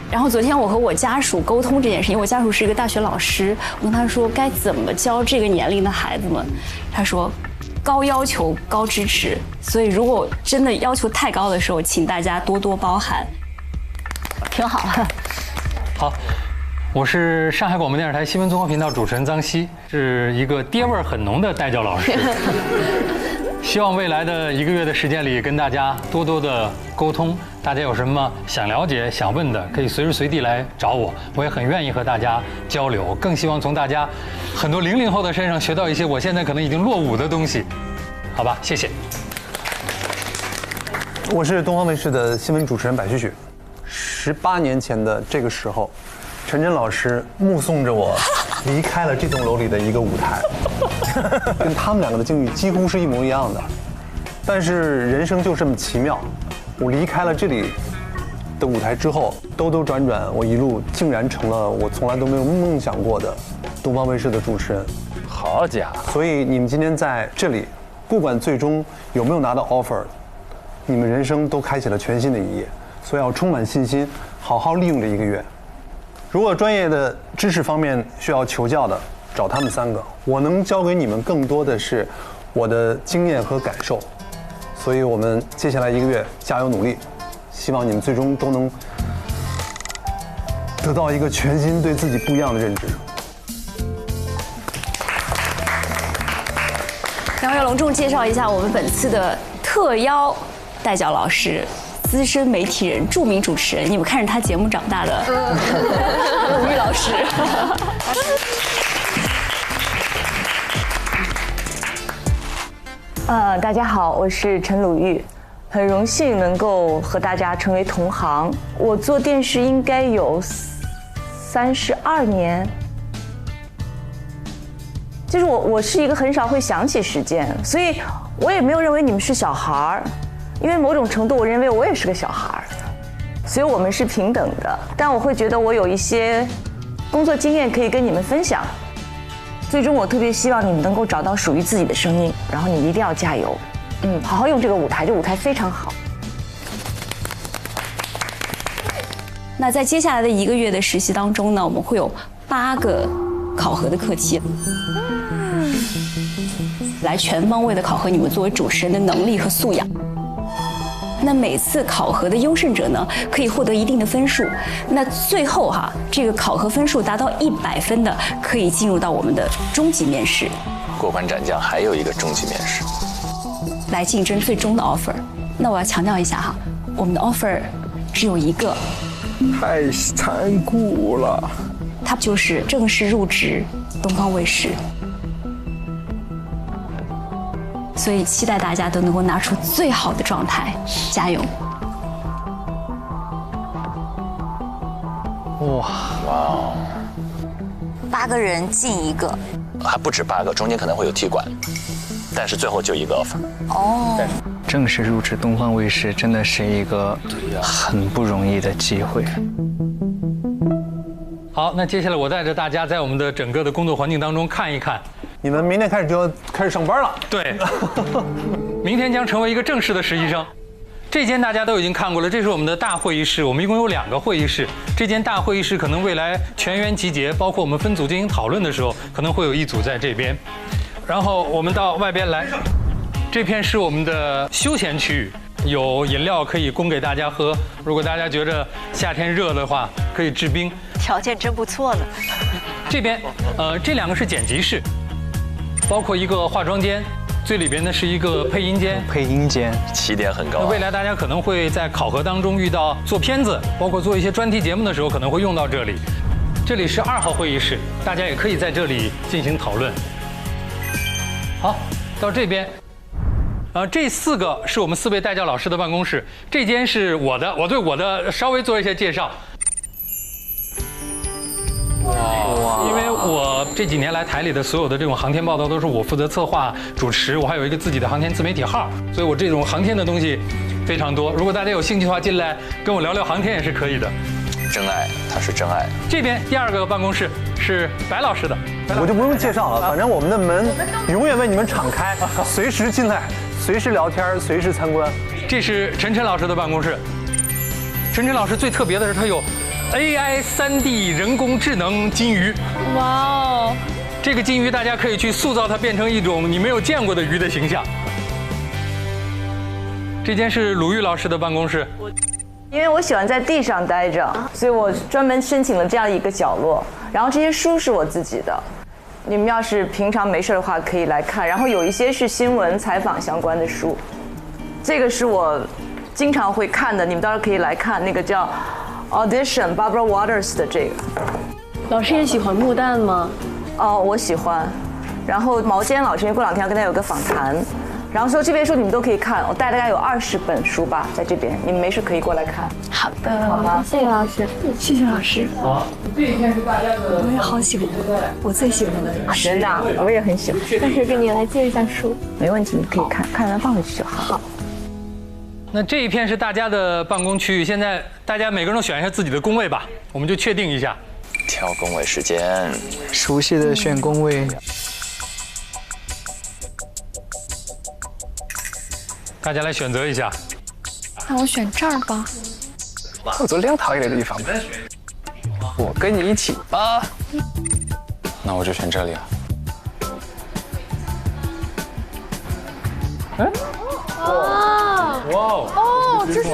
然后昨天我和我家属沟通这件事，因为我家属是一个大学老师，我跟他说该怎么教这个年龄的孩子们，他说高要求高支持，所以如果真的要求太高的时候，请大家多多包涵。挺好。好，我是上海广播电视台新闻综合频道主持人臧希，是一个爹味儿很浓的带教老师。希望未来的1个月的时间里，跟大家多多的沟通。大家有什么想了解、想问的，可以随时随地来找我，我也很愿意和大家交流。更希望从大家很多00后的身上学到一些我现在可能已经落伍的东西，好吧？谢谢。我是东方卫视的新闻主持人白旭旭。18年前的这个时候，陈真老师目送着我离开了这栋楼里的一个舞台，跟他们两个的境遇几乎是一模一样的。但是人生就这么奇妙，我离开了这里的舞台之后，兜兜转转，我一路竟然成了我从来都没有梦想过的东方卫视的主持人。好家伙！所以你们今天在这里，不管最终有没有拿到 offer， 你们人生都开启了全新的一页。所以要充满信心，好好利用这1个月。如果专业的知识方面需要求教的，找他们3个。我能教给你们更多的是我的经验和感受。所以我们接下来1个月加油努力，希望你们最终都能得到一个全新对自己不一样的认知。然后要隆重介绍一下我们本次的特邀带教老师。资深媒体人、著名主持人，你们看着他节目长大的鲁豫老师。大家好，我是陈鲁豫，很荣幸能够和大家成为同行。我做电视应该有32年，就是我是一个很少会想起时间，所以我也没有认为你们是小孩儿。因为某种程度，我认为我也是个小孩，所以我们是平等的。但我会觉得我有一些工作经验可以跟你们分享。最终，我特别希望你们能够找到属于自己的声音，然后你一定要加油，好好用这个舞台，这舞台非常好。那在接下来的1个月的实习当中呢，我们会有8个考核的课题。来全方位的考核你们作为主持人的能力和素养。那每次考核的优胜者呢，可以获得一定的分数。那最后哈，这个考核分数达到100分的，可以进入到我们的终极面试。过关斩将还有一个终极面试，来竞争最终的 offer。那我要强调一下哈，我们的 offer 只有1个。太残酷了。它就是正式入职东方卫视。所以期待大家都能够拿出最好的状态，加油！哇！8个人进1个，还不止8个，中间可能会有踢馆，但是最后就1个 offer。哦。正式入职东方卫视真的是一个很不容易的机会。好，那接下来我带着大家在我们的整个的工作环境当中看一看。你们明天开始就要开始上班了。对，明天将成为一个正式的实习生。这间大家都已经看过了，这是我们的大会议室，我们一共有2个会议室。这间大会议室可能未来全员集结，包括我们分组进行讨论的时候，可能会有一组在这边。然后我们到外边来，这片是我们的休闲区域，有饮料可以供给大家喝。如果大家觉得夏天热的话，可以制冰。条件真不错呢。这边，这2个是剪辑室。包括一个化妆间，最里边呢是一个配音间，起点很高。未来大家可能会在考核当中遇到做片子，包括做一些专题节目的时候，可能会用到这里。这里是2号会议室，大家也可以在这里进行讨论。好，到这边。这4个是我们4位带教老师的办公室，这间是我的，我对我的稍微做一些介绍。哇！因为我这几年来台里的所有的这种航天报道都是我负责策划、主持，我还有一个自己的航天自媒体号，所以我这种航天的东西非常多。如果大家有兴趣的话，进来跟我聊聊航天也是可以的。真爱，他是真爱。这边第2个办公室是白老师的，我就不用介绍了，反正我们的门永远为你们敞开，随时进来，随时聊天，随时参观。这是陈晨老师的办公室。陈晨老师最特别的是他有 AI 3D 人工智能金鱼。哇哦！这个金鱼大家可以去塑造它变成一种你没有见过的鱼的形象。这间是鲁豫老师的办公室。因为我喜欢在地上待着，所以我专门申请了这样一个角落。然后这些书是我自己的，你们要是平常没事的话可以来看。然后有一些是新闻采访相关的书，这个是我经常会看的，你们到时候可以来看。那个叫 Audition Barbara Waters 的这个。老师也喜欢木旦吗？哦，我喜欢。然后毛尖老师，因为过2天要跟他有个访谈。然后说这边书你们都可以看，我带大概有20本书吧，在这边，你们没事可以过来看。好的，好吗？谢谢老师，谢谢老师。好，这一片是大家的。我也好喜欢，我最喜欢的是。真的，我也很喜欢。但是跟你来借一下书，没问题，你可以看，看完放回去就好。好。那这一片是大家的办公区域，现在大家每个人都选一下自己的工位吧，我们就确定一下。挑工位时间，熟悉的选工位。大家来选择一下。那我选这儿吧。我做亮堂一点的地方吧。我跟你一起吧。那我就选这里了。哎。哇哦，这是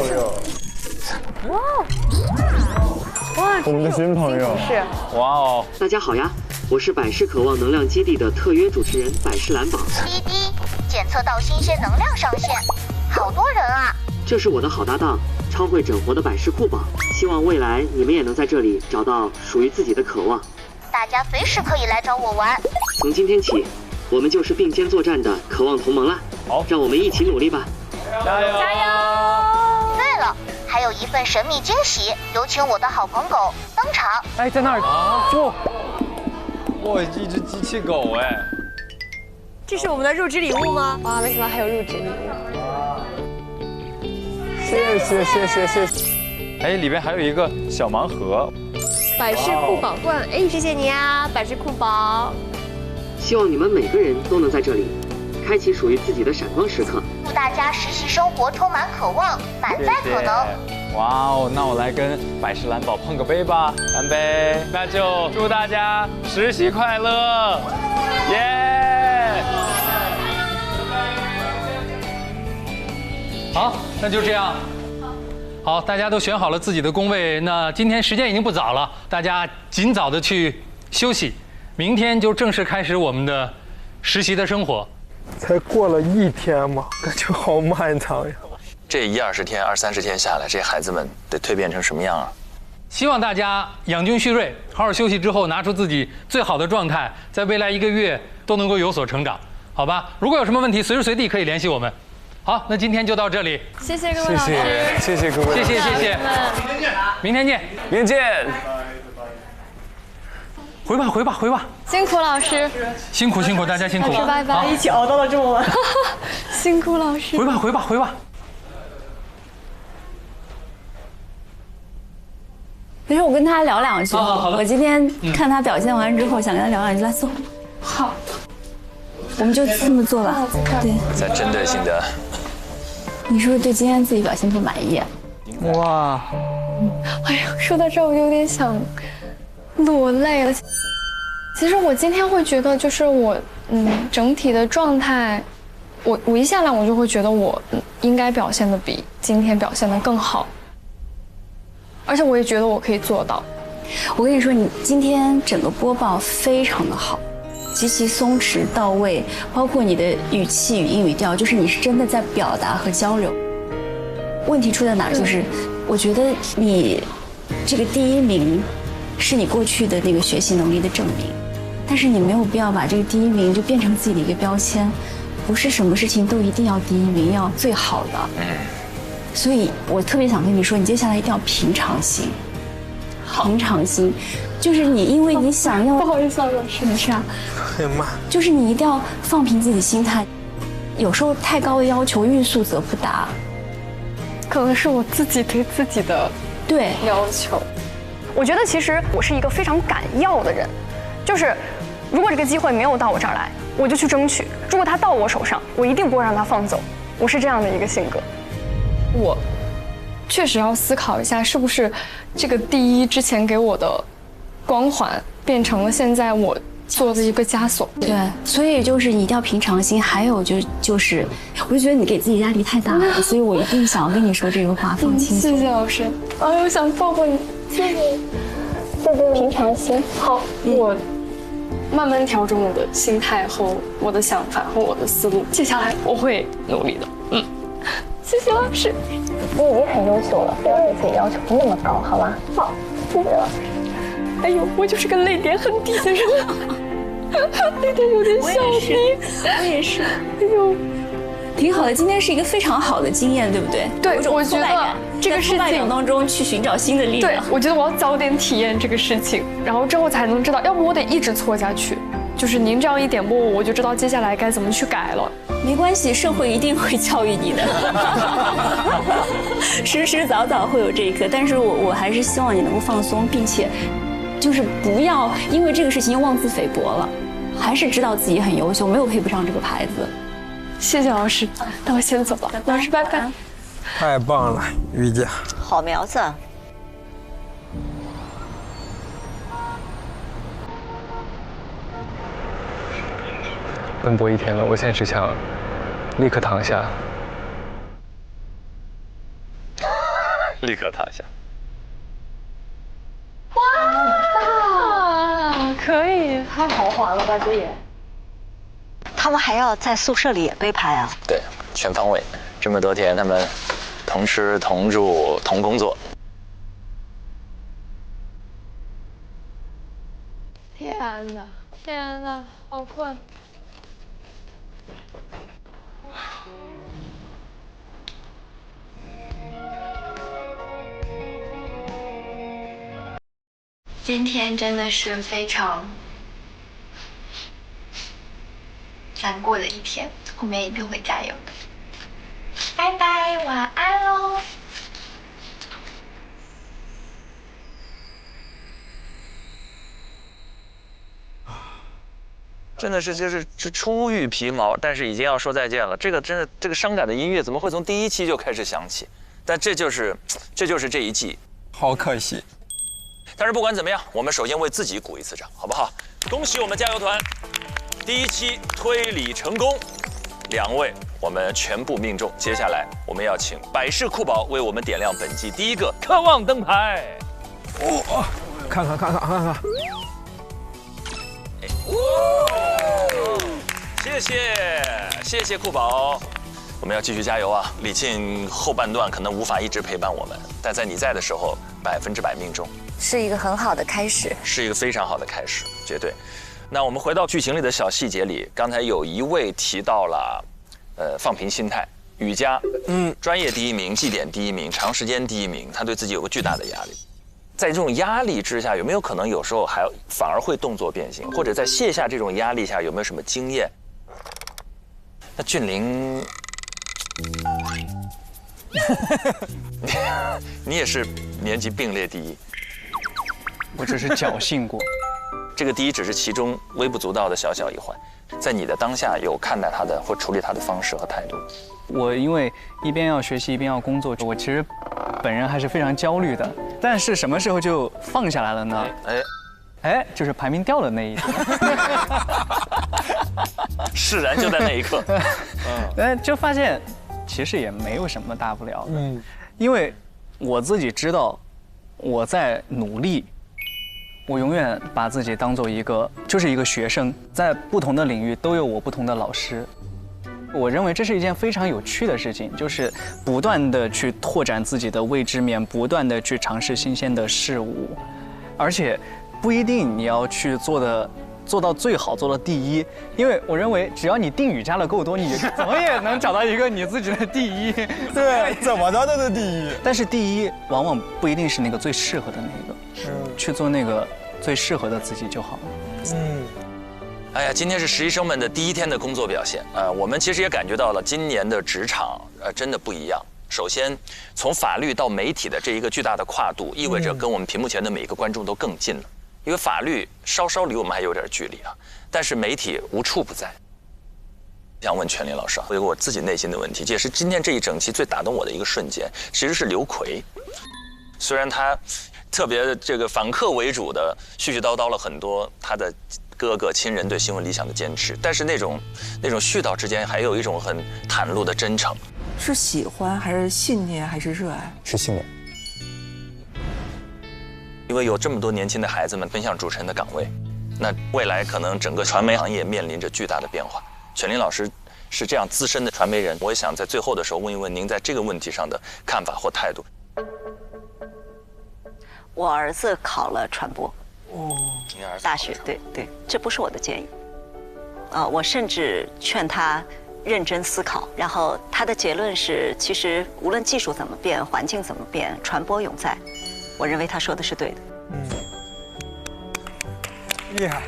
哇哇，我们的新朋友是哇哦！大家好呀，我是百世渴望能量基地的特约主持人百世蓝宝。滴滴，检测到新鲜能量上线，好多人啊！这是我的好搭档，超会整活的百世酷宝。希望未来你们也能在这里找到属于自己的渴望。大家随时可以来找我玩。从今天起，我们就是并肩作战的渴望同盟啦！好，让我们一起努力吧！加油！加油！对了，还有一份神秘惊喜，有请我的好朋狗登场。哎，在那儿不？哇，一只机器狗哎！这是我们的入职礼物吗？哇，没想到还有入职礼物。谢谢谢谢谢谢。哎，里边还有一个小盲盒。百世酷宝罐，哎，谢谢你啊，百世酷宝。希望你们每个人都能在这里开启属于自己的闪光时刻。祝大家实习生活充满渴望，满载可能。哇哦，那我来跟百世蓝宝碰个杯吧，干杯！那就祝大家实习快乐，耶！好，那就这样。好，大家都选好了自己的工位，那今天时间已经不早了，大家尽早的去休息，明天就正式开始我们的实习的生活。才过了1天嘛，感觉好漫长呀。这20-20天、20-30天下来，这孩子们得蜕变成什么样啊？希望大家养精蓄锐，好好休息之后，拿出自己最好的状态，在未来1个月都能够有所成长，好吧？如果有什么问题，随时随地可以联系我们。好，那今天就到这里。谢谢各位老师，谢谢各位，谢谢。明天见，明天见。回吧。辛苦老师，辛苦，大家辛苦。老师拜拜，一起熬到了这么晚。辛苦老师。回吧。没事，我跟他聊2句。好的。我今天看他表现完之后，想跟他聊2句。来，坐。好。我们就这么做吧。对。在针对性的。你是不是对今天自己表现不满意？哇。哎呀，说到这我有点想落泪了。其实我今天会觉得，就是我整体的状态，我一下来我就会觉得我应该表现的比今天表现的更好，而且我也觉得我可以做到。我跟你说，你今天整个播报非常的好，极其松弛到位，包括你的语气、语音、语调，就是你是真的在表达和交流。问题出在哪儿？就是我觉得你这个第1名是你过去的那个学习能力的证明，但是你没有必要把这个第1名就变成自己的一个标签，不是什么事情都一定要第1名，要最好的。所以我特别想跟你说，你接下来一定要平常心。平常心，就是你，因为你想要，不好意思啊，老师，没事啊。哎呀妈！就是你一定要放平自己心态，有时候太高的要求，欲速则不达。可能是我自己对自己的要求。我觉得其实我是一个非常敢要的人，就是如果这个机会没有到我这儿来，我就去争取；如果它到我手上，我一定不会让它放走。我是这样的一个性格。我确实要思考一下，是不是这个第1之前给我的光环变成了现在我做的一个枷锁。对，所以就是你一定要平常心。还有就是，我就觉得你给自己压力太大了，所以我一定想要跟你说这个话，放轻松。谢谢老师。哎，我想抱抱你，谢谢。平常心。好，我慢慢调整我的心态和我的想法和我的思路，接下来我会努力的。谢谢老师。你已经很优秀了，不要对自己要求那么高，好吗？好，谢谢老师。哎呦，我就是个泪点很低的人，泪点有点小低。我也是。哎呦，挺好的，今天是一个非常好的经验，对不对？对，我觉得这个事情当中去寻找新的力量。对，我觉得我要早点体验这个事情，然后之后才能知道，要不我得一直错下去。就是您这样一点拨我，我就知道接下来该怎么去改了。没关系，社会一定会教育你的，时时早早会有这一刻。但是我还是希望你能够放松，并且就是不要因为这个事情又妄自菲薄了，还是知道自己很优秀，没有配不上这个牌子。谢谢老师，那我先走了，老师拜拜。太棒了，于姐，好苗子。奔波1天了，我现在只想立刻躺下。立刻躺下。哇，可以，太豪华了吧，这也。他们还要在宿舍里也被拍啊？对，全方位，这么多天他们同吃同住同工作。天哪，天哪，好困。今天真的是非常难过的一天，后面一定会加油的。拜拜，晚安喽。真的是就是初遇皮毛，但是已经要说再见了。这个真的这个伤感的音乐怎么会从第1期就开始响起？但这就是这一季，好可惜。但是不管怎么样，我们首先为自己鼓一次掌，好不好？恭喜我们加油团，第1期推理成功，2位我们全部命中。接下来我们要请百事酷宝为我们点亮本季第1个渴望灯牌。哦，看看。谢谢酷宝，我们要继续加油啊！李沁后半段可能无法一直陪伴我们，但在你在的时候，100%命中，是一个很好的开始，是一个非常好的开始，绝对。那我们回到剧情里的小细节里，刚才有一位提到了，放平心态，雨佳，专业第1名，绩点第1名，长时间第1名，他对自己有个巨大的压力。在这种压力之下，有没有可能有时候还反而会动作变形，或者在卸下这种压力下，有没有什么经验？那峻霖，你也是年级并列第1，我只是侥幸过，这个第1只是其中微不足道的小一环，在你的当下有看待他的或处理他的方式和态度。我因为一边要学习一边要工作，我其实本人还是非常焦虑的。但是什么时候就放下来了呢？就是排名掉的那一天。释然就在那一刻。就发现其实也没有什么大不了的。因为我自己知道我在努力，我永远把自己当做一个学生，在不同的领域都有我不同的老师。我认为这是一件非常有趣的事情，就是不断的去拓展自己的未知面，不断的去尝试新鲜的事物，而且不一定你要去做到最好，做到第一，因为我认为只要你定语加的够多，你怎么也能找到一个你自己的第一。对，怎么着都是第一。但是第一往往不一定是那个最适合的那个，去做那个最适合的自己就好了。哎呀，今天是实习生们的第一天的工作表现我们其实也感觉到了今年的职场真的不一样。首先，从法律到媒体的这一个巨大的跨度，意味着跟我们屏幕前的每一个观众都更近了。因为法律稍稍离我们还有点距离但是媒体无处不在。想问全林老师回过我自己内心的问题，这也是今天这一整期最打动我的一个瞬间，其实是刘奎。虽然他特别这个反客为主的絮絮叨叨了很多他的哥哥亲人对新闻理想的坚持，但是那种絮叨之间还有一种很袒露的真诚。是喜欢还是信念还是热爱？是信念。因为有这么多年轻的孩子们奔向主持人的岗位，那未来可能整个传媒行业面临着巨大的变化。全林老师是这样资深的传媒人，我也想在最后的时候问一问您在这个问题上的看法或态度。我儿子考了传播，大学，对，这不是我的建议。我甚至劝他认真思考，然后他的结论是，其实无论技术怎么变，环境怎么变，传播永在。我认为他说的是对的。厉害。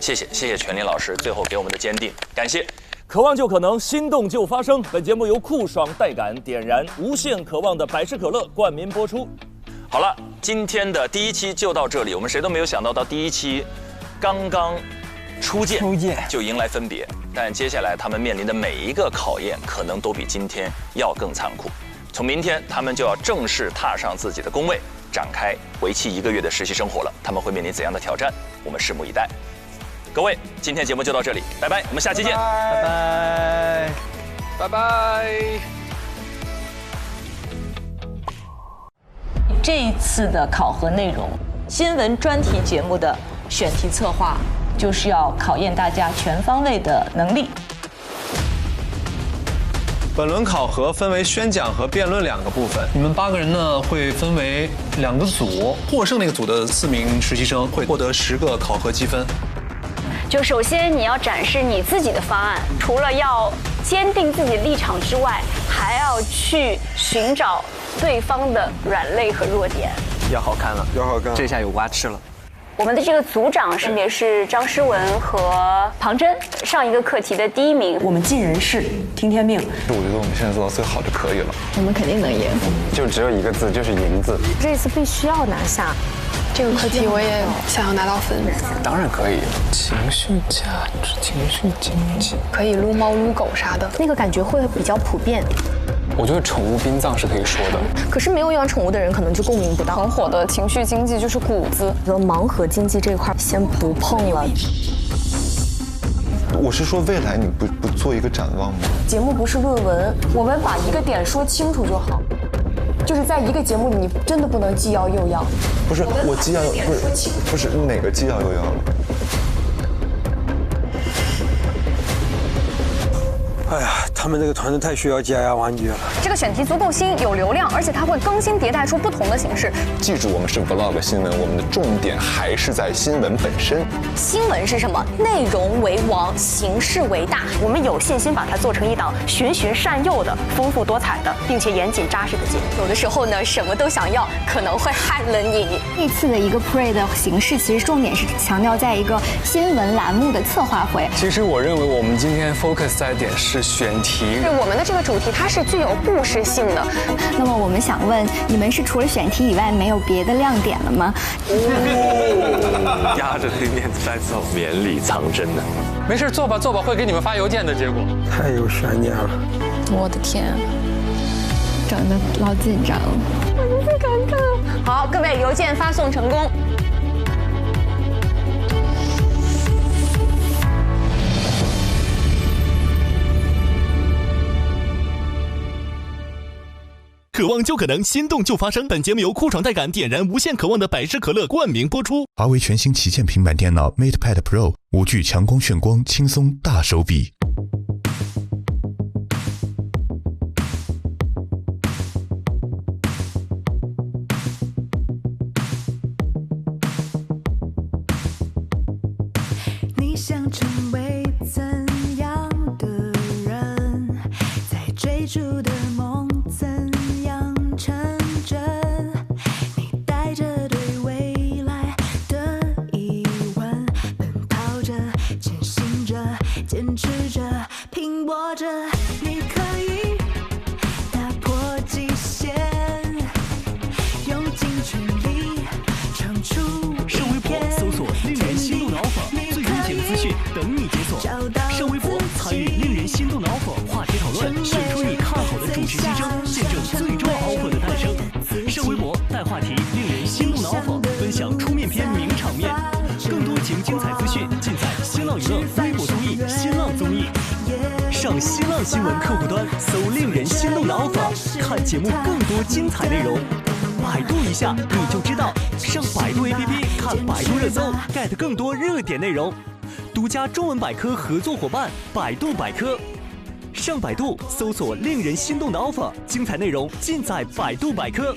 谢谢全林老师最后给我们的坚定，感谢。渴望就可能，心动就发生。本节目由酷爽带感点燃无限渴望的百事可乐冠名播出。好了，今天的第一期就到这里。我们谁都没有想到，到第一期刚刚初见就迎来分别，但接下来他们面临的每一个考验，可能都比今天要更残酷。从明天，他们就要正式踏上自己的工位，展开为期1个月的实习生活了。他们会面临怎样的挑战？我们拭目以待。各位，今天节目就到这里，拜拜，我们下期见，拜拜，拜拜。这一次的考核内容，新闻专题节目的选题策划，就是要考验大家全方位的能力。本轮考核分为宣讲和辩论2个部分，你们8个人呢会分为2个组，获胜那个组的4名实习生会获得10个考核积分。就首先你要展示你自己的方案，除了要坚定自己立场之外，还要去寻找对方的软肋和弱点。要好看了，要好看，这下有瓜吃了。我们的这个组长分别是张诗文和庞真，上一个课题的第1名。我们尽人事，听天命。我觉得我们现在做到最好就可以了。我们肯定能赢。就只有一个字，就是赢字。这次必须要拿下。这个课题我也想要拿到分。当然可以。情绪价值、情绪经济，可以撸猫撸狗啥的，那个感觉会比较普遍。我觉得宠物殡葬是可以说的，可是没有养宠物的人可能就共鸣不到。很火的情绪经济就是骨子，盲盒经济这块先不碰了。我是说未来你不做一个展望吗？节目不是论文，我们把一个点说清楚就好。就是在一个节目里，你真的不能既要又要。不是，我既要不是哪个既要又要了。哎呀，他们这个团队太需要加压玩具了。这个选题足够新，有流量，而且它会更新迭代出不同的形式。记住，我们是 vlog 新闻，我们的重点还是在新闻本身。新闻是什么？内容为王，形式为大。我们有信心把它做成一档循循善诱的、丰富多彩的，并且严谨扎实的节目。有的时候呢，什么都想要，可能会害了你。这次的一个 pre 的形式，其实重点是强调在一个新闻栏目的策划会。其实我认为我们今天 focus 在点是选题。是我们的这个主题，它是具有故事性的。那么我们想问，你们是除了选题以外没有别的亮点了吗？压着这面子在走，绵里藏针呢。没事，做吧，会给你们发邮件的结果。太有悬念了。我的天，整的老紧张了，我最尴尬。好，各位，邮件发送成功。渴望就可能，心动就发生。本节目由酷爽带感点燃无限渴望的百事可乐冠名播出。华为全新旗舰平板电脑 MatePad Pro 5G 强光炫光，轻松大手笔。你想成为怎样的人？在追逐的梦怎样成真？你带着对未来的疑问，奔跑着，前行着，坚持着，拼搏着。你可以打破极限，用尽全力闯出上微博搜索“令人心动的 offer”， 最优解的资讯等你解锁。上微博参与令人心动的 offer 话题讨论，选出你看好的主持新生，见证最终 offer 的诞生。上微博带话题“令人心动的 offer”， 分享出面篇名场面。更多节目精彩资讯尽在新浪娱乐微博综艺、新浪综艺。上新浪新闻客户端搜“令人心动的 offer”， 看节目更多精彩内容。百度一下你就知道，上百度 APP 看百度热搜 ，get 更多热点内容。独家中文百科合作伙伴百度百科，上百度搜索“令人心动的 offer”， 精彩内容尽在百度百科。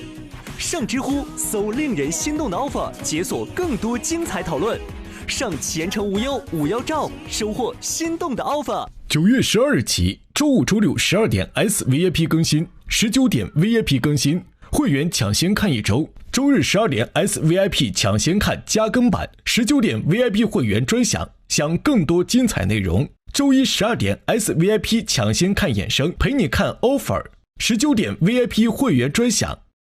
上知乎搜“令人心动的 offer”， 解锁更多精彩讨论。上前程无忧51兆，收获心动的 offer。9月12日起，周五、周六12点 S VIP 更新，19点 VIP 更新，会员抢先看一周。周日12点 S VIP 抢先看加更版，19点 VIP 会员专享，享更多精彩内容。周一12点 S VIP 抢先看衍生，陪你看 offer。19点 VIP 会员专享，